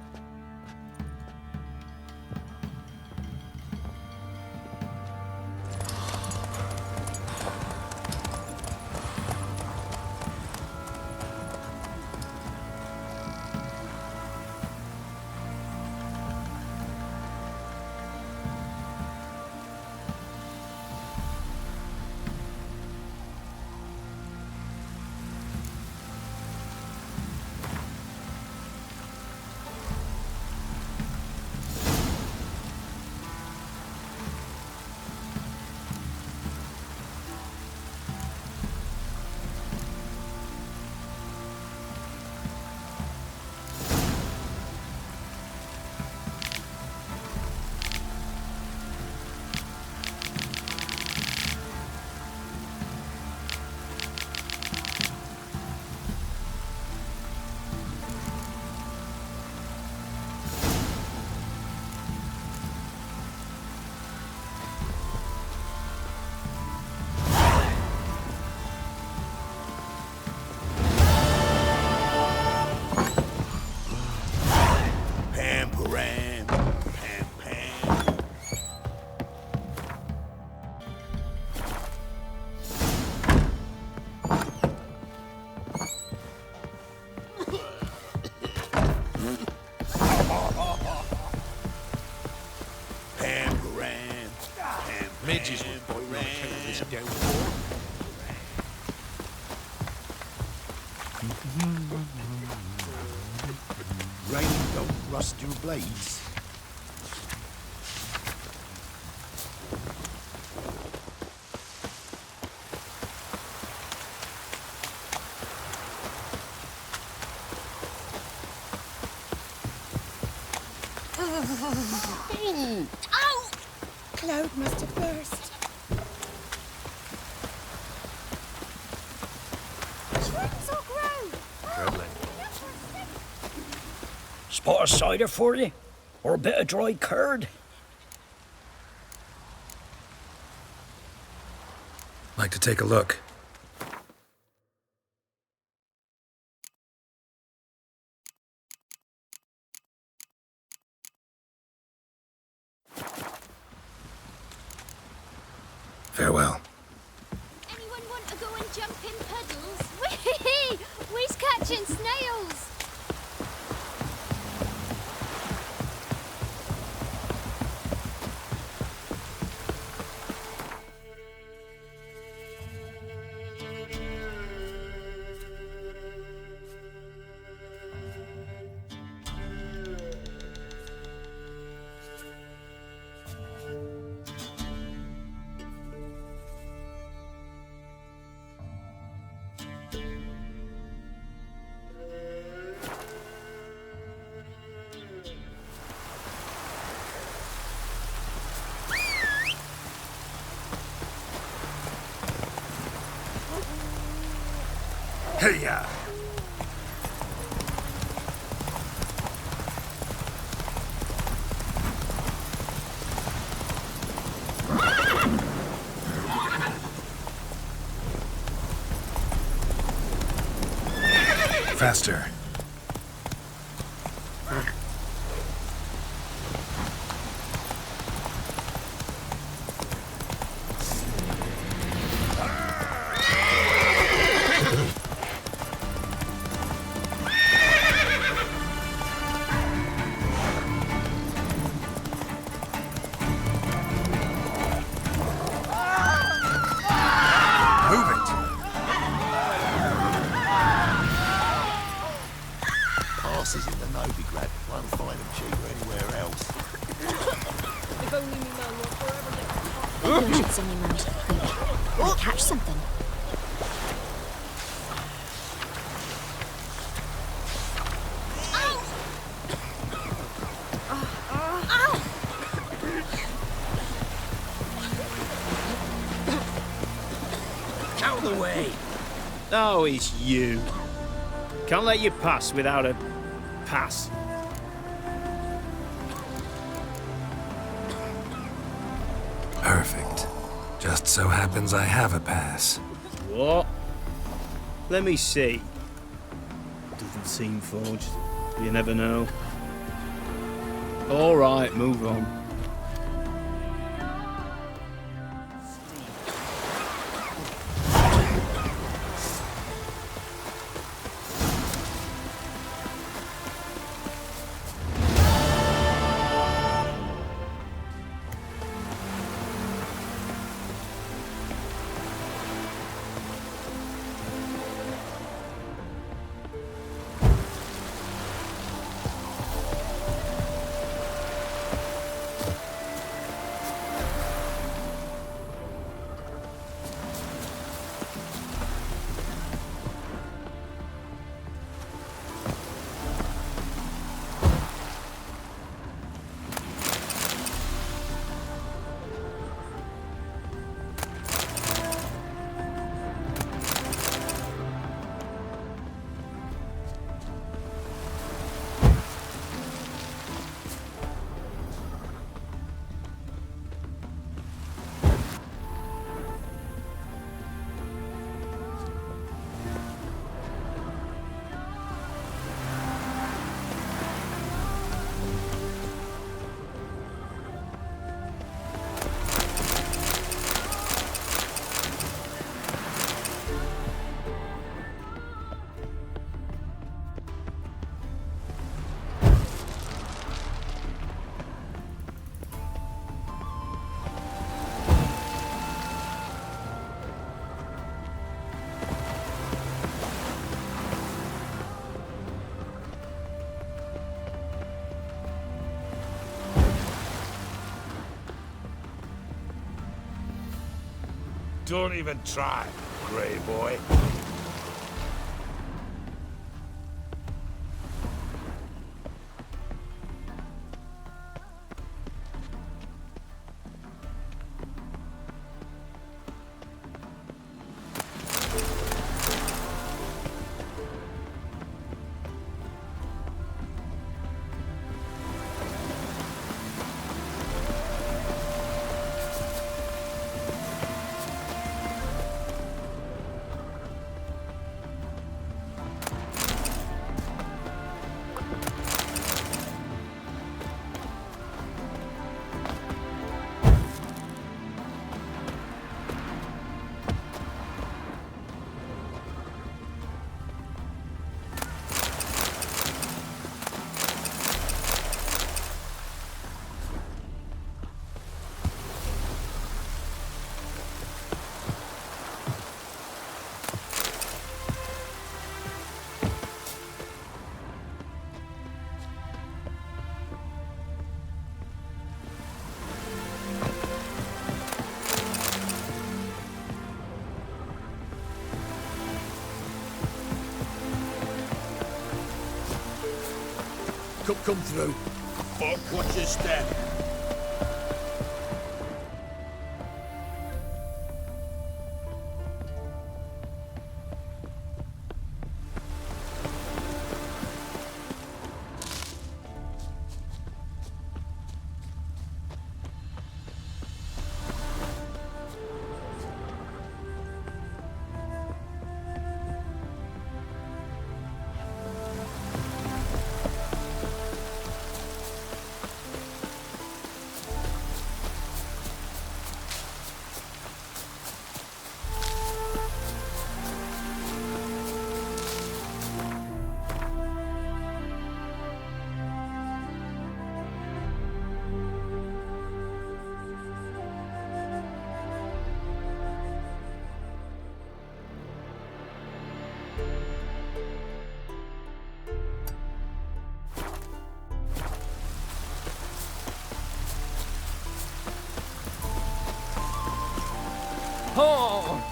Midges would bite when I carry this down for. Rain don't rust your blades. Ow! Cloud must have burst. Shrooms will grow. Spot of cider for you? Or a bit of dry curd? Like to take a look. Farewell. Anyone want to go and jump in puddles? Whee! We's catching snails. Hey-ya! Faster. Passes in the Novigrad. Won't find them cheaper anywhere else. If only me man were forever there. Maybe I should send your man to the creek. Might catch something. Out of the way! Oh, it's you. Can't let you pass without a pass. Perfect. Just so happens I have a pass. What? Let me see. Doesn't seem forged. You never know. All right, move on. Don't even try, Grey Boy. Come through. Fuck, watch your step. Oh!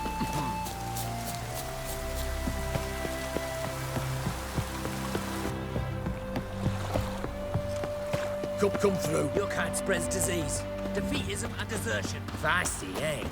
Come through. Your kind spreads disease, defeatism and desertion. Feisty, eh?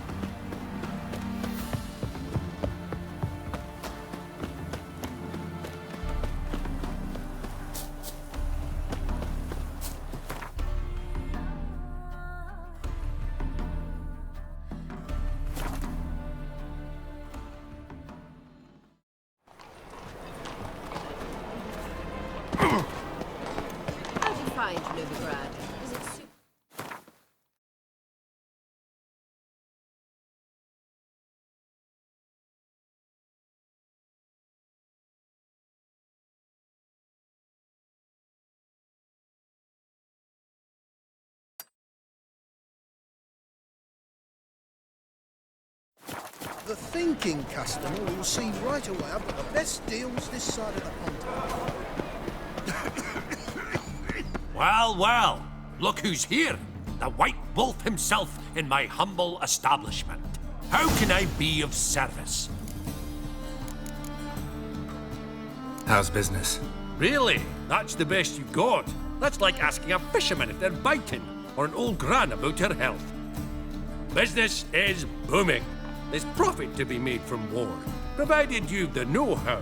The thinking customer will see right away I've got the best deals this side of the pond. Well, well, look who's here. The White Wolf himself in my humble establishment. How can I be of service? How's business? Really? That's the best you got? That's like asking a fisherman if they're biting, or an old gran about her health. Business is booming. There's profit to be made from war, provided you've the know-how.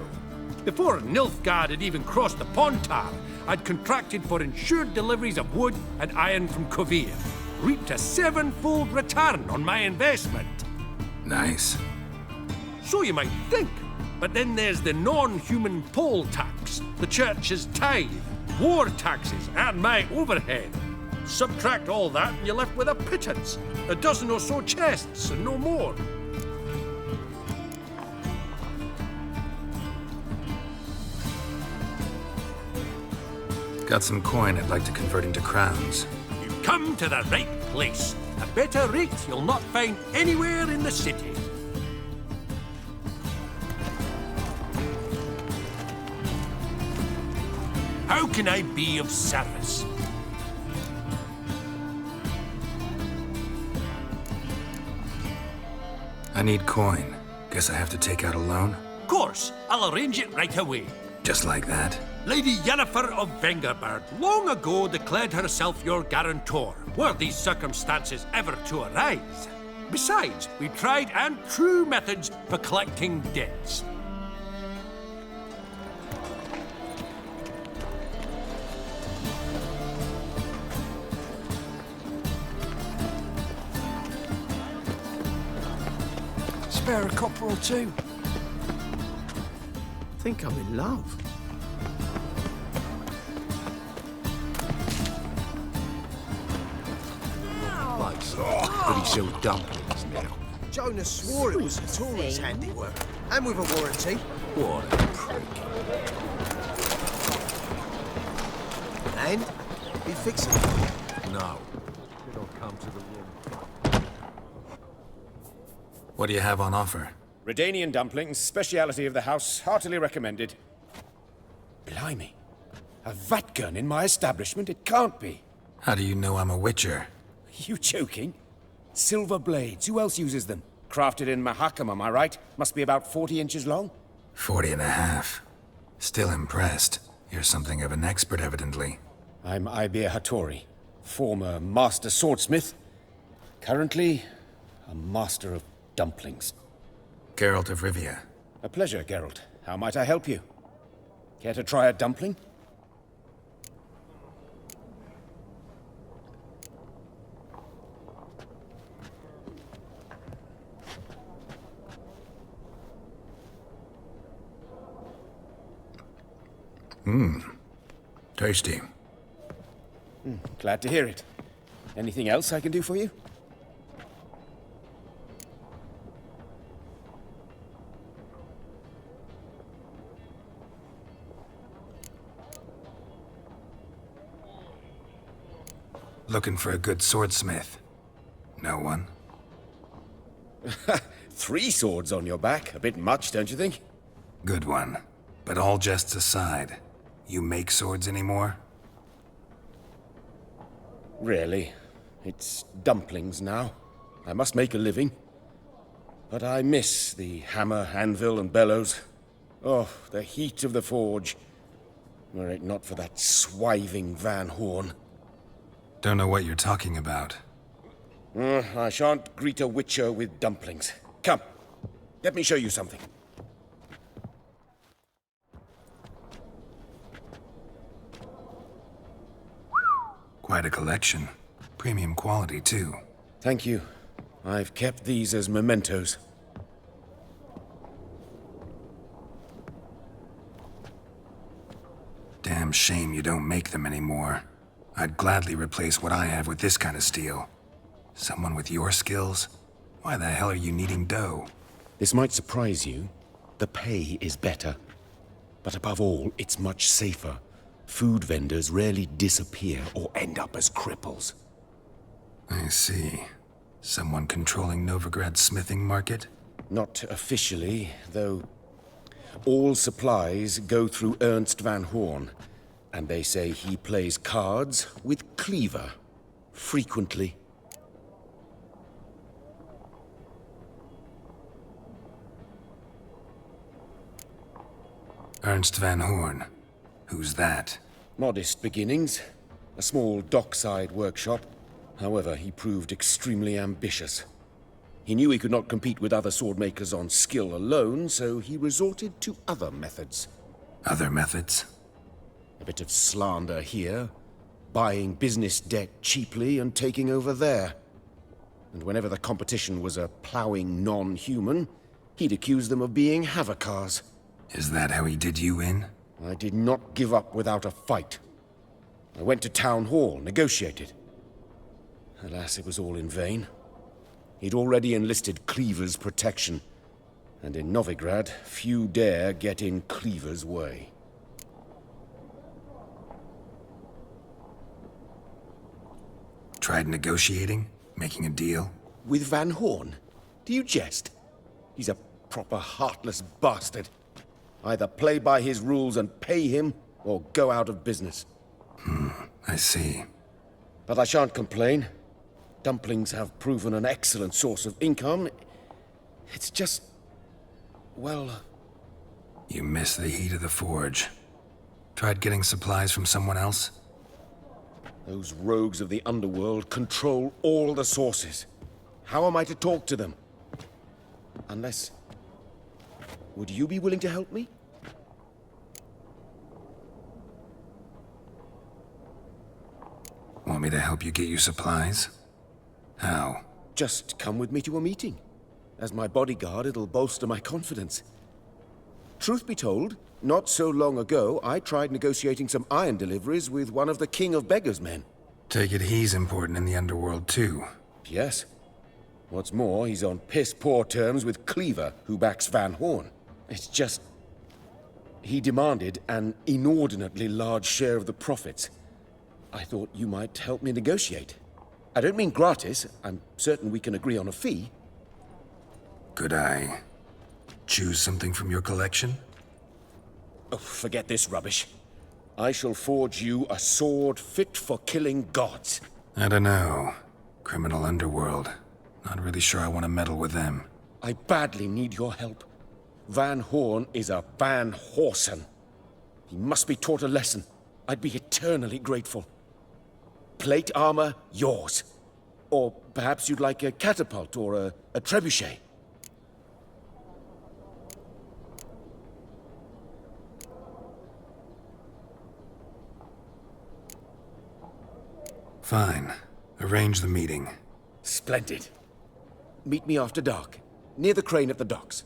Before Nilfgaard had even crossed the Pontar, I'd contracted for insured deliveries of wood and iron from Kovir. Reaped a 7-fold return on my investment. Nice. So you might think. But then there's the non-human poll tax, the church's tithe, war taxes, and my overhead. Subtract all that and you're left with a pittance. A dozen or so chests and no more. Got some coin I'd like to convert into crowns. You've come to the right place. A better rate you'll not find anywhere in the city. How can I be of service? I need coin. Guess I have to take out a loan? Of course, I'll arrange it right away. Just like that? Lady Yennefer of Vengerberg long ago declared herself your guarantor, were these circumstances ever to arise. Besides, we tried and true methods for collecting debts. Spare a copper or two. I think I'm in love. But he sells dumplings now. Jonas swore it was a Tory's handiwork. And with a warranty. What a prick. And? He fixing it? No. It'll come to the room. What do you have on offer? Redanian dumplings, speciality of the house, heartily recommended. Blimey. A vat gun in my establishment? It can't be. How do you know I'm a witcher? You joking? Silver blades, who else uses them? Crafted in Mahakam, am I right? Must be about 40 inches long? 40 and a half. Still impressed. You're something of an expert, evidently. I'm Ibir Hattori, former master swordsmith. Currently, a master of dumplings. Geralt of Rivia. A pleasure, Geralt. How might I help you? Care to try a dumpling? Tasty. Glad to hear it. Anything else I can do for you? Looking for a good swordsmith. No one? 3 swords on your back. A bit much, don't you think? Good one. But all jests aside, you make swords anymore? Really? It's dumplings now. I must make a living. But I miss the hammer, anvil, and bellows. Oh, the heat of the forge. Were it not for that swiving Van Horn. Don't know what you're talking about. I shan't greet a witcher with dumplings. Come, let me show you something. Quite a collection. Premium quality, too. Thank you. I've kept these as mementos. Damn shame you don't make them anymore. I'd gladly replace what I have with this kind of steel. Someone with your skills? Why the hell are you needing dough? This might surprise you. The pay is better. But above all, it's much safer. Food vendors rarely disappear or end up as cripples. I see. Someone controlling Novigrad's smithing market? Not officially, though. All supplies go through Ernst Van Horn, and they say he plays cards with Cleaver. Frequently. Ernst Van Horn. Who's that? Modest beginnings. A small dockside workshop. However, he proved extremely ambitious. He knew he could not compete with other swordmakers on skill alone, so he resorted to other methods. Other methods? A bit of slander here, buying business debt cheaply and taking over there. And whenever the competition was a ploughing non-human, he'd accuse them of being Havocars. Is that how he did you in? I did not give up without a fight. I went to Town Hall, negotiated. Alas, it was all in vain. He'd already enlisted Cleaver's protection, and in Novigrad, few dare get in Cleaver's way. Tried negotiating? Making a deal? With Van Horn? Do you jest? He's a proper heartless bastard. Either play by his rules and pay him, or go out of business. I see. But I shan't complain. Dumplings have proven an excellent source of income. It's just... well... You miss the heat of the forge. Tried getting supplies from someone else? Those rogues of the underworld control all the sources. How am I to talk to them? Unless... would you be willing to help me? Want me to help you get you supplies? How? Just come with me to a meeting. As my bodyguard, it'll bolster my confidence. Truth be told, not so long ago, I tried negotiating some iron deliveries with one of the King of Beggars' men. Take it he's important in the underworld, too. Yes. What's more, he's on piss-poor terms with Cleaver, who backs Van Horn. It's just... he demanded an inordinately large share of the profits. I thought you might help me negotiate. I don't mean gratis. I'm certain we can agree on a fee. Could I choose something from your collection? Oh, forget this rubbish. I shall forge you a sword fit for killing gods. I don't know. Criminal underworld. Not really sure I want to meddle with them. I badly need your help. Van Horn is a Van Horsen. He must be taught a lesson. I'd be eternally grateful. Plate armor, yours. Or perhaps you'd like a catapult or a trebuchet. Fine. Arrange the meeting. Splendid. Meet me after dark, near the crane at the docks.